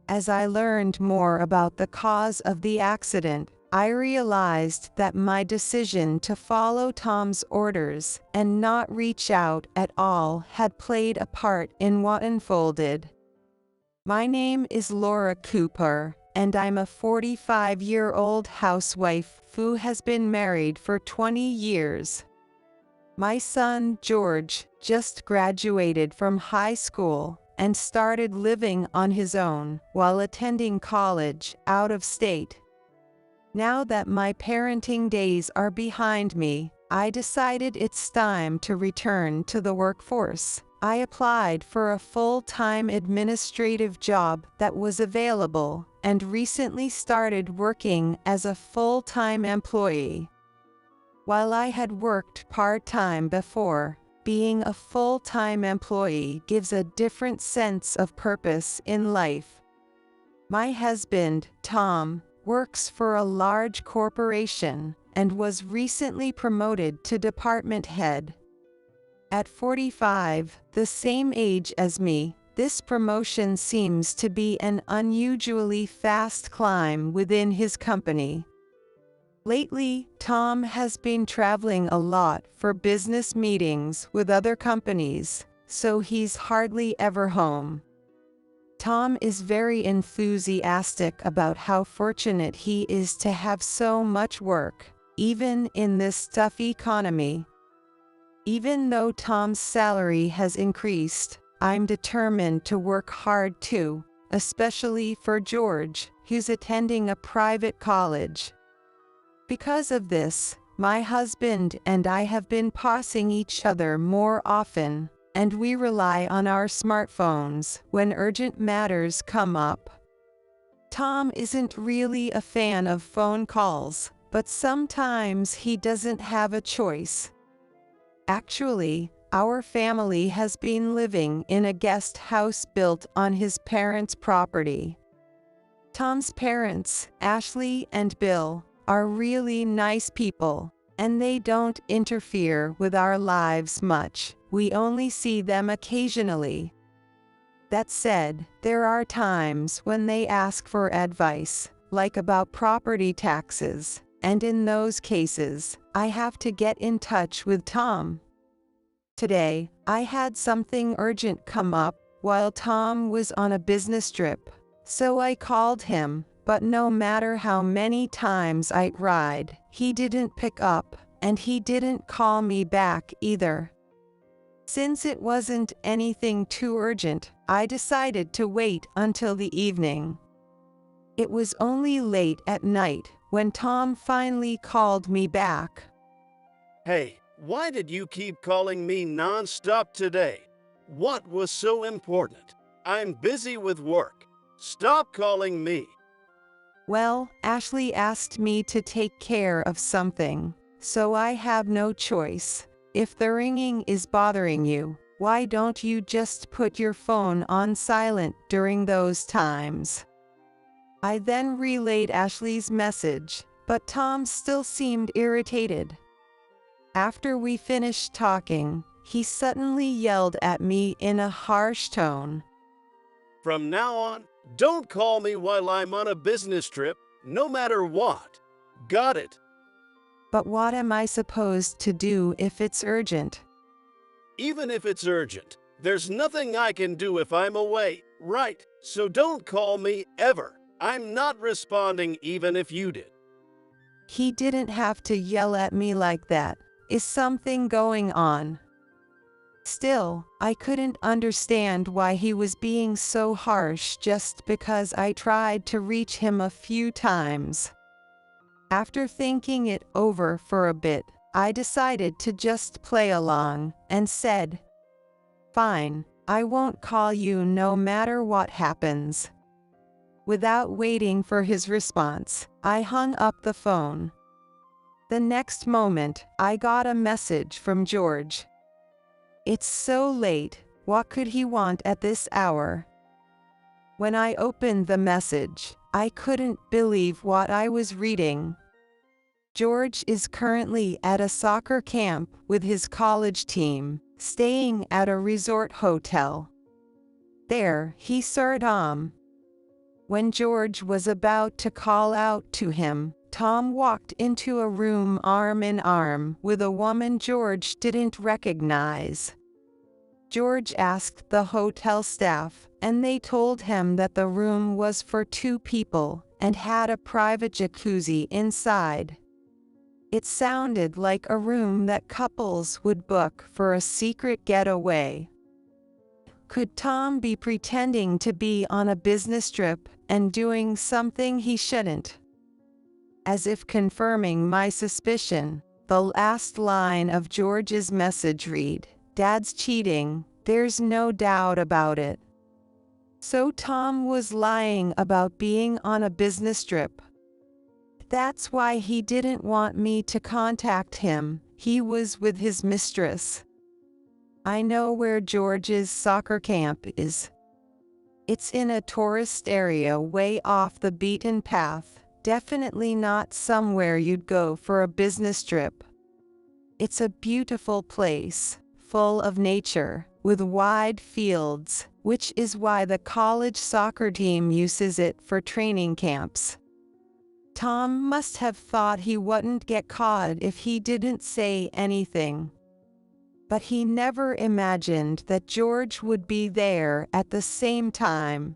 H: As I learned more about the cause of the accident, I realized that my decision to follow Tom's orders and not reach out at all had played a part in what unfolded. My name is Laura Cooper, and I'm a 45-year-old housewife who has been married for 20 years. My son, George, just graduated from high school and started living on his own while attending college out of state. Now that my parenting days are behind me, I decided it's time to return to the workforce. I applied for a full-time administrative job that was available and recently started working as a full-time employee. While I had worked part-time before, being a full-time employee gives a different sense of purpose in life. My husband, Tom, works for a large corporation and was recently promoted to department head. At 45, the same age as me, this promotion seems to be an unusually fast climb within his company. Lately, Tom has been traveling a lot for business meetings with other companies, so he's hardly ever home. Tom is very enthusiastic about how fortunate he is to have so much work, even in this tough economy. Even though Tom's salary has increased, I'm determined to work hard too, especially for George, who's attending a private college. Because of this, my husband and I have been passing each other more often, and we rely on our smartphones when urgent matters come up. Tom isn't really a fan of phone calls, but sometimes he doesn't have a choice. Actually, our family has been living in a guest house built on his parents' property. Tom's parents, Ashley and Bill, are really nice people, and they don't interfere with our lives much. We only see them occasionally. That said, there are times when they ask for advice, like about property taxes, and in those cases, I have to get in touch with Tom. Today, I had something urgent come up while Tom was on a business trip, so I called him, but no matter how many times I tried, he didn't pick up, and he didn't call me back either. Since it wasn't anything too urgent, I decided to wait until the evening. It was only late at night when Tom finally called me back.
Q: Hey, why did you keep calling me non-stop today? What was so important? I'm busy with work. Stop calling me.
H: Well, Ashley asked me to take care of something, so I have no choice. If the ringing is bothering you, why don't you just put your phone on silent during those times? I then relayed Ashley's message, but Tom still seemed irritated. After we finished talking, he suddenly yelled at me in a harsh tone.
Q: From now on, don't call me while I'm on a business trip, no matter what. Got it?
H: But what am I supposed to do if it's urgent?
Q: Even if it's urgent, there's nothing I can do if I'm away, right? So don't call me ever. I'm not responding even if you did.
H: He didn't have to yell at me like that. Is something going on? Still, I couldn't understand why he was being so harsh just because I tried to reach him a few times. After thinking it over for a bit, I decided to just play along and said, "Fine, I won't call you no matter what happens." Without waiting for his response, I hung up the phone. The next moment, I got a message from George. "It's so late, what could he want at this hour?" When I opened the message, I couldn't believe what I was reading. George is currently at a soccer camp with his college team, staying at a resort hotel. There, he saw Tom. When George was about to call out to him, Tom walked into a room arm in arm with a woman George didn't recognize. George asked the hotel staff, and they told him that the room was for 2 people and had a private jacuzzi inside. It sounded like a room that couples would book for a secret getaway. Could Tom be pretending to be on a business trip and doing something he shouldn't? As if confirming my suspicion, the last line of George's message read, "Dad's cheating, there's no doubt about it." So Tom was lying about being on a business trip. That's why he didn't want me to contact him. He was with his mistress. I know where George's soccer camp is. It's in a tourist area way off the beaten path, definitely not somewhere you'd go for a business trip. It's a beautiful place, full of nature, with wide fields, which is why the college soccer team uses it for training camps. Tom must have thought he wouldn't get caught if he didn't say anything. But he never imagined that George would be there at the same time.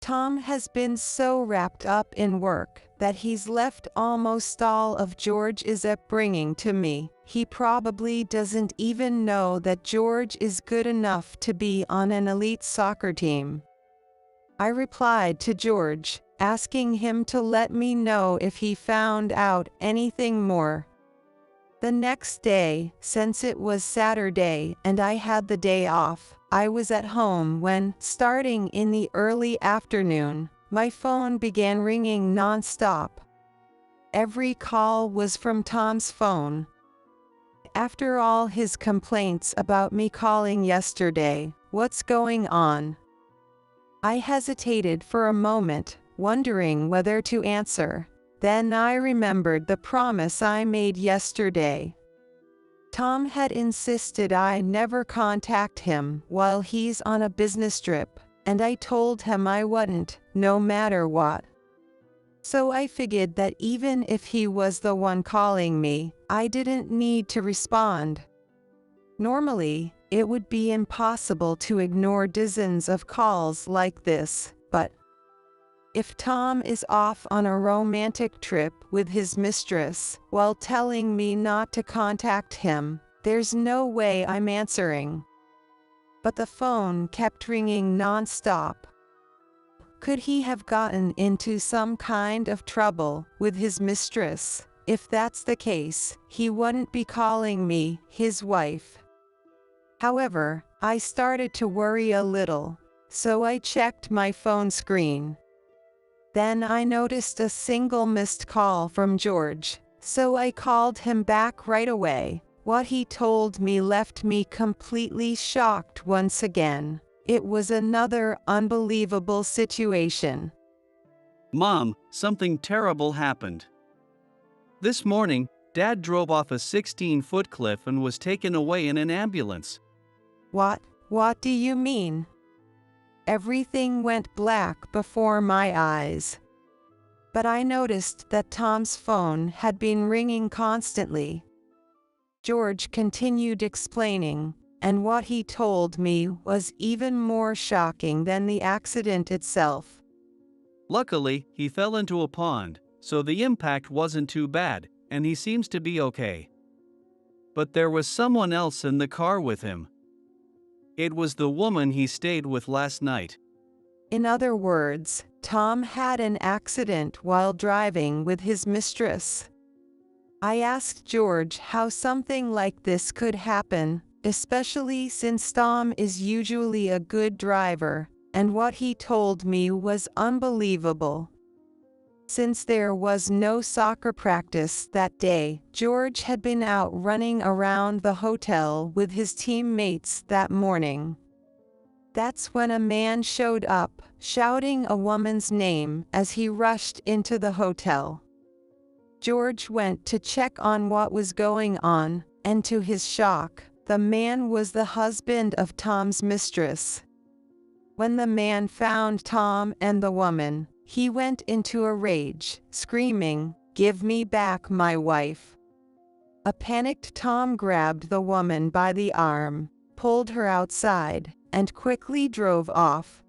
H: Tom has been so wrapped up in work that he's left almost all of George's upbringing to me. He probably doesn't even know that George is good enough to be on an elite soccer team. I replied to George, asking him to let me know if he found out anything more. The next day, since it was Saturday and I had the day off, I was at home when, starting in the early afternoon, my phone began ringing non-stop. Every call was from Tom's phone. After all his complaints about me calling yesterday, what's going on? I hesitated for a moment, wondering whether to answer. Then I remembered the promise I made yesterday. Tom had insisted I never contact him while he's on a business trip, and I told him I wouldn't, no matter what. So I figured that even if he was the one calling me, I didn't need to respond. Normally, it would be impossible to ignore dozens of calls like this, but if Tom is off on a romantic trip with his mistress while telling me not to contact him, there's no way I'm answering. But the phone kept ringing non-stop. Could he have gotten into some kind of trouble with his mistress? If that's the case, he wouldn't be calling me his wife. However, I started to worry a little, so I checked my phone screen. Then I noticed a single missed call from George, so I called him back right away. What he told me left me completely shocked once again. It was another unbelievable situation.
R: Mom, something terrible happened. This morning, Dad drove off a 16-foot cliff and was taken away in an ambulance.
H: What do you mean? Everything went black before my eyes. But I noticed that Tom's phone had been ringing constantly. George continued explaining, and what he told me was even more shocking than the accident itself.
R: Luckily, he fell into a pond, so the impact wasn't too bad, and he seems to be okay. But there was someone else in the car with him. It was the woman he stayed with last night.
H: In other words, Tom had an accident while driving with his mistress. I asked George how something like this could happen, especially since Tom is usually a good driver, and what he told me was unbelievable. Since there was no soccer practice that day, George had been out running around the hotel with his teammates that morning. That's when a man showed up, shouting a woman's name as he rushed into the hotel. George went to check on what was going on, and to his shock, the man was the husband of Tom's mistress. When the man found Tom and the woman, he went into a rage, screaming, "Give me back my wife." A panicked Tom grabbed the woman by the arm, pulled her outside, and quickly drove off.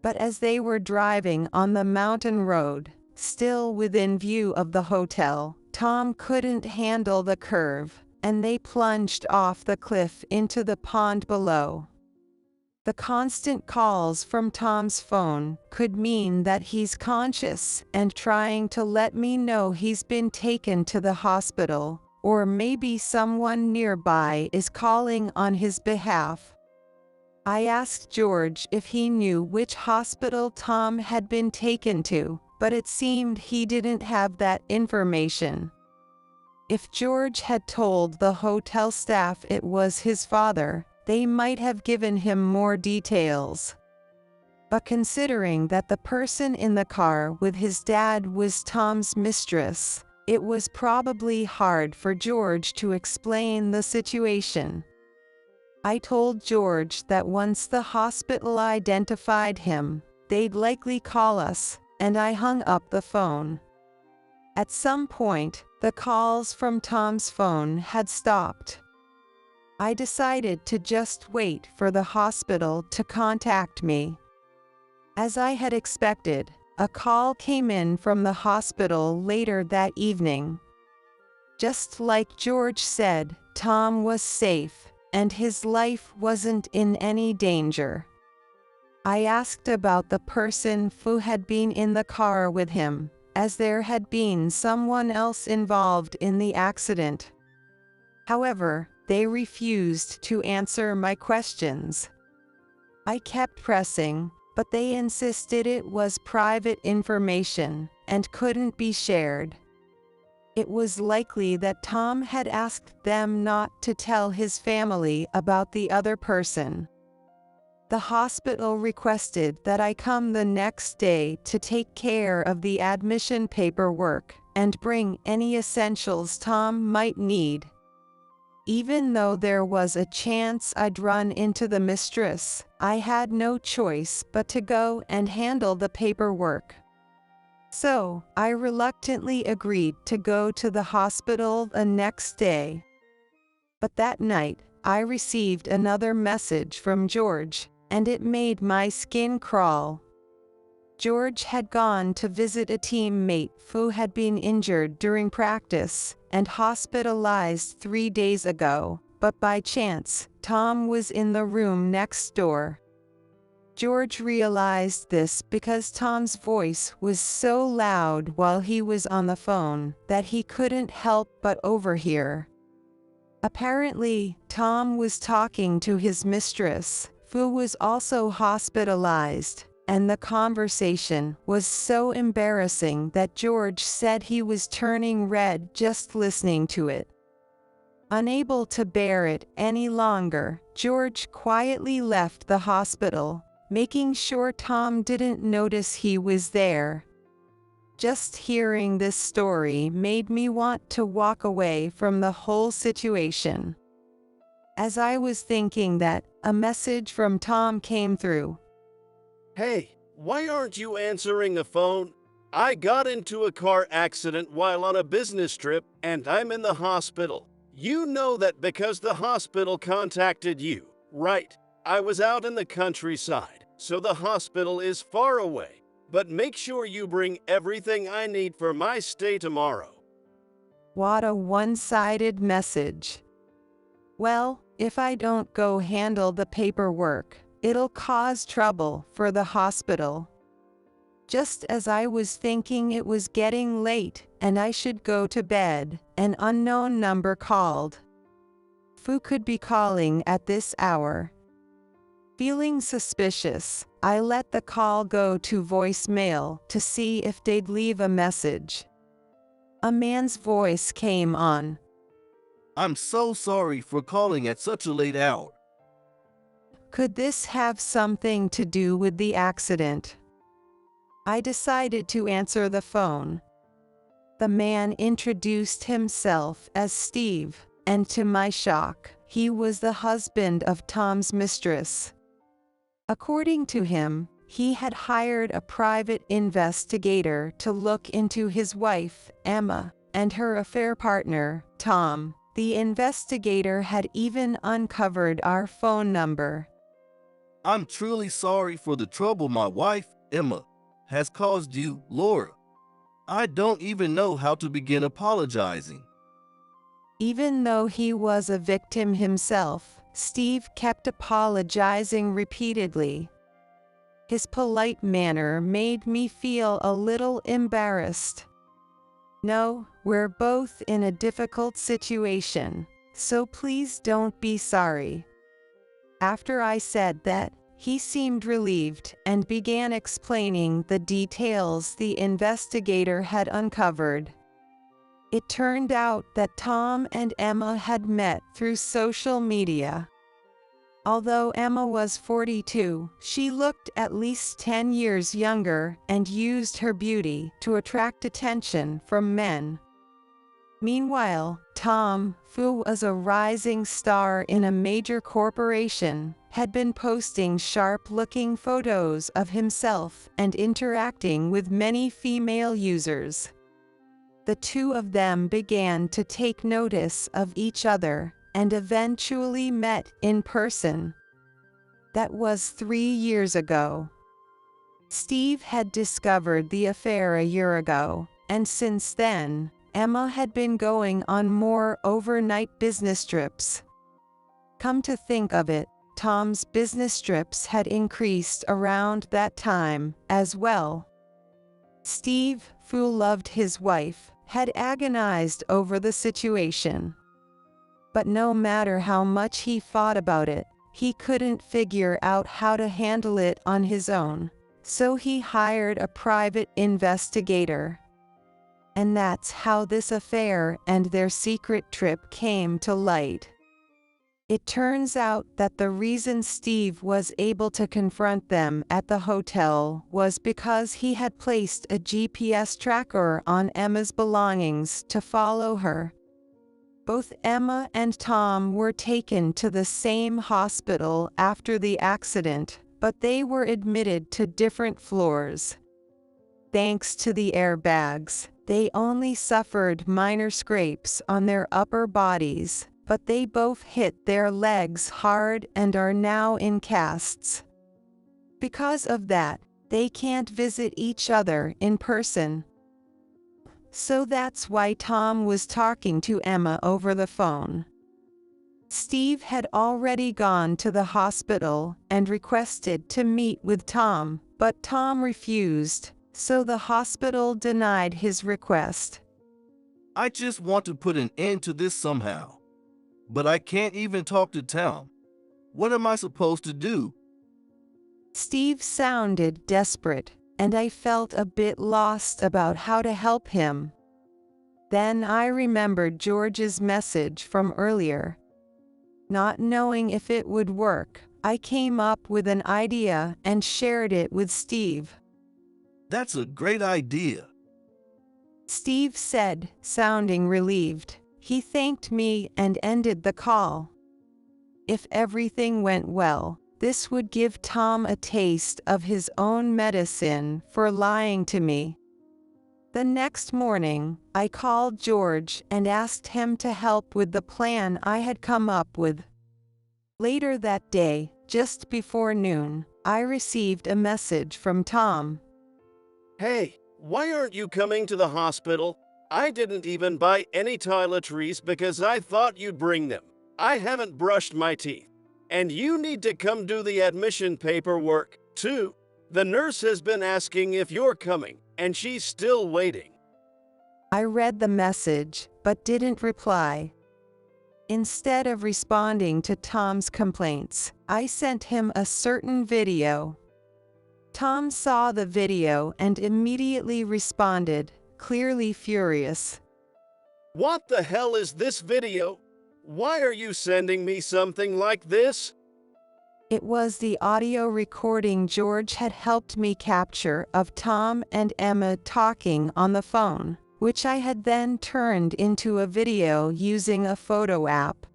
H: But as they were driving on the mountain road, still within view of the hotel, Tom couldn't handle the curve, and they plunged off the cliff into the pond below. The constant calls from Tom's phone could mean that he's conscious and trying to let me know he's been taken to the hospital, or maybe someone nearby is calling on his behalf. I asked George if he knew which hospital Tom had been taken to, but it seemed he didn't have that information. If George had told the hotel staff it was his father, they might have given him more details. But considering that the person in the car with his dad was Tom's mistress, it was probably hard for George to explain the situation. I told George that once the hospital identified him, they'd likely call us, and I hung up the phone. At some point, the calls from Tom's phone had stopped. I decided to just wait for the hospital to contact me. As I had expected, a call came in from the hospital later that evening. Just like George said, Tom was safe, and his life wasn't in any danger. I asked about the person who had been in the car with him, as there had been someone else involved in the accident. However, they refused to answer my questions. I kept pressing, but they insisted it was private information and couldn't be shared. It was likely that Tom had asked them not to tell his family about the other person. The hospital requested that I come the next day to take care of the admission paperwork and bring any essentials Tom might need. Even though there was a chance I'd run into the mistress, I had no choice but to go and handle the paperwork. So, I reluctantly agreed to go to the hospital the next day. But that night, I received another message from George, and it made my skin crawl. George had gone to visit a teammate who had been injured during practice and hospitalized 3 days ago, but by chance, Tom was in the room next door. George realized this because Tom's voice was so loud while he was on the phone that he couldn't help but overhear. Apparently, Tom was talking to his mistress, who was also hospitalized, and the conversation was so embarrassing that George said he was turning red just listening to it. Unable to bear it any longer, George quietly left the hospital, making sure Tom didn't notice he was there. Just hearing this story made me want to walk away from the whole situation. As I was thinking that, a message from Tom came through.
Q: Hey, why aren't you answering the phone? I got into a car accident while on a business trip, and I'm in the hospital. You know that because the hospital contacted you, right? I was out in the countryside, so the hospital is far away. But make sure you bring everything I need for my stay tomorrow.
H: What a one-sided message. Well, if I don't go handle the paperwork, it'll cause trouble for the hospital. Just as I was thinking it was getting late and I should go to bed, an unknown number called. Who could be calling at this hour? Feeling suspicious, I let the call go to voicemail to see if they'd leave a message. A man's voice came on.
S: I'm so sorry for calling at such a late hour.
H: Could this have something to do with the accident? I decided to answer the phone. The man introduced himself as Steve, and to my shock, he was the husband of Tom's mistress. According to him, he had hired a private investigator to look into his wife, Emma, and her affair partner, Tom. The investigator had even uncovered our phone number.
S: I'm truly sorry for the trouble my wife, Emma, has caused you, Laura. I don't even know how to begin apologizing.
H: Even though he was a victim himself, Steve kept apologizing repeatedly. His polite manner made me feel a little embarrassed. No, we're both in a difficult situation, so please don't be sorry. After I said that, he seemed relieved and began explaining the details the investigator had uncovered. It turned out that Tom and Emma had met through social media. Although Emma was 42, she looked at least 10 years younger and used her beauty to attract attention from men. Meanwhile, Tom, who was a rising star in a major corporation, had been posting sharp-looking photos of himself and interacting with many female users. The two of them began to take notice of each other and eventually met in person. That was 3 years ago. Steve had discovered the affair a year ago, and since then, Emma had been going on more overnight business trips. Come to think of it, Tom's business trips had increased around that time as well. Steve, who loved his wife, had agonized over the situation. But no matter how much he thought about it, he couldn't figure out how to handle it on his own, so he hired a private investigator. And that's how this affair and their secret trip came to light. It turns out that the reason Steve was able to confront them at the hotel was because he had placed a GPS tracker on Emma's belongings to follow her. Both Emma and Tom were taken to the same hospital after the accident, but they were admitted to different floors. Thanks to the airbags, they only suffered minor scrapes on their upper bodies, but they both hit their legs hard and are now in casts. Because of that, they can't visit each other in person. So that's why Tom was talking to Emma over the phone. Steve had already gone to the hospital and requested to meet with Tom, but Tom refused, so the hospital denied his request.
S: I just want to put an end to this somehow. But I can't even talk to Tom. What am I supposed to do?
H: Steve sounded desperate, and I felt a bit lost about how to help him. Then I remembered George's message from earlier. Not knowing if it would work, I came up with an idea and shared it with Steve.
S: That's a great idea.
H: Steve said, sounding relieved. He thanked me and ended the call. If everything went well, this would give Tom a taste of his own medicine for lying to me. The next morning, I called George and asked him to help with the plan I had come up with. Later that day, just before noon, I received a message from Tom.
Q: Hey, why aren't you coming to the hospital? I didn't even buy any toiletries because I thought you'd bring them. I haven't brushed my teeth. And you need to come do the admission paperwork, too. The nurse has been asking if you're coming, and she's still waiting.
H: I read the message, but didn't reply. Instead of responding to Tom's complaints, I sent him a certain video. Tom saw the video and immediately responded, clearly furious.
Q: What the hell is this video? Why are you sending me something like this?
H: It was the audio recording George had helped me capture of Tom and Emma talking on the phone, which I had then turned into a video using a photo app.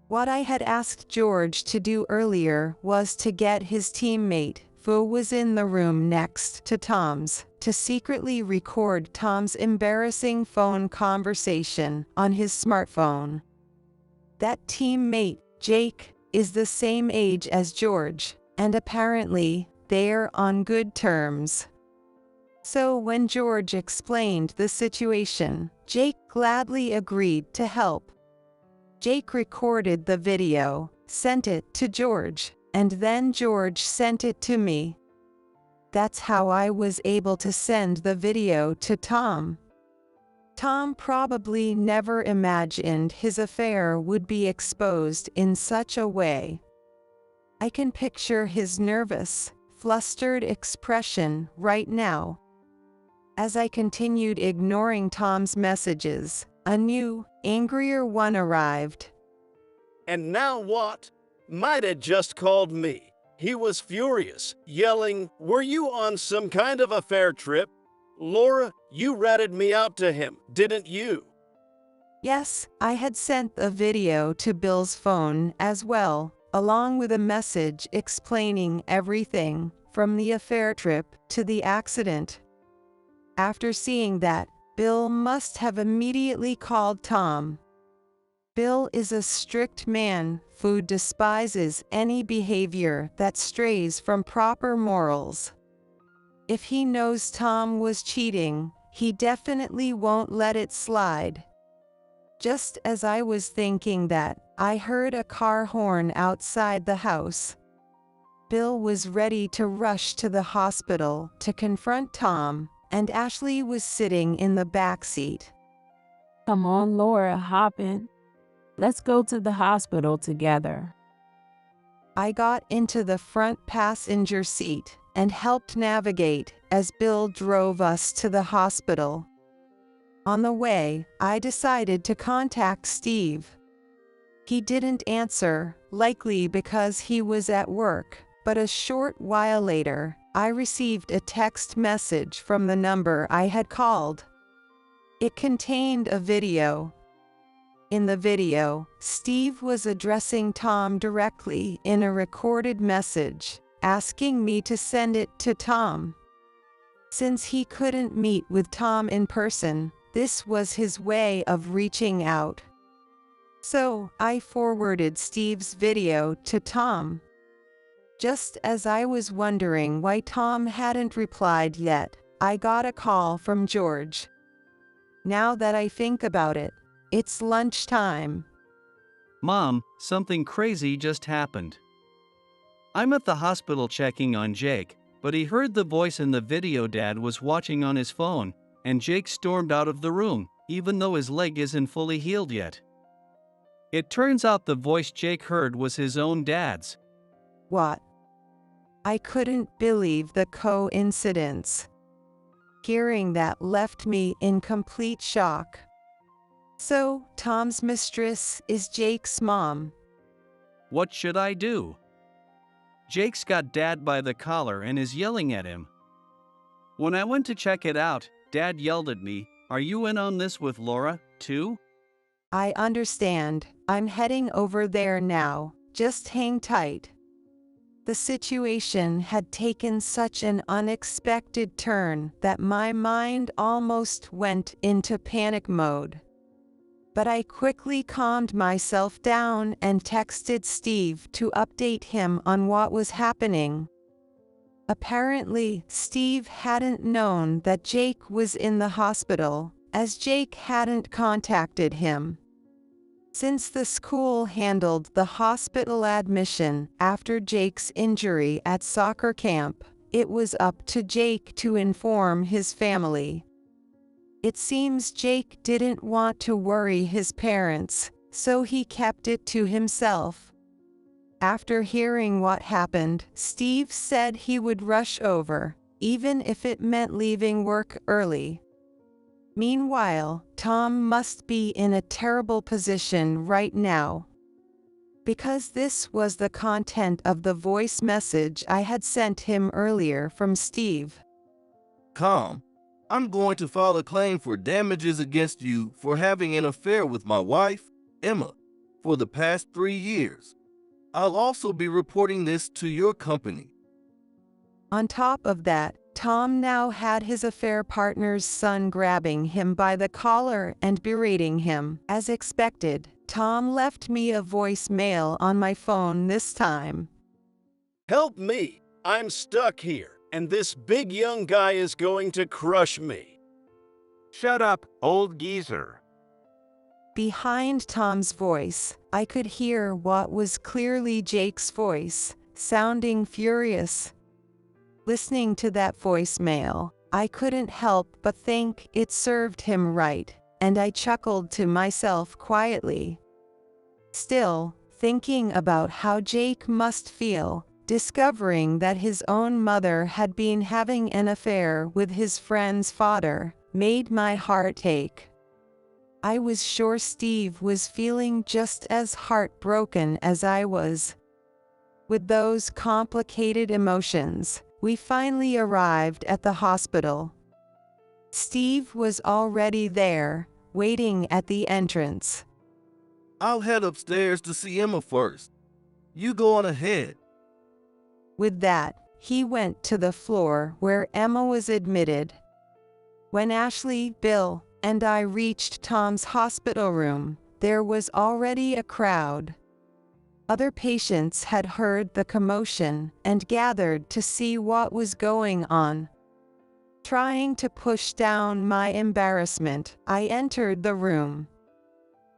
H: What I had asked George to do earlier was to get his teammate, who was in the room next to Tom's, to secretly record Tom's embarrassing phone conversation on his smartphone. That teammate, Jake, is the same age as George, and apparently, they're on good terms. So when George explained the situation, Jake gladly agreed to help. Jake recorded the video, sent it to George, and then George sent it to me. That's how I was able to send the video to Tom. Tom probably never imagined his affair would be exposed in such a way. I can picture his nervous, flustered expression right now. As I continued ignoring Tom's messages, a new, angrier one arrived.
Q: And now what? Might have just called me. He was furious, yelling, "Were you on some kind of affair trip? Laura, you ratted me out to him, didn't you?"
H: Yes, I had sent a video to Bill's phone as well, along with a message explaining everything, from the affair trip to the accident. After seeing that, Bill must have immediately called Tom. Bill is a strict man who despises any behavior that strays from proper morals. If he knows Tom was cheating, he definitely won't let it slide. Just as I was thinking that, I heard a car horn outside the house. Bill was ready to rush to the hospital to confront Tom, and Ashley was sitting in the back seat.
T: Come on, Laura, hop in. Let's go to the hospital together.
H: I got into the front passenger seat and helped navigate as Bill drove us to the hospital. On the way, I decided to contact Steve. He didn't answer, likely because he was at work, but a short while later, I received a text message from the number I had called. It contained a video. In the video, Steve was addressing Tom directly in a recorded message, asking me to send it to Tom. Since he couldn't meet with Tom in person, this was his way of reaching out. So, I forwarded Steve's video to Tom. Just as I was wondering why Tom hadn't replied yet, I got a call from George. Now that I think about it, it's lunchtime.
R: Mom, something crazy just happened. I'm at the hospital checking on Jake, but he heard the voice in the video Dad was watching on his phone, and Jake stormed out of the room, even though his leg isn't fully healed yet. It turns out the voice Jake heard was his own dad's.
H: What? I couldn't believe the coincidence. Hearing that left me in complete shock. So, Tom's mistress is Jake's mom.
R: What should I do? Jake's got Dad by the collar and is yelling at him. When I went to check it out, Dad yelled at me, "Are you in on this with Laura, too?"
H: I understand. I'm heading over there now. Just hang tight. The situation had taken such an unexpected turn that my mind almost went into panic mode. But I quickly calmed myself down and texted Steve to update him on what was happening. Apparently, Steve hadn't known that Jake was in the hospital, as Jake hadn't contacted him. Since the school handled the hospital admission after Jake's injury at soccer camp, it was up to Jake to inform his family. It seems Jake didn't want to worry his parents, so he kept it to himself. After hearing what happened, Steve said he would rush over, even if it meant leaving work early. Meanwhile, Tom must be in a terrible position right now. Because this was the content of the voice message I had sent him earlier from Steve.
S: Calm. I'm going to file a claim for damages against you for having an affair with my wife, Emma, for the past 3 years. I'll also be reporting this to your company.
H: On top of that, Tom now had his affair partner's son grabbing him by the collar and berating him. As expected, Tom left me a voicemail on my phone this time.
Q: Help me! I'm stuck here, and this big young guy is going to crush me.
U: Shut up, old geezer.
H: Behind Tom's voice, I could hear what was clearly Jake's voice, sounding furious. Listening to that voicemail, I couldn't help but think it served him right, and I chuckled to myself quietly. Still, thinking about how Jake must feel, discovering that his own mother had been having an affair with his friend's father, made my heart ache. I was sure Steve was feeling just as heartbroken as I was. With those complicated emotions, we finally arrived at the hospital. Steve was already there, waiting at the entrance.
S: I'll head upstairs to see Emma first. You go on ahead.
H: With that, he went to the floor where Emma was admitted. When Ashley, Bill, and I reached Tom's hospital room, there was already a crowd. Other patients had heard the commotion and gathered to see what was going on. Trying to push down my embarrassment, I entered the room.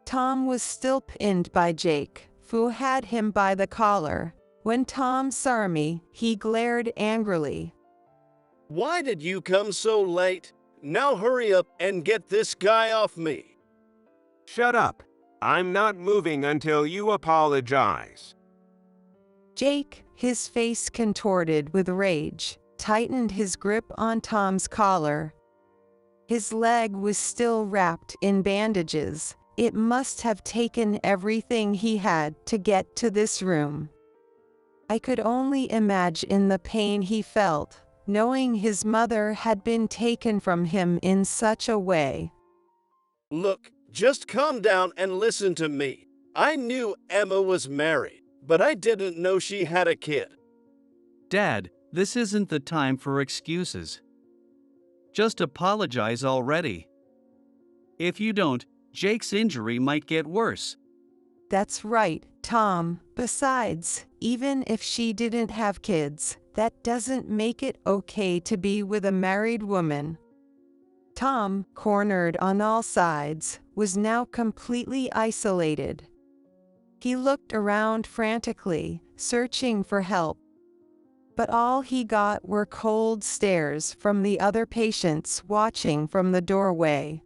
H: Tom was still pinned by Jake, who had him by the collar. When Tom saw me, he glared angrily.
Q: Why did you come so late? Now hurry up and get this guy off me.
U: Shut up. I'm not moving until you apologize.
H: Jake, his face contorted with rage, tightened his grip on Tom's collar. His leg was still wrapped in bandages. It must have taken everything he had to get to this room. I could only imagine the pain he felt, knowing his mother had been taken from him in such a way.
Q: Look, just calm down and listen to me. I knew Emma was married, but I didn't know she had a kid.
R: Dad, this isn't the time for excuses. Just apologize already. If you don't, Jake's injury might get worse.
H: That's right, Tom. Besides, even if she didn't have kids, that doesn't make it okay to be with a married woman. Tom, cornered on all sides, was now completely isolated. He looked around frantically, searching for help. But all he got were cold stares from the other patients watching from the doorway.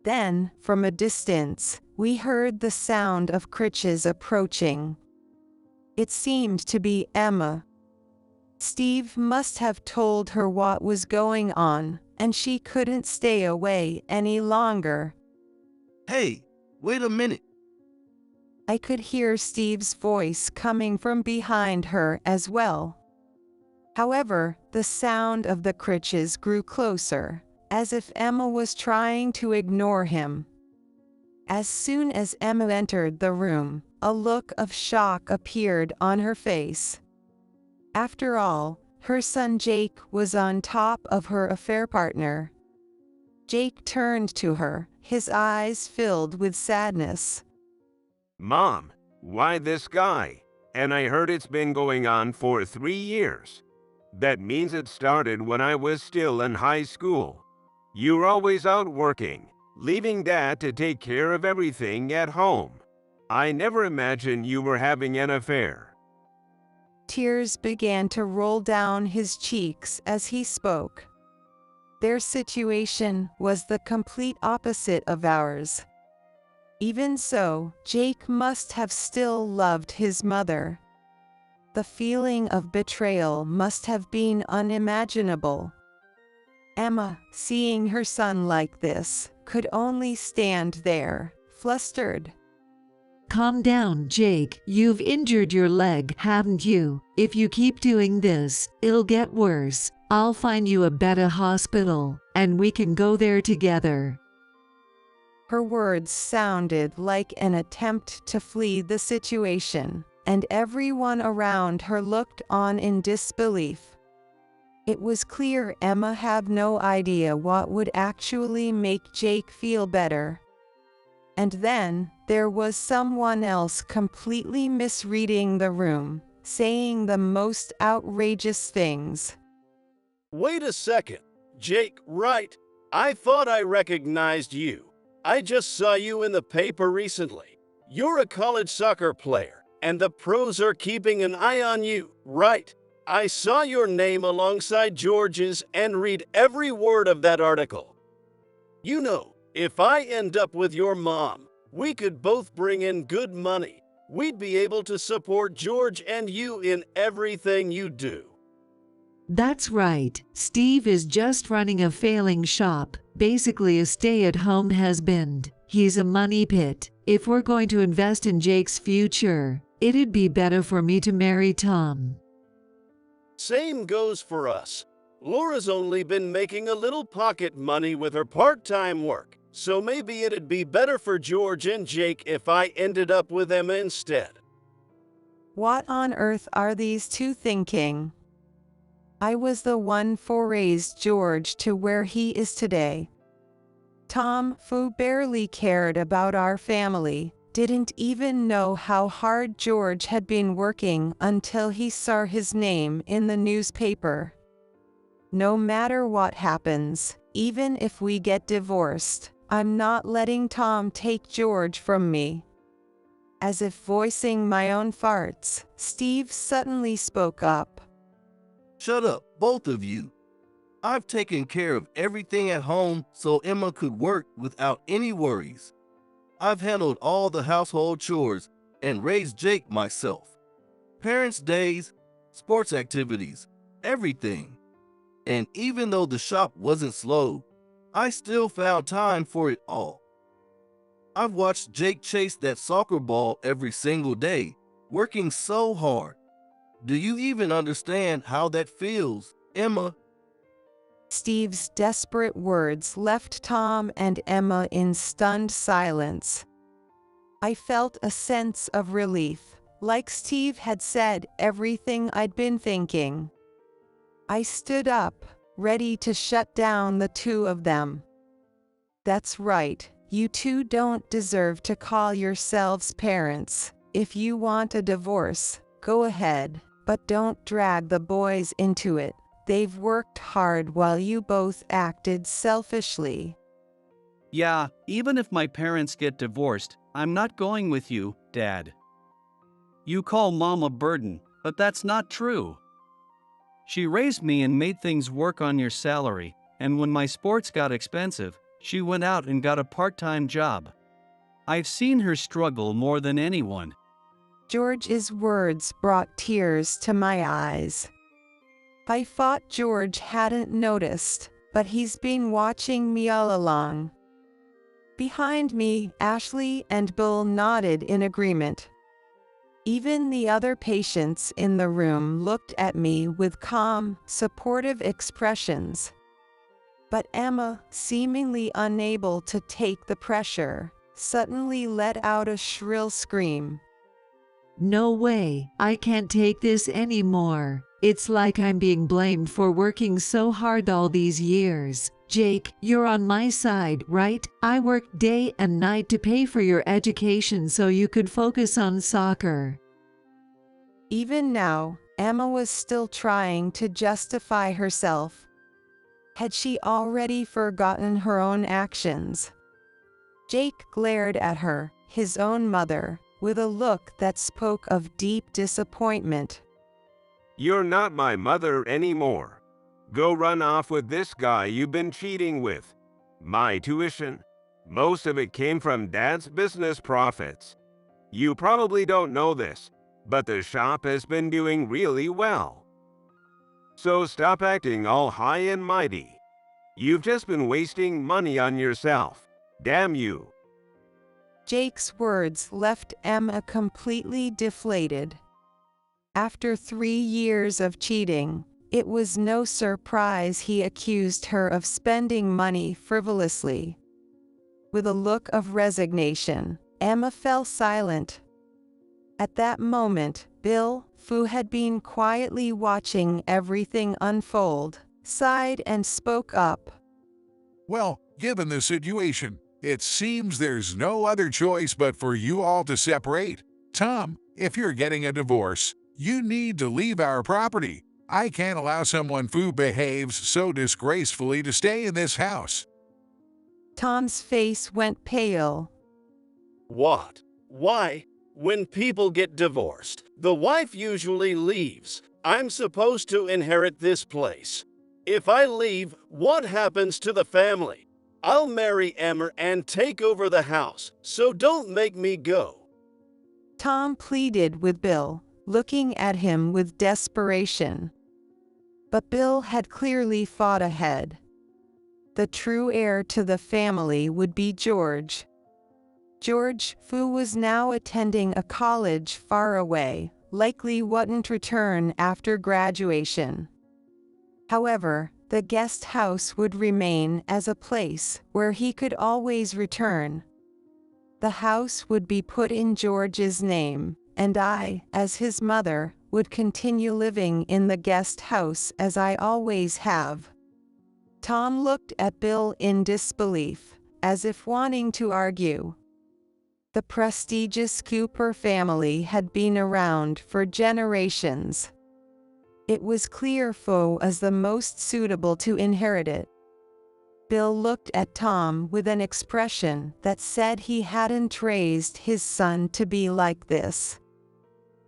H: Then, from a distance, we heard the sound of crutches approaching. It seemed to be Emma. Steve must have told her what was going on, and she couldn't stay away any longer.
S: Hey, wait a minute.
H: I could hear Steve's voice coming from behind her as well. However, the sound of the crutches grew closer, as if Emma was trying to ignore him. As soon as Emma entered the room, a look of shock appeared on her face. After all, her son Jake was on top of her affair partner. Jake turned to her, his eyes filled with sadness.
U: Mom, why this guy? And I heard it's been going on for 3 years. That means it started when I was still in high school. You're always out working, leaving Dad to take care of everything at home. I never imagined you were having an affair.
H: Tears began to roll down his cheeks as he spoke. Their situation was the complete opposite of ours. Even so, Jake must have still loved his mother. The feeling of betrayal must have been unimaginable. Emma, seeing her son like this, could only stand there, flustered.
E: Calm down, Jake. You've injured your leg, haven't you? If you keep doing this, it'll get worse. I'll find you a better hospital, and we can go there together.
H: Her words sounded like an attempt to flee the situation, and everyone around her looked on in disbelief. It was clear Emma had no idea what would actually make Jake feel better. And then, there was someone else completely misreading the room, saying the most outrageous things.
Q: Wait a second. Jake, right? I thought I recognized you. I just saw you in the paper recently. You're a college soccer player, and the pros are keeping an eye on you, right? I saw your name alongside George's and read every word of that article. You know, if I end up with your mom, we could both bring in good money. We'd be able to support George and you in everything you do.
E: That's right. Steve is just running a failing shop, basically a stay-at-home husband. He's a money pit. If we're going to invest in Jake's future, it'd be better for me to marry Tom.
Q: Same goes for us. Laura's only been making a little pocket money with her part-time work, so maybe it'd be better for George and Jake if I ended up with Emma instead.
H: What on earth are these two thinking? I was the one who raised George to where he is today. Tom, who barely cared about our family, didn't even know how hard George had been working until he saw his name in the newspaper. No matter what happens, even if we get divorced, I'm not letting Tom take George from me. As if voicing my own farts, Steve suddenly spoke up.
S: Shut up, both of you. I've taken care of everything at home so Emma could work without any worries. I've handled all the household chores and raised Jake myself. Parents' days, sports activities, everything. And even though the shop wasn't slow, I still found time for it all. I've watched Jake chase that soccer ball every single day, working so hard. Do you even understand how that feels, Emma?
H: Steve's desperate words left Tom and Emma in stunned silence. I felt a sense of relief, like Steve had said everything I'd been thinking. I stood up, ready to shut down the two of them. That's right, you two don't deserve to call yourselves parents. If you want a divorce, go ahead, but don't drag the boys into it. They've worked hard while you both acted selfishly.
R: Yeah, even if my parents get divorced, I'm not going with you, Dad. You call Mom a burden, but that's not true. She raised me and made things work on your salary, and when my sports got expensive, she went out and got a part-time job. I've seen her struggle more than anyone.
H: George's words brought tears to my eyes. I thought George hadn't noticed, but he's been watching me all along. Behind me, Ashley and Bill nodded in agreement. Even the other patients in the room looked at me with calm, supportive expressions. But Emma, seemingly unable to take the pressure, suddenly let out a shrill scream.
E: No way, I can't take this anymore. It's like I'm being blamed for working so hard all these years. Jake, you're on my side, right? I worked day and night to pay for your education so you could focus on soccer.
H: Even now, Emma was still trying to justify herself. Had she already forgotten her own actions? Jake glared at her, his own mother, with a look that spoke of deep disappointment.
U: You're not my mother anymore. Go run off with this guy you've been cheating with. My tuition, Most of it came from Dad's business profits. You probably don't know this, but the shop has been doing really well. So stop acting all high and mighty. You've just been wasting money on yourself. Damn you.
H: Jake's words left Emma completely deflated. After 3 years of cheating, it was no surprise he accused her of spending money frivolously. With a look of resignation, Emma fell silent. At that moment, Bill, who had been quietly watching everything unfold, sighed and spoke up.
F: Well, given the situation, it seems there's no other choice but for you all to separate. Tom, if you're getting a divorce, you need to leave our property. I can't allow someone who behaves so disgracefully to stay in this house.
H: Tom's face went pale.
Q: What? Why? When people get divorced, the wife usually leaves. I'm supposed to inherit this place. If I leave, what happens to the family? I'll marry Emma and take over the house, so don't make me go.
H: Tom pleaded with Bill, looking at him with desperation. But Bill had clearly fought ahead. The true heir to the family would be George. George, who was now attending a college far away, likely wouldn't return after graduation. However, the guest house would remain as a place where he could always return. The house would be put in George's name, and I, as his mother, would continue living in the guest house as I always have. Tom looked at Bill in disbelief, as if wanting to argue. The prestigious Cooper family had been around for generations. It was clear Fo as the most suitable to inherit it. Bill looked at Tom with an expression that said he hadn't raised his son to be like this.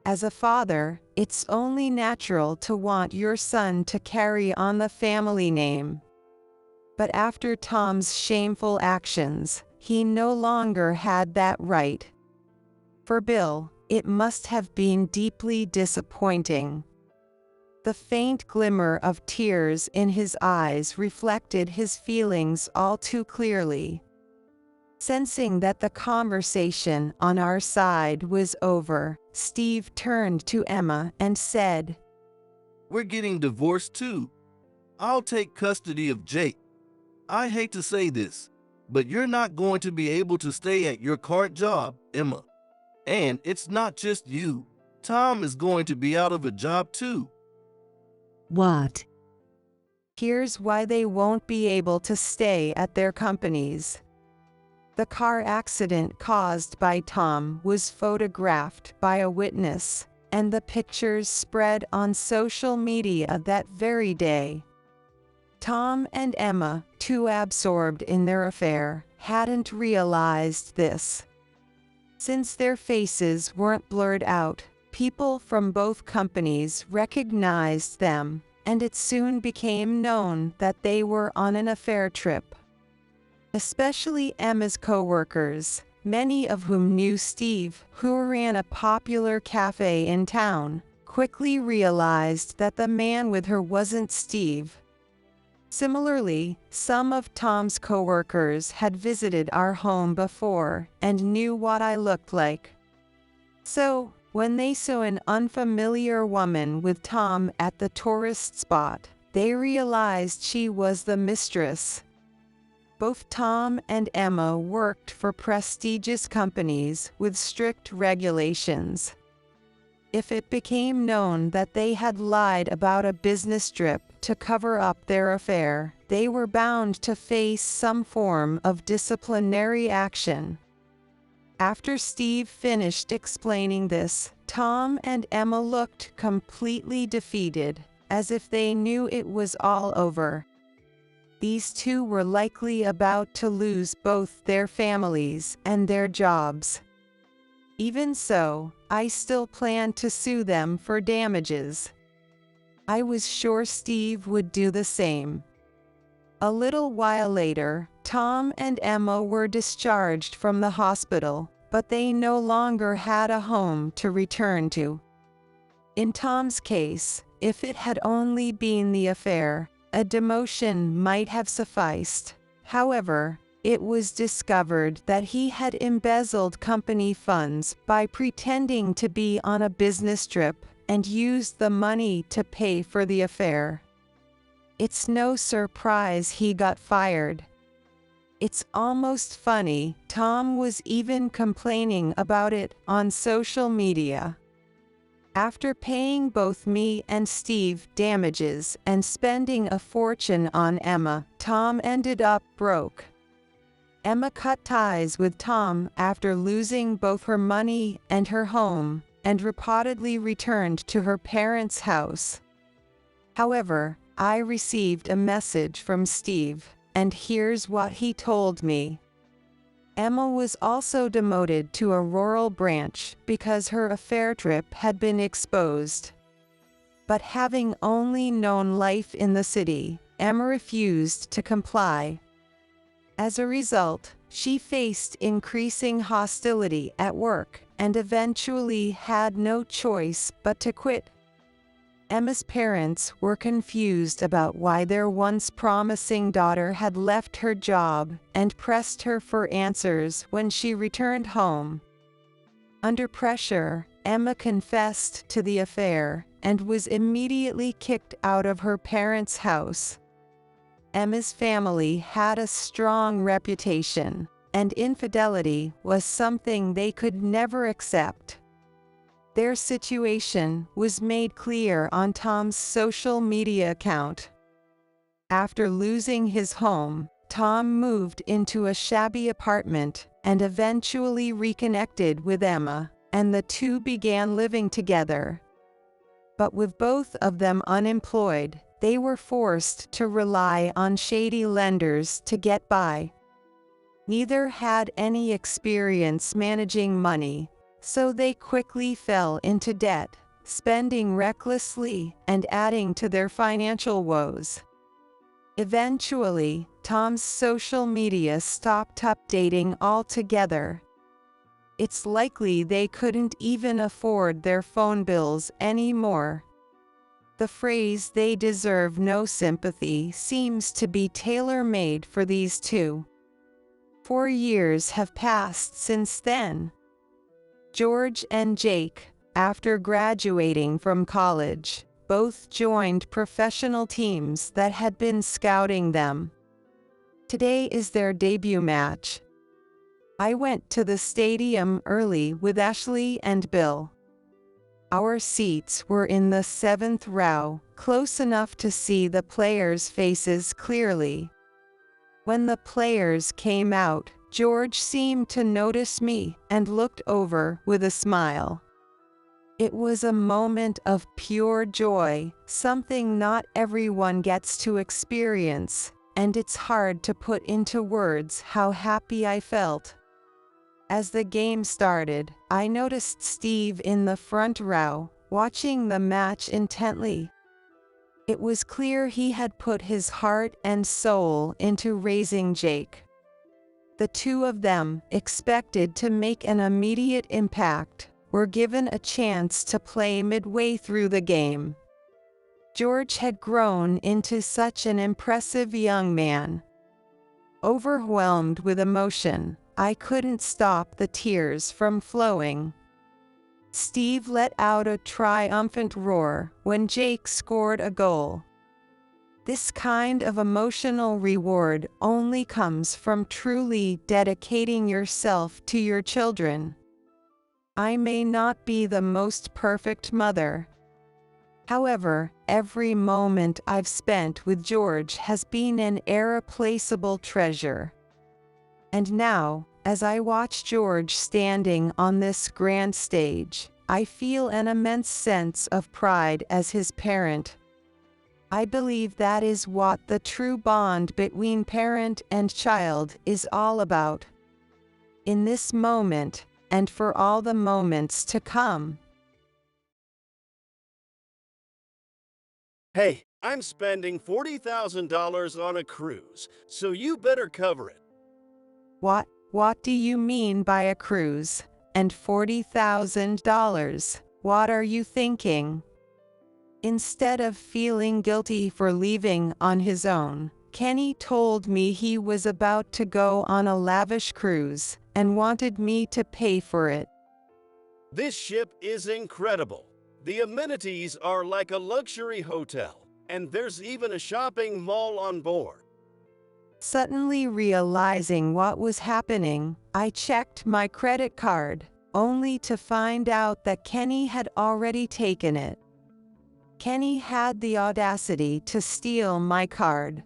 H: As a father, it's only natural to want your son to carry on the family name. But after Tom's shameful actions, he no longer had that right. For Bill, it must have been deeply disappointing. The faint glimmer of tears in his eyes reflected his feelings all too clearly. Sensing that the conversation on our side was over, Steve turned to Emma and said,
S: "We're getting divorced too. I'll take custody of Jake. I hate to say this, but you're not going to be able to stay at your current job, Emma. And it's not just you. Tom is going to be out of a job too."
E: What?
H: Here's why they won't be able to stay at their companies. The car accident caused by Tom was photographed by a witness, and the pictures spread on social media that very day. Tom and Emma, too absorbed in their affair, hadn't realized this. Since their faces weren't blurred out, people from both companies recognized them, and it soon became known that they were on an affair trip. Especially Emma's co-workers, many of whom knew Steve, who ran a popular cafe in town, quickly realized that the man with her wasn't Steve. Similarly, some of Tom's co-workers had visited our home before and knew what I looked like. So, when they saw an unfamiliar woman with Tom at the tourist spot, they realized she was the mistress. Both Tom and Emma worked for prestigious companies with strict regulations. If it became known that they had lied about a business trip to cover up their affair, they were bound to face some form of disciplinary action. After Steve finished explaining this, Tom and Emma looked completely defeated, as if they knew it was all over. These two were likely about to lose both their families and their jobs. Even so, I still planned to sue them for damages. I was sure Steve would do the same. A little while later, Tom and Emma were discharged from the hospital, but they no longer had a home to return to. In Tom's case, if it had only been the affair, a demotion might have sufficed. However, it was discovered that he had embezzled company funds by pretending to be on a business trip and used the money to pay for the affair. It's no surprise he got fired. It's almost funny, Tom was even complaining about it on social media. After paying both me and Steve damages and spending a fortune on Emma, Tom ended up broke. Emma cut ties with Tom after losing both her money and her home, and reportedly returned to her parents' house. However, I received a message from Steve, and here's what he told me. Emma was also demoted to a rural branch because her affair trip had been exposed. But having only known life in the city, Emma refused to comply. As a result, she faced increasing hostility at work and eventually had no choice but to quit. Emma's parents were confused about why their once promising daughter had left her job and pressed her for answers when she returned home. Under pressure, Emma confessed to the affair and was immediately kicked out of her parents' house. Emma's family had a strong reputation, and infidelity was something they could never accept. Their situation was made clear on Tom's social media account. After losing his home, Tom moved into a shabby apartment and eventually reconnected with Emma, and the two began living together. But with both of them unemployed, they were forced to rely on shady lenders to get by. Neither had any experience managing money, so they quickly fell into debt, spending recklessly and adding to their financial woes. Eventually, Tom's social media stopped updating altogether. It's likely they couldn't even afford their phone bills anymore. The phrase "they deserve no sympathy" seems to be tailor-made for these two. 4 years have passed since then. George and Jake, after graduating from college, both joined professional teams that had been scouting them. Today is their debut match. I went to the stadium early with Ashley and Bill. Our seats were in the 7th row, close enough to see the players' faces clearly. When the players came out, George seemed to notice me and looked over with a smile. It was a moment of pure joy, something not everyone gets to experience, and it's hard to put into words how happy I felt. As the game started, I noticed Steve in the front row, watching the match intently. It was clear he had put his heart and soul into raising Jake. The two of them, expected to make an immediate impact, were given a chance to play midway through the game. George had grown into such an impressive young man. Overwhelmed with emotion, I couldn't stop the tears from flowing. Steve let out a triumphant roar when Jake scored a goal. This kind of emotional reward only comes from truly dedicating yourself to your children. I may not be the most perfect mother. However, every moment I've spent with George has been an irreplaceable treasure. And now, as I watch George standing on this grand stage, I feel an immense sense of pride as his parent. I believe that is what the true bond between parent and child is all about. In this moment, and for all the moments to come.
Q: Hey, I'm spending $40,000 on a cruise, so you better cover it.
H: What do you mean by a cruise? And $40,000? What are you thinking? Instead of feeling guilty for leaving on his own, Kenny told me he was about to go on a lavish cruise and wanted me to pay for it.
Q: This ship is incredible. The amenities are like a luxury hotel, and there's even a shopping mall on board.
H: Suddenly realizing what was happening, I checked my credit card, only to find out that Kenny had already taken it. Kenny had the audacity to steal my card.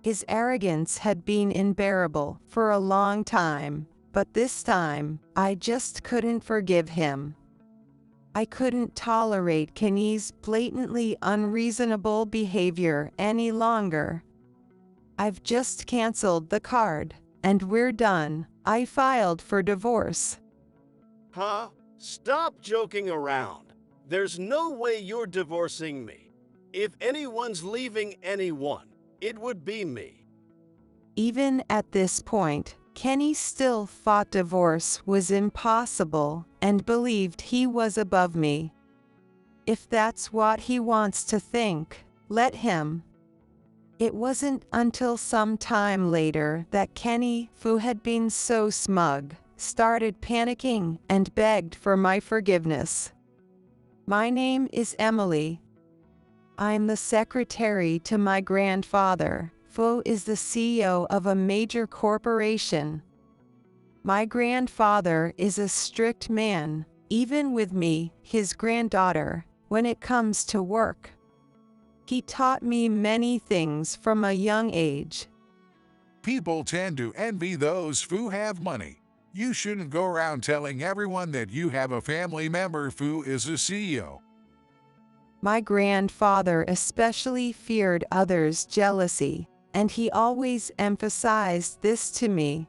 H: His arrogance had been unbearable for a long time, but this time, I just couldn't forgive him. I couldn't tolerate Kenny's blatantly unreasonable behavior any longer. I've just canceled the card, and we're done. I filed for divorce.
Q: Huh? Stop joking around. There's no way you're divorcing me. If anyone's leaving anyone, it would be me.
H: Even at this point, Kenny still thought divorce was impossible and believed he was above me. If that's what he wants to think, let him. It wasn't until some time later that Kenny, who had been so smug, started panicking and begged for my forgiveness. My name is Emily. I'm the secretary to my grandfather, who is the CEO of a major corporation. My grandfather is a strict man, even with me, his granddaughter, when it comes to work. He taught me many things from a young age.
F: People tend to envy those who have money. You shouldn't go around telling everyone that you have a family member who is a CEO.
H: My grandfather especially feared others' jealousy, and he always emphasized this to me.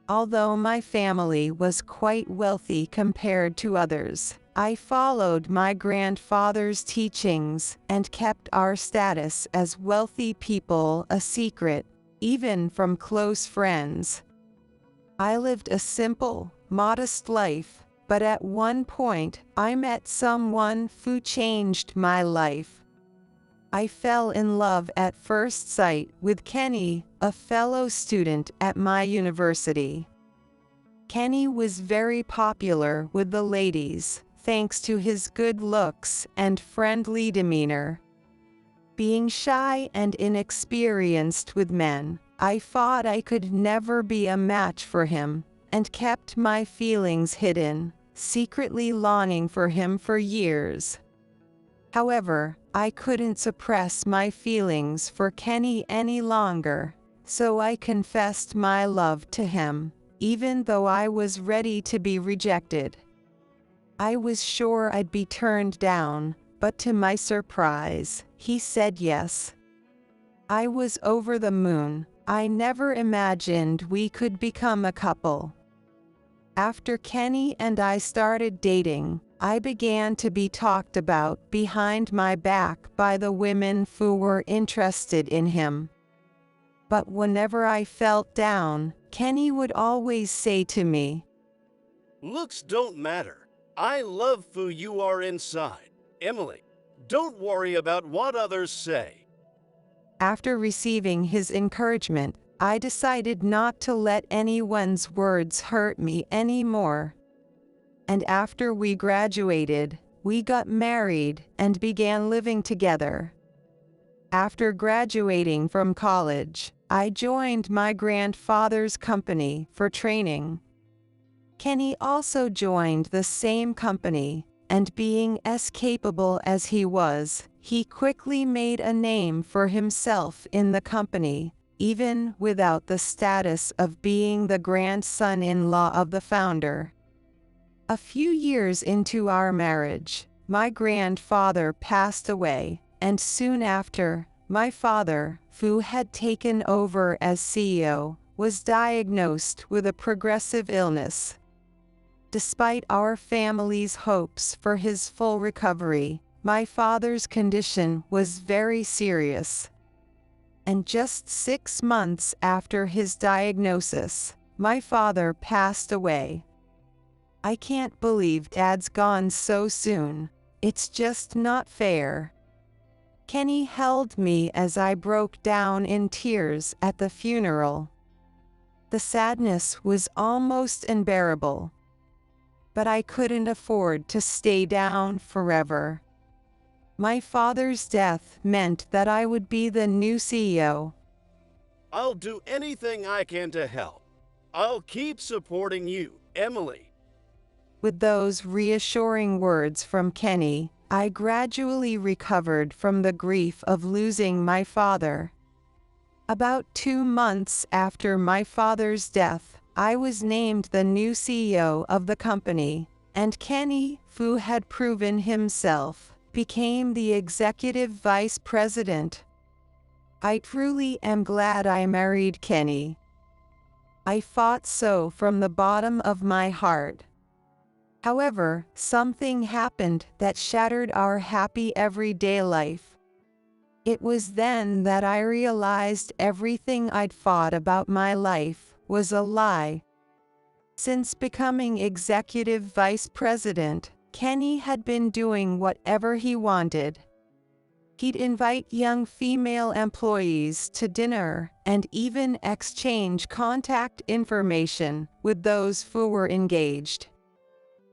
H: Although my family was quite wealthy compared to others, I followed my grandfather's teachings and kept our status as wealthy people a secret, even from close friends. I lived a simple, modest life, but at one point I met someone who changed my life. I fell in love at first sight with Kenny, a fellow student at my university. Kenny was very popular with the ladies, thanks to his good looks and friendly demeanor. Being shy and inexperienced with men, I thought I could never be a match for him, and kept my feelings hidden, secretly longing for him for years. However, I couldn't suppress my feelings for Kenny any longer, so I confessed my love to him, even though I was ready to be rejected. I was sure I'd be turned down, but to my surprise, he said yes. I was over the moon. I never imagined we could become a couple. After Kenny and I started dating, I began to be talked about behind my back by the women who were interested in him. But whenever I felt down, Kenny would always say to me,
Q: "Looks don't matter. I love who you are inside. Emily, don't worry about what others say."
H: After receiving his encouragement, I decided not to let anyone's words hurt me anymore. And after we graduated, we got married and began living together. After graduating from college, I joined my grandfather's company for training. Kenny also joined the same company, and being as capable as he was, he quickly made a name for himself in the company, even without the status of being the grandson-in-law of the founder. A few years into our marriage, my grandfather passed away, and soon after, my father, who had taken over as CEO, was diagnosed with a progressive illness. Despite our family's hopes for his full recovery, my father's condition was very serious. And just 6 months after his diagnosis, my father passed away. I can't believe Dad's gone so soon. It's just not fair. Kenny held me as I broke down in tears at the funeral. The sadness was almost unbearable. But I couldn't afford to stay down forever. My father's death meant that I would be the new CEO.
Q: I'll do anything I can to help. I'll keep supporting you, Emily.
H: With those reassuring words from Kenny, I gradually recovered from the grief of losing my father. About 2 months after my father's death, I was named the new CEO of the company, and Kenny, who had proven himself, became the executive vice president. I truly am glad I married Kenny. I fought so from the bottom of my heart. However, something happened that shattered our happy everyday life. It was then that I realized everything I'd thought about my life was a lie. Since becoming executive vice president, Kenny had been doing whatever he wanted. He'd invite young female employees to dinner and even exchange contact information with those who were engaged.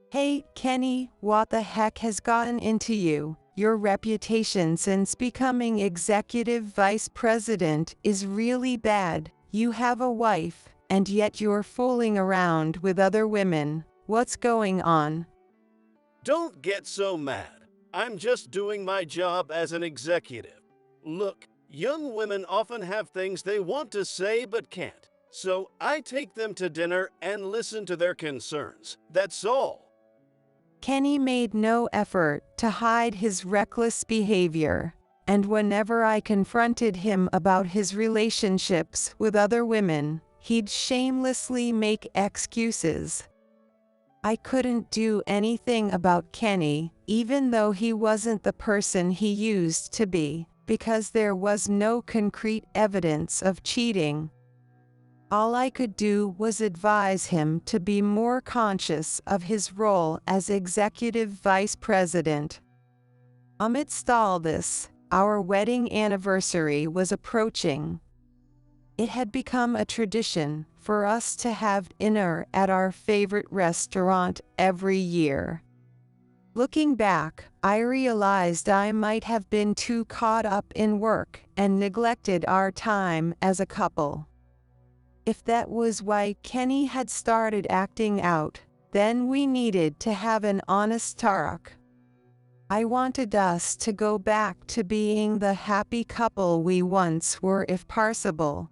H: Hey, Kenny, what the heck has gotten into you? Your reputation since becoming executive vice president is really bad. You have a wife, and yet you're fooling around with other women. What's going on?
Q: Don't get so mad. I'm just doing my job as an executive. Look, young women often have things they want to say but can't. So I take them to dinner and listen to their concerns. That's all.
H: Kenny made no effort to hide his reckless behavior, and whenever I confronted him about his relationships with other women, he'd shamelessly make excuses. I couldn't do anything about Kenny, even though he wasn't the person he used to be, because there was no concrete evidence of cheating. All I could do was advise him to be more conscious of his role as executive vice president. Amidst all this, our wedding anniversary was approaching. It had become a tradition for us to have dinner at our favorite restaurant every year. Looking back, I realized I might have been too caught up in work and neglected our time as a couple. If that was why Kenny had started acting out, then we needed to have an honest talk. I wanted us to go back to being the happy couple we once were if possible.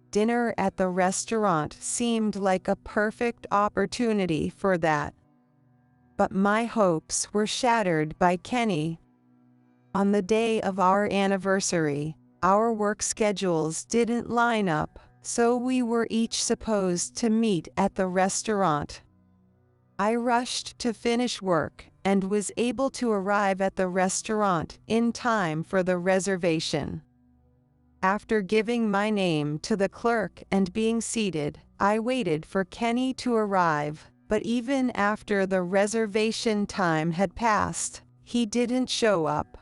H: Dinner at the restaurant seemed like a perfect opportunity for that. But my hopes were shattered by Kenny. On the day of our anniversary, our work schedules didn't line up. So we were each supposed to meet at the restaurant. I rushed to finish work and was able to arrive at the restaurant in time for the reservation. After giving my name to the clerk and being seated, I waited for Kenny to arrive, but even after the reservation time had passed, he didn't show up.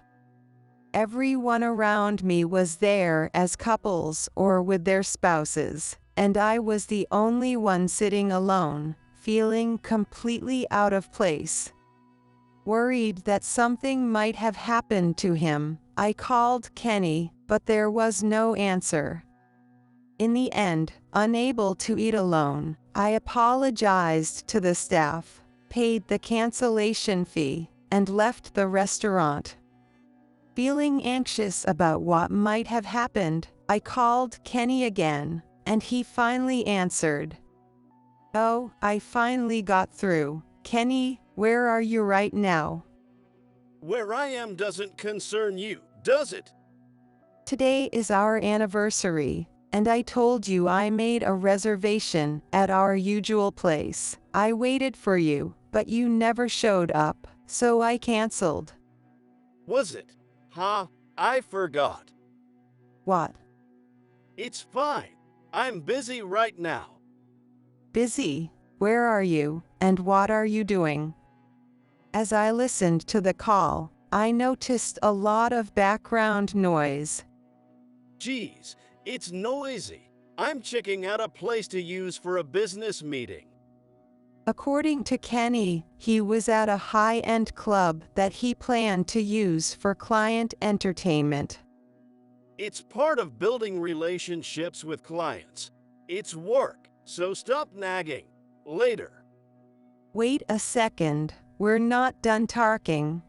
H: Everyone around me was there as couples or with their spouses, and I was the only one sitting alone, feeling completely out of place. Worried that something might have happened to him, I called Kenny, but there was no answer. In the end, unable to eat alone, I apologized to the staff, paid the cancellation fee, and left the restaurant. Feeling anxious about what might have happened, I called Kenny again, and he finally answered. Oh, I finally got through. Kenny, where are you right now?
Q: Where I am doesn't concern you, does it?
H: Today is our anniversary, and I told you I made a reservation at our usual place. I waited for you, but you never showed up, so I canceled.
Q: Was it? Huh? I forgot.
H: What?
Q: It's fine. I'm busy right now.
H: Busy? Where are you, and what are you doing? As I listened to the call, I noticed a lot of background noise.
Q: Geez, it's noisy. I'm checking out a place to use for a business meeting.
H: According to Kenny, he was at a high-end club that he planned to use for client entertainment.
Q: It's part of building relationships with clients. It's work, so stop nagging. Later.
H: Wait a second, we're not done talking.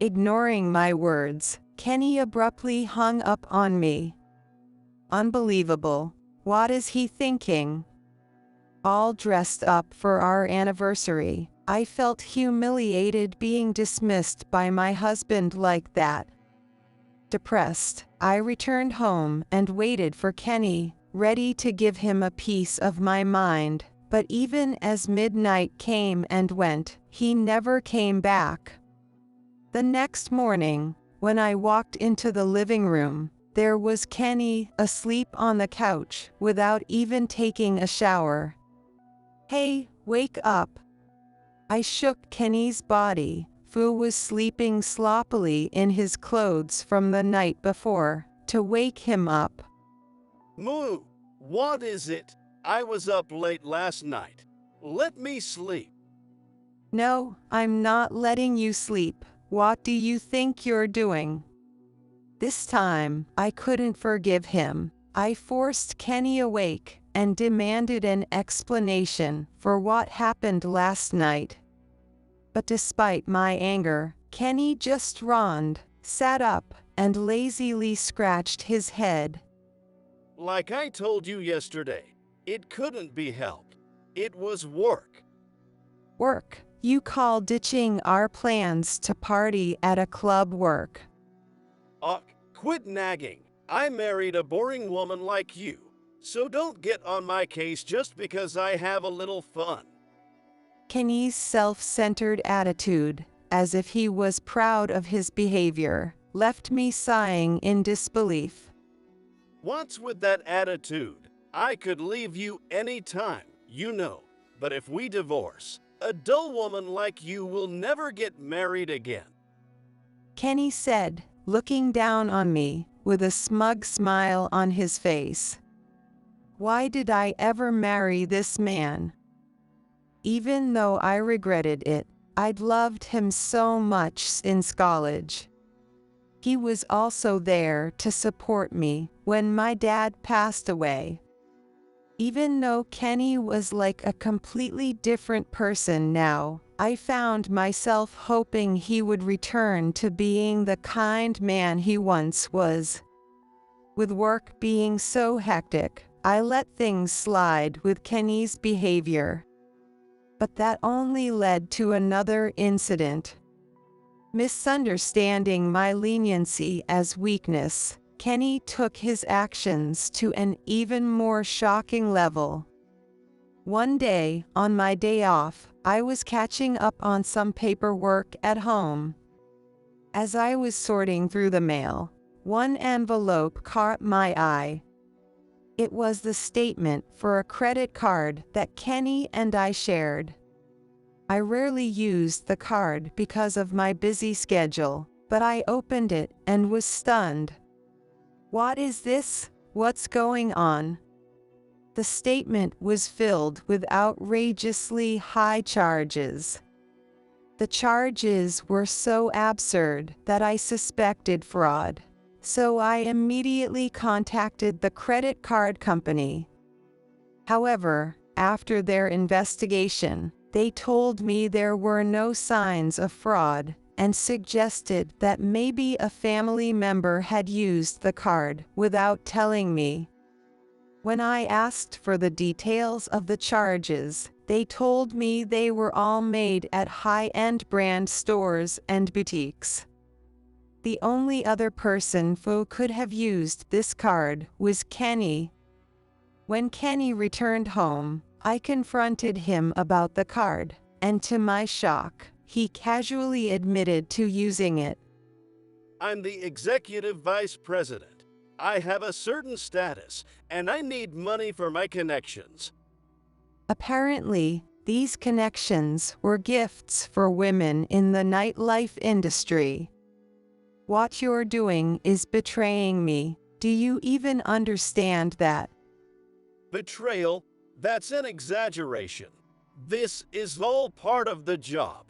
H: Ignoring my words, Kenny abruptly hung up on me. Unbelievable. What is he thinking? All dressed up for our anniversary, I felt humiliated being dismissed by my husband like that. Depressed, I returned home and waited for Kenny, ready to give him a piece of my mind, but even as midnight came and went, he never came back. The next morning, when I walked into the living room, there was Kenny asleep on the couch without even taking a shower. Hey, wake up! I shook Kenny's body, who was sleeping sloppily in his clothes from the night before, to wake him up.
Q: Moo! What is it? I was up late last night. Let me sleep.
H: No, I'm not letting you sleep. What do you think you're doing? This time, I couldn't forgive him. I forced Kenny awake and demanded an explanation for what happened last night. But despite my anger, Kenny just yawned, sat up, and lazily scratched his head.
Q: Like I told you yesterday, it couldn't be helped. It was work.
H: Work? You call ditching our plans to party at a club work?
Q: Quit nagging. I married a boring woman like you, so don't get on my case just because I have a little fun.
H: Kenny's self-centered attitude, as if he was proud of his behavior, left me sighing in disbelief.
Q: What's with that attitude? I could leave you any time, you know, but if we divorce, a dull woman like you will never get married again.
H: Kenny said, looking down on me, with a smug smile on his face. Why did I ever marry this man? Even though I regretted it, I'd loved him so much since college. He was also there to support me when my dad passed away. Even though Kenny was like a completely different person now, I found myself hoping he would return to being the kind man he once was. With work being so hectic, I let things slide with Kenny's behavior. But that only led to another incident. Misunderstanding my leniency as weakness, Kenny took his actions to an even more shocking level. One day, on my day off, I was catching up on some paperwork at home. As I was sorting through the mail, one envelope caught my eye. It was the statement for a credit card that Kenny and I shared. I rarely used the card because of my busy schedule, but I opened it and was stunned. What is this? What's going on? The statement was filled with outrageously high charges. The charges were so absurd that I suspected fraud, so I immediately contacted the credit card company. However, after their investigation, they told me there were no signs of fraud and suggested that maybe a family member had used the card without telling me. When I asked for the details of the charges, they told me they were all made at high-end brand stores and boutiques. The only other person who could have used this card was Kenny. When Kenny returned home, I confronted him about the card, and to my shock, he casually admitted to using it.
Q: I'm the executive vice president. I have a certain status, and I need money for my connections.
H: Apparently, these connections were gifts for women in the nightlife industry. What you're doing is betraying me. Do you even understand that?
Q: Betrayal? That's an exaggeration. This is all part of the job.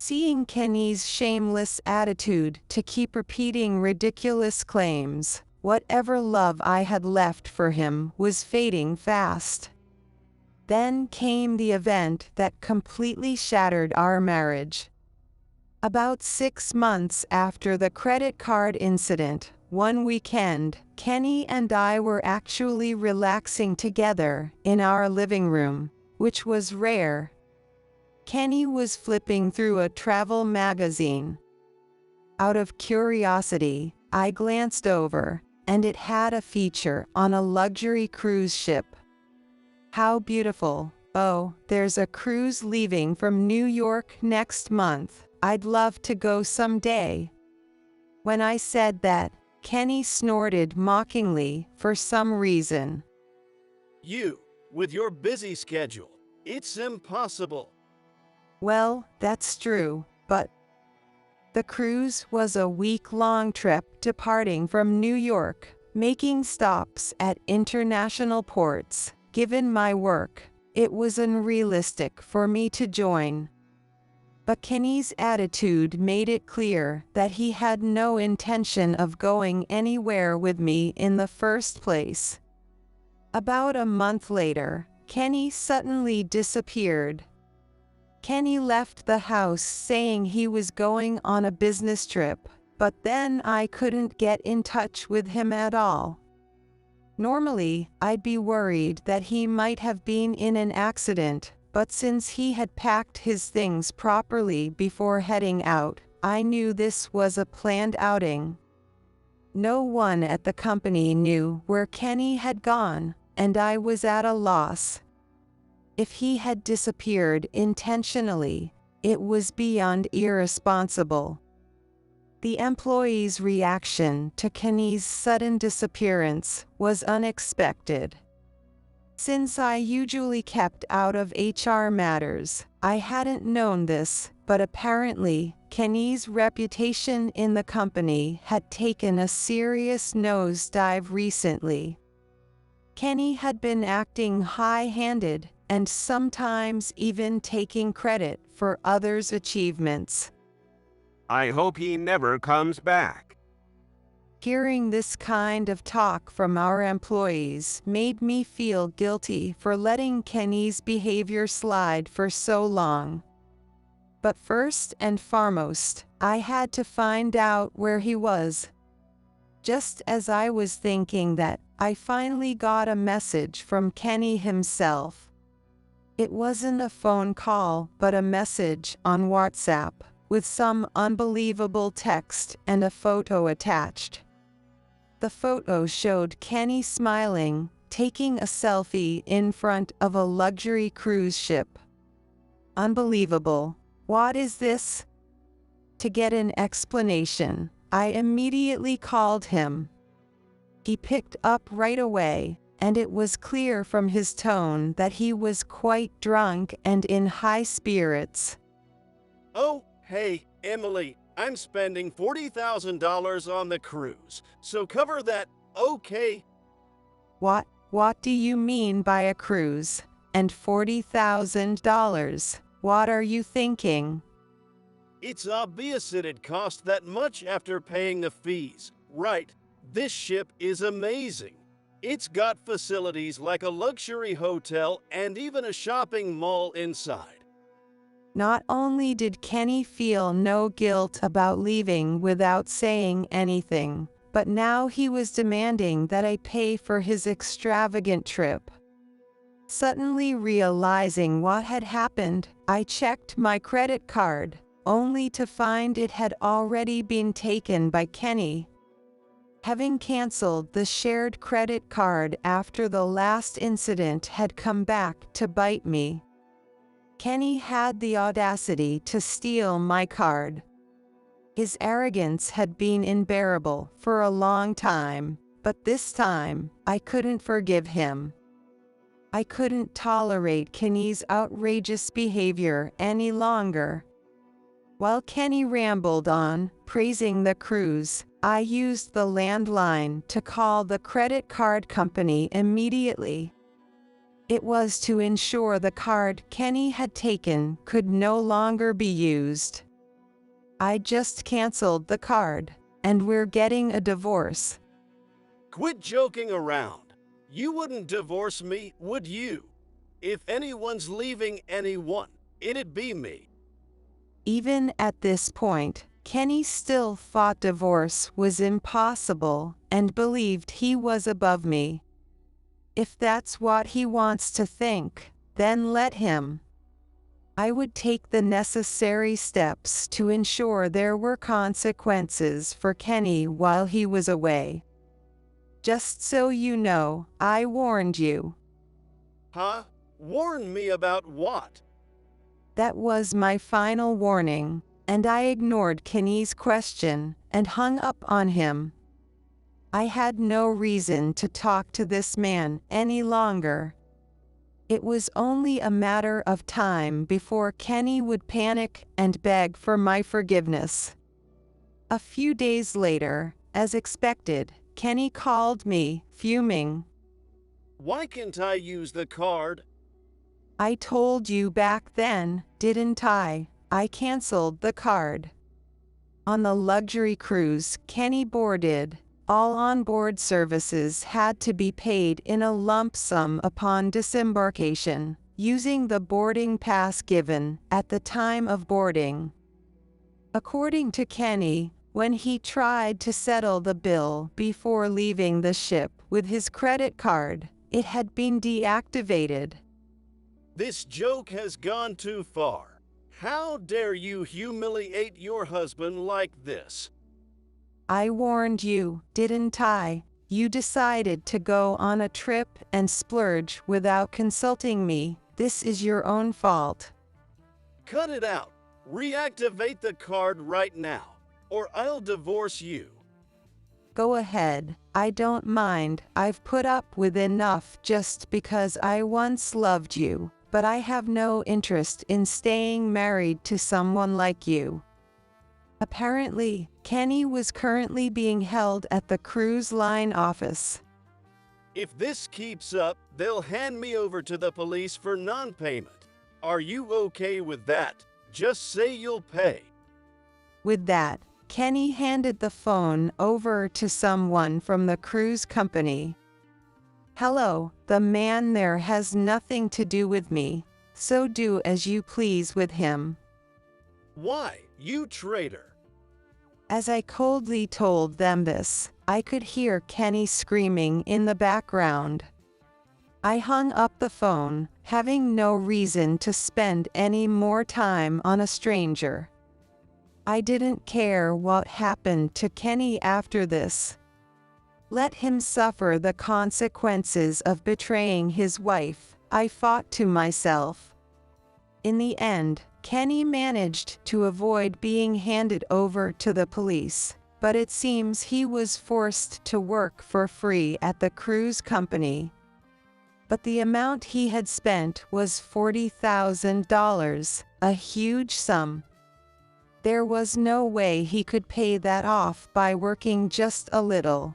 H: Seeing Kenny's shameless attitude to keep repeating ridiculous claims, whatever love I had left for him was fading fast. Then came the event that completely shattered our marriage. About 6 months after the credit card incident, one weekend, Kenny and I were actually relaxing together in our living room, which was rare. Kenny was flipping through a travel magazine. Out of curiosity, I glanced over, and it had a feature on a luxury cruise ship. How beautiful. Oh, there's a cruise leaving from New York next month. I'd love to go someday. When I said that, Kenny snorted mockingly for some reason.
Q: You, with your busy schedule, it's impossible.
H: Well, that's true, but the cruise was a week-long trip departing from New York, making stops at international ports. Given my work, it was unrealistic for me to join. But Kenny's attitude made it clear that he had no intention of going anywhere with me in the first place. About a month later, Kenny suddenly disappeared. Kenny left the house saying he was going on a business trip, but then I couldn't get in touch with him at all. Normally, I'd be worried that he might have been in an accident, but since he had packed his things properly before heading out, I knew this was a planned outing. No one at the company knew where Kenny had gone, and I was at a loss. If he had disappeared intentionally, it was beyond irresponsible. The employee's reaction to Kenny's sudden disappearance was unexpected. Since I usually kept out of HR matters, I hadn't known this, but apparently, Kenny's reputation in the company had taken a serious nosedive recently. Kenny had been acting high-handed and sometimes even taking credit for others' achievements.
U: I hope he never comes back.
H: Hearing this kind of talk from our employees made me feel guilty for letting Kenny's behavior slide for so long. But first and foremost, I had to find out where he was. Just as I was thinking that, I finally got a message from Kenny himself. It wasn't a phone call, but a message on WhatsApp, with some unbelievable text and a photo attached. The photo showed Kenny smiling, taking a selfie in front of a luxury cruise ship. Unbelievable. What is this? To get an explanation, I immediately called him. He picked up right away, and it was clear from his tone that he was quite drunk and in high spirits.
Q: Oh, hey, Emily, I'm spending $40,000 on the cruise, so cover that, okay?
H: What do you mean by a cruise? And $40,000? What are you thinking?
Q: It's obvious it'd cost that much after paying the fees, right? This ship is amazing. It's got facilities like a luxury hotel and even a shopping mall inside.
H: Not only did Kenny feel no guilt about leaving without saying anything, but now he was demanding that I pay for his extravagant trip. Suddenly realizing what had happened, I checked my credit card, only to find it had already been taken by Kenny. Having canceled the shared credit card after the last incident had come back to bite me, Kenny had the audacity to steal my card. His arrogance had been unbearable for a long time, but this time, I couldn't forgive him. I couldn't tolerate Kenny's outrageous behavior any longer. While Kenny rambled on, praising the cruise, I used the landline to call the credit card company immediately. It was to ensure the card Kenny had taken could no longer be used. I just canceled the card, and we're getting a divorce.
Q: Quit joking around. You wouldn't divorce me, would you? If anyone's leaving anyone, it'd be me.
H: Even at this point, Kenny still thought divorce was impossible and believed he was above me. If that's what he wants to think, then let him. I would take the necessary steps to ensure there were consequences for Kenny while he was away. Just so you know, I warned you.
Q: Huh? Warn me about what?
H: That was my final warning, and I ignored Kenny's question and hung up on him. I had no reason to talk to this man any longer. It was only a matter of time before Kenny would panic and beg for my forgiveness. A few days later, as expected, Kenny called me, fuming.
Q: Why can't I use the card?
H: I told you back then, didn't I? I canceled the card. On the luxury cruise Kenny boarded, all on-board services had to be paid in a lump sum upon disembarkation, using the boarding pass given at the time of boarding. According to Kenny, when he tried to settle the bill before leaving the ship with his credit card, it had been deactivated.
Q: This joke has gone too far. How dare you humiliate your husband like this?
H: I warned you, didn't I? You decided to go on a trip and splurge without consulting me. This is your own fault.
Q: Cut it out. Reactivate the card right now, or I'll divorce you.
H: Go ahead, I don't mind. I've put up with enough just because I once loved you, but I have no interest in staying married to someone like you. Apparently, Kenny was currently being held at the cruise line office.
Q: If this keeps up, they'll hand me over to the police for non-payment. Are you okay with that? Just say you'll pay.
H: With that, Kenny handed the phone over to someone from the cruise company. Hello, the man there has nothing to do with me, so do as you please with him.
Q: Why, you traitor?
H: As I coldly told them this, I could hear Kenny screaming in the background. I hung up the phone, having no reason to spend any more time on a stranger. I didn't care what happened to Kenny after this. Let him suffer the consequences of betraying his wife, I thought to myself. In the end, Kenny managed to avoid being handed over to the police, but it seems he was forced to work for free at the cruise company. But the amount he had spent was $40,000, a huge sum. There was no way he could pay that off by working just a little.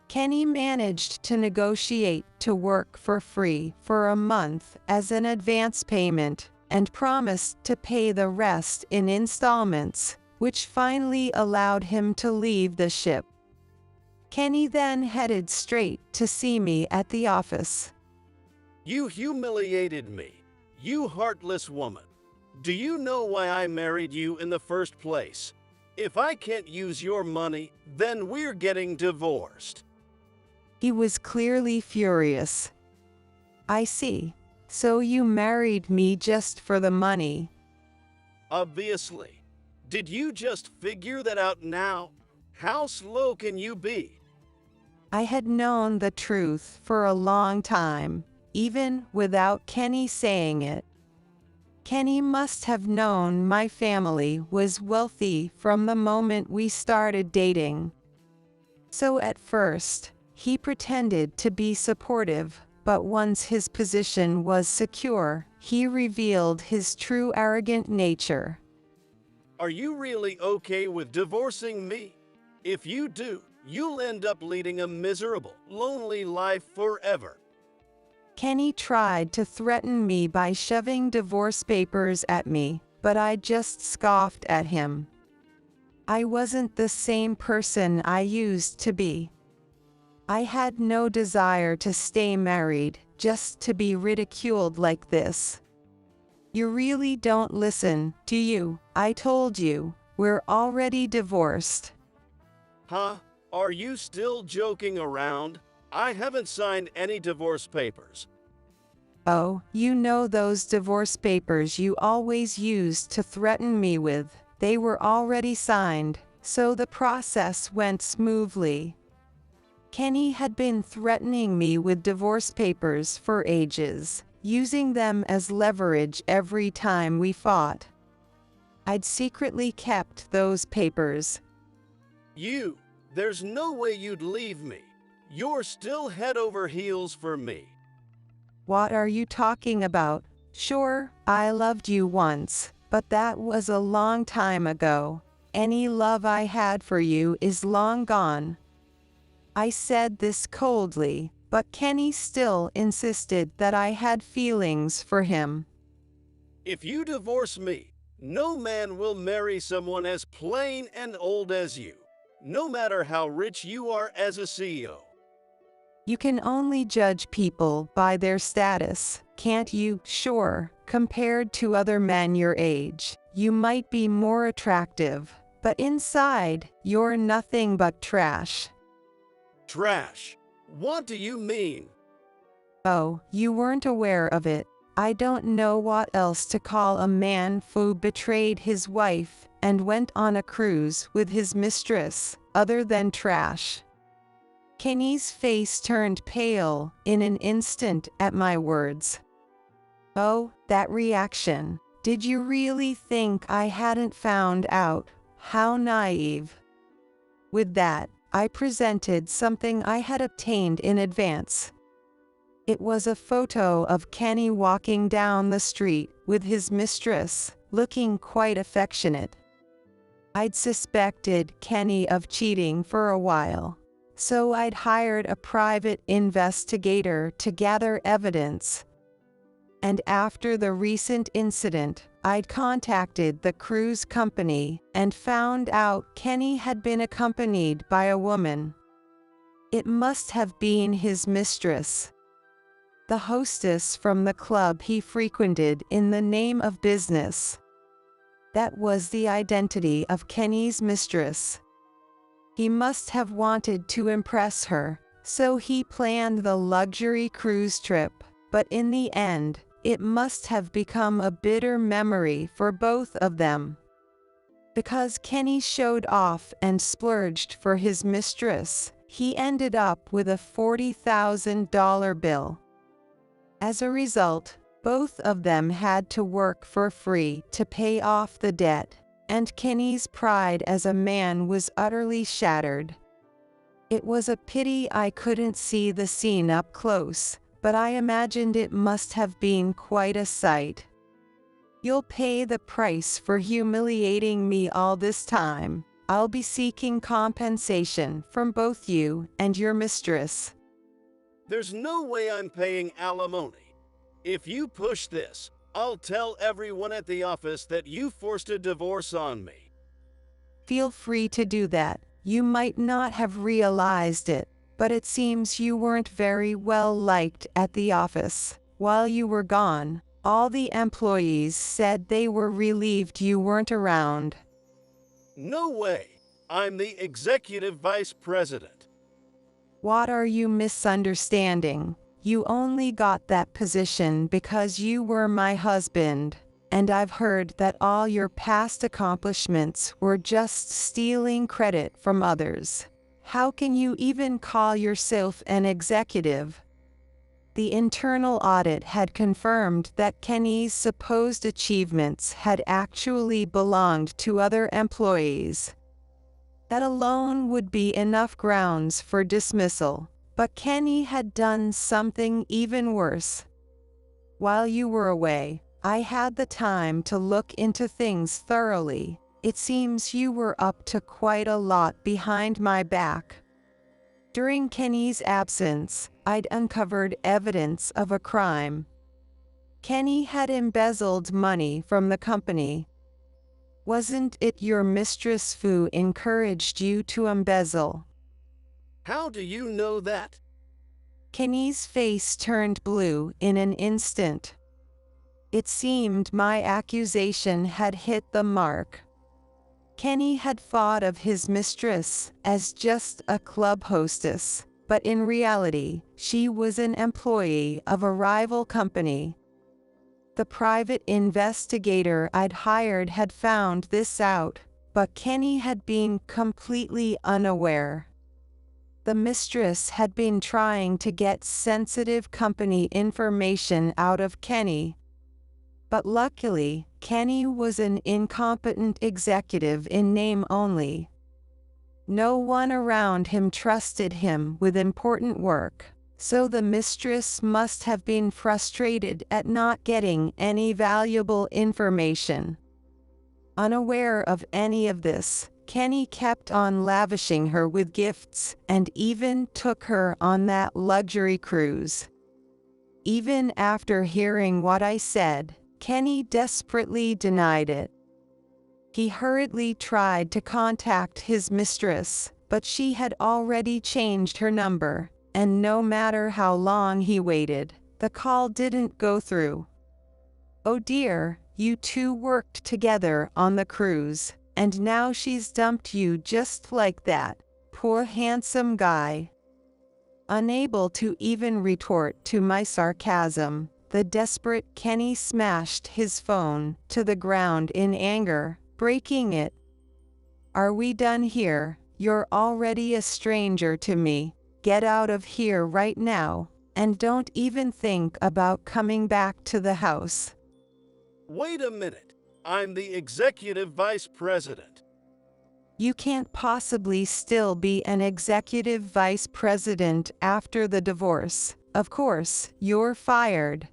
H: Kenny managed to negotiate to work for free for a month as an advance payment, and promised to pay the rest in installments, which finally allowed him to leave the ship. Kenny then headed straight to see me at the office.
Q: You humiliated me, you heartless woman. Do you know why I married you in the first place? If I can't use your money, then we're getting divorced.
H: He was clearly furious. I see. So you married me just for the money?
Q: Obviously. Did you just figure that out now? How slow can you be?
H: I had known the truth for a long time, even without Kenny saying it. Kenny must have known my family was wealthy from the moment we started dating. So at first, he pretended to be supportive, but once his position was secure, he revealed his true arrogant nature.
Q: Are you really okay with divorcing me? If you do, you'll end up leading a miserable, lonely life forever.
H: Kenny tried to threaten me by shoving divorce papers at me, but I just scoffed at him. I wasn't the same person I used to be. I had no desire to stay married, just to be ridiculed like this. You really don't listen, do you? I told you, we're already divorced.
Q: Huh? Are you still joking around? I haven't signed any divorce papers.
H: Oh, you know those divorce papers you always used to threaten me with, they were already signed, so the process went smoothly. Kenny had been threatening me with divorce papers for ages, using them as leverage every time we fought. I'd secretly kept those papers.
Q: There's no way you'd leave me. You're still head over heels for me.
H: What are you talking about? Sure, I loved you once, but that was a long time ago. Any love I had for you is long gone. I said this coldly, but Kenny still insisted that I had feelings for him.
Q: If you divorce me, no man will marry someone as plain and old as you, no matter how rich you are as a CEO.
H: You can only judge people by their status, can't you? Sure, compared to other men your age, you might be more attractive, but inside, you're nothing but trash.
Q: Trash? What do you mean?
H: Oh, you weren't aware of it. I don't know what else to call a man who betrayed his wife and went on a cruise with his mistress, other than trash. Kenny's face turned pale in an instant at my words. Oh, that reaction. Did you really think I hadn't found out? How naive. With that, I presented something I had obtained in advance. It was a photo of Kenny walking down the street with his mistress, looking quite affectionate. I'd suspected Kenny of cheating for a while, so I'd hired a private investigator to gather evidence. And after the recent incident, I'd contacted the cruise company and found out Kenny had been accompanied by a woman. It must have been his mistress, the hostess from the club he frequented in the name of business. That was the identity of Kenny's mistress. He must have wanted to impress her, so he planned the luxury cruise trip, but in the end, it must have become a bitter memory for both of them. Because Kenny showed off and splurged for his mistress, he ended up with a $40,000 bill. As a result, both of them had to work for free to pay off the debt, and Kenny's pride as a man was utterly shattered. It was a pity I couldn't see the scene up close, but I imagined it must have been quite a sight. You'll pay the price for humiliating me all this time. I'll be seeking compensation from both you and your mistress.
Q: There's no way I'm paying alimony. If you push this, I'll tell everyone at the office that you forced a divorce on me.
H: Feel free to do that. You might not have realized it, but it seems you weren't very well liked at the office. While you were gone, all the employees said they were relieved you weren't around.
Q: No way. I'm the executive vice president.
H: What are you misunderstanding? You only got that position because you were my husband, and I've heard that all your past accomplishments were just stealing credit from others. How can you even call yourself an executive? The internal audit had confirmed that Kenny's supposed achievements had actually belonged to other employees. That alone would be enough grounds for dismissal, but Kenny had done something even worse. While you were away, I had the time to look into things thoroughly. It seems you were up to quite a lot behind my back. During Kenny's absence, I'd uncovered evidence of a crime. Kenny had embezzled money from the company. Wasn't it your mistress who encouraged you to embezzle?
Q: How do you know that?
H: Kenny's face turned blue in an instant. It seemed my accusation had hit the mark. Kenny had thought of his mistress as just a club hostess, but in reality, she was an employee of a rival company. The private investigator I'd hired had found this out, but Kenny had been completely unaware. The mistress had been trying to get sensitive company information out of Kenny. But luckily, Kenny was an incompetent executive in name only. No one around him trusted him with important work, so the mistress must have been frustrated at not getting any valuable information. Unaware of any of this, Kenny kept on lavishing her with gifts and even took her on that luxury cruise. Even after hearing what I said, Kenny desperately denied it. He hurriedly tried to contact his mistress, but she had already changed her number, and no matter how long he waited, the call didn't go through. Oh dear, you two worked together on the cruise, and now she's dumped you just like that. Poor handsome guy. Unable to even retort to my sarcasm, the desperate Kenny smashed his phone to the ground in anger, breaking it. Are we done here? You're already a stranger to me. Get out of here right now, and don't even think about coming back to the house.
Q: Wait a minute. I'm the executive vice president.
H: You can't possibly still be an executive vice president after the divorce. Of course, you're fired.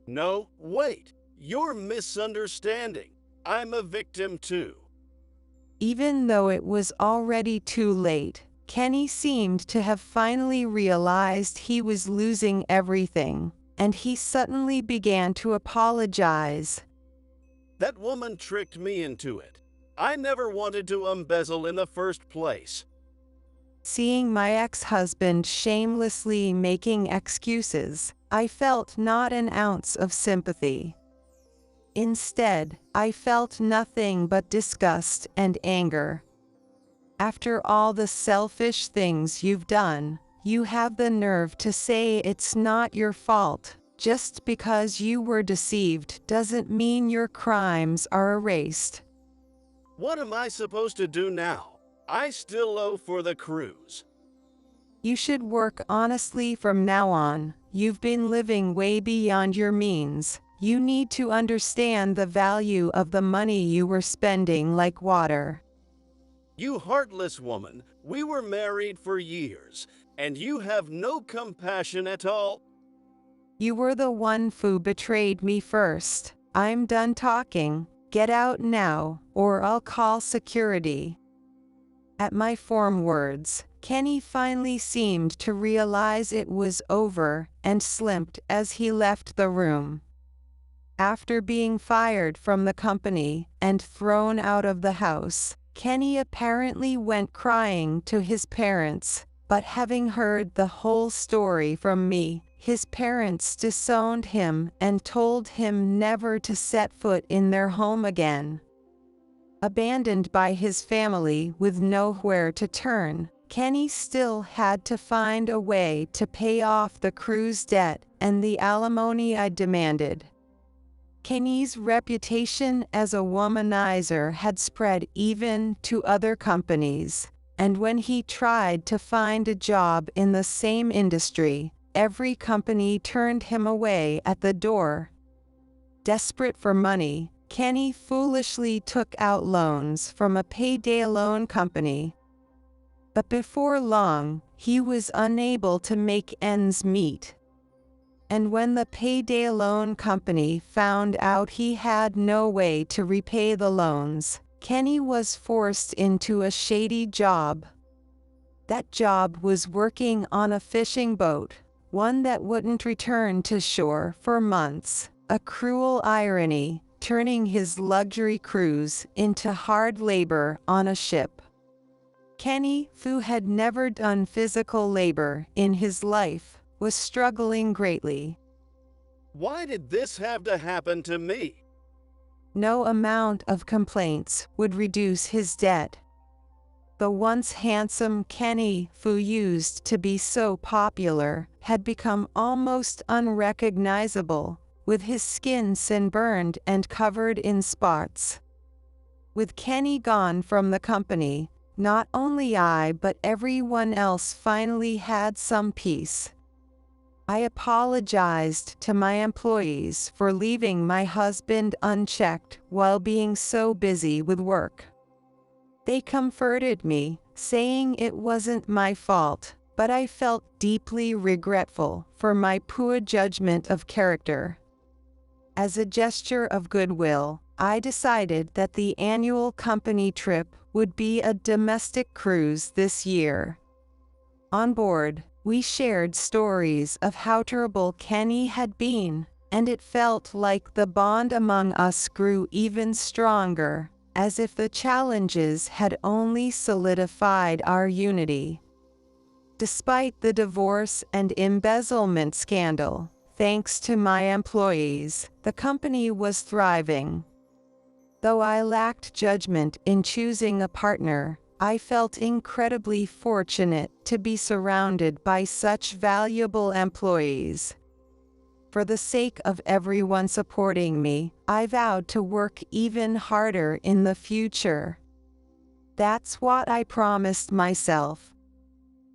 Q: No, wait. You're misunderstanding. I'm a victim too.
H: Even though it was already too late, Kenny seemed to have finally realized he was losing everything, and he suddenly began to apologize.
Q: That woman tricked me into it. I never wanted to embezzle in the first place.
H: Seeing my ex-husband shamelessly making excuses, I felt not an ounce of sympathy. Instead, I felt nothing but disgust and anger. After all the selfish things you've done, you have the nerve to say it's not your fault. Just because you were deceived doesn't mean your crimes are erased.
Q: What am I supposed to do now? I still owe for the cruise.
H: You should work honestly from now on. You've been living way beyond your means. You need to understand the value of the money you were spending like water.
Q: You heartless woman, we were married for years, and you have no compassion at all.
H: You were the one who betrayed me first. I'm done talking. Get out now, or I'll call security. At my firm words, Kenny finally seemed to realize it was over and slipped as he left the room. After being fired from the company and thrown out of the house, Kenny apparently went crying to his parents, but having heard the whole story from me, his parents disowned him and told him never to set foot in their home again. Abandoned by his family with nowhere to turn, Kenny still had to find a way to pay off the cruise debt and the alimony I demanded. Kenny's reputation as a womanizer had spread even to other companies, and when he tried to find a job in the same industry, every company turned him away at the door. Desperate for money, Kenny foolishly took out loans from a payday loan company. But before long, he was unable to make ends meet. And when the payday loan company found out he had no way to repay the loans, Kenny was forced into a shady job. That job was working on a fishing boat, one that wouldn't return to shore for months, a cruel irony, turning his luxury cruise into hard labor on a ship. Kenny, who had never done physical labor in his life, was struggling greatly.
Q: Why did this have to happen to me?
H: No amount of complaints would reduce his debt. The once handsome Kenny, who used to be so popular, had become almost unrecognizable, with his skin sunburned and covered in spots. With Kenny gone from the company, not only I but everyone else finally had some peace. I apologized to my employees for leaving my husband unchecked while being so busy with work. They comforted me, saying it wasn't my fault, but I felt deeply regretful for my poor judgment of character. As a gesture of goodwill, I decided that the annual company trip would be a domestic cruise this year. On board, we shared stories of how terrible Kenny had been, and it felt like the bond among us grew even stronger, as if the challenges had only solidified our unity. Despite the divorce and embezzlement scandal, thanks to my employees, the company was thriving. Though I lacked judgment in choosing a partner, I felt incredibly fortunate to be surrounded by such valuable employees. For the sake of everyone supporting me, I vowed to work even harder in the future. That's what I promised myself,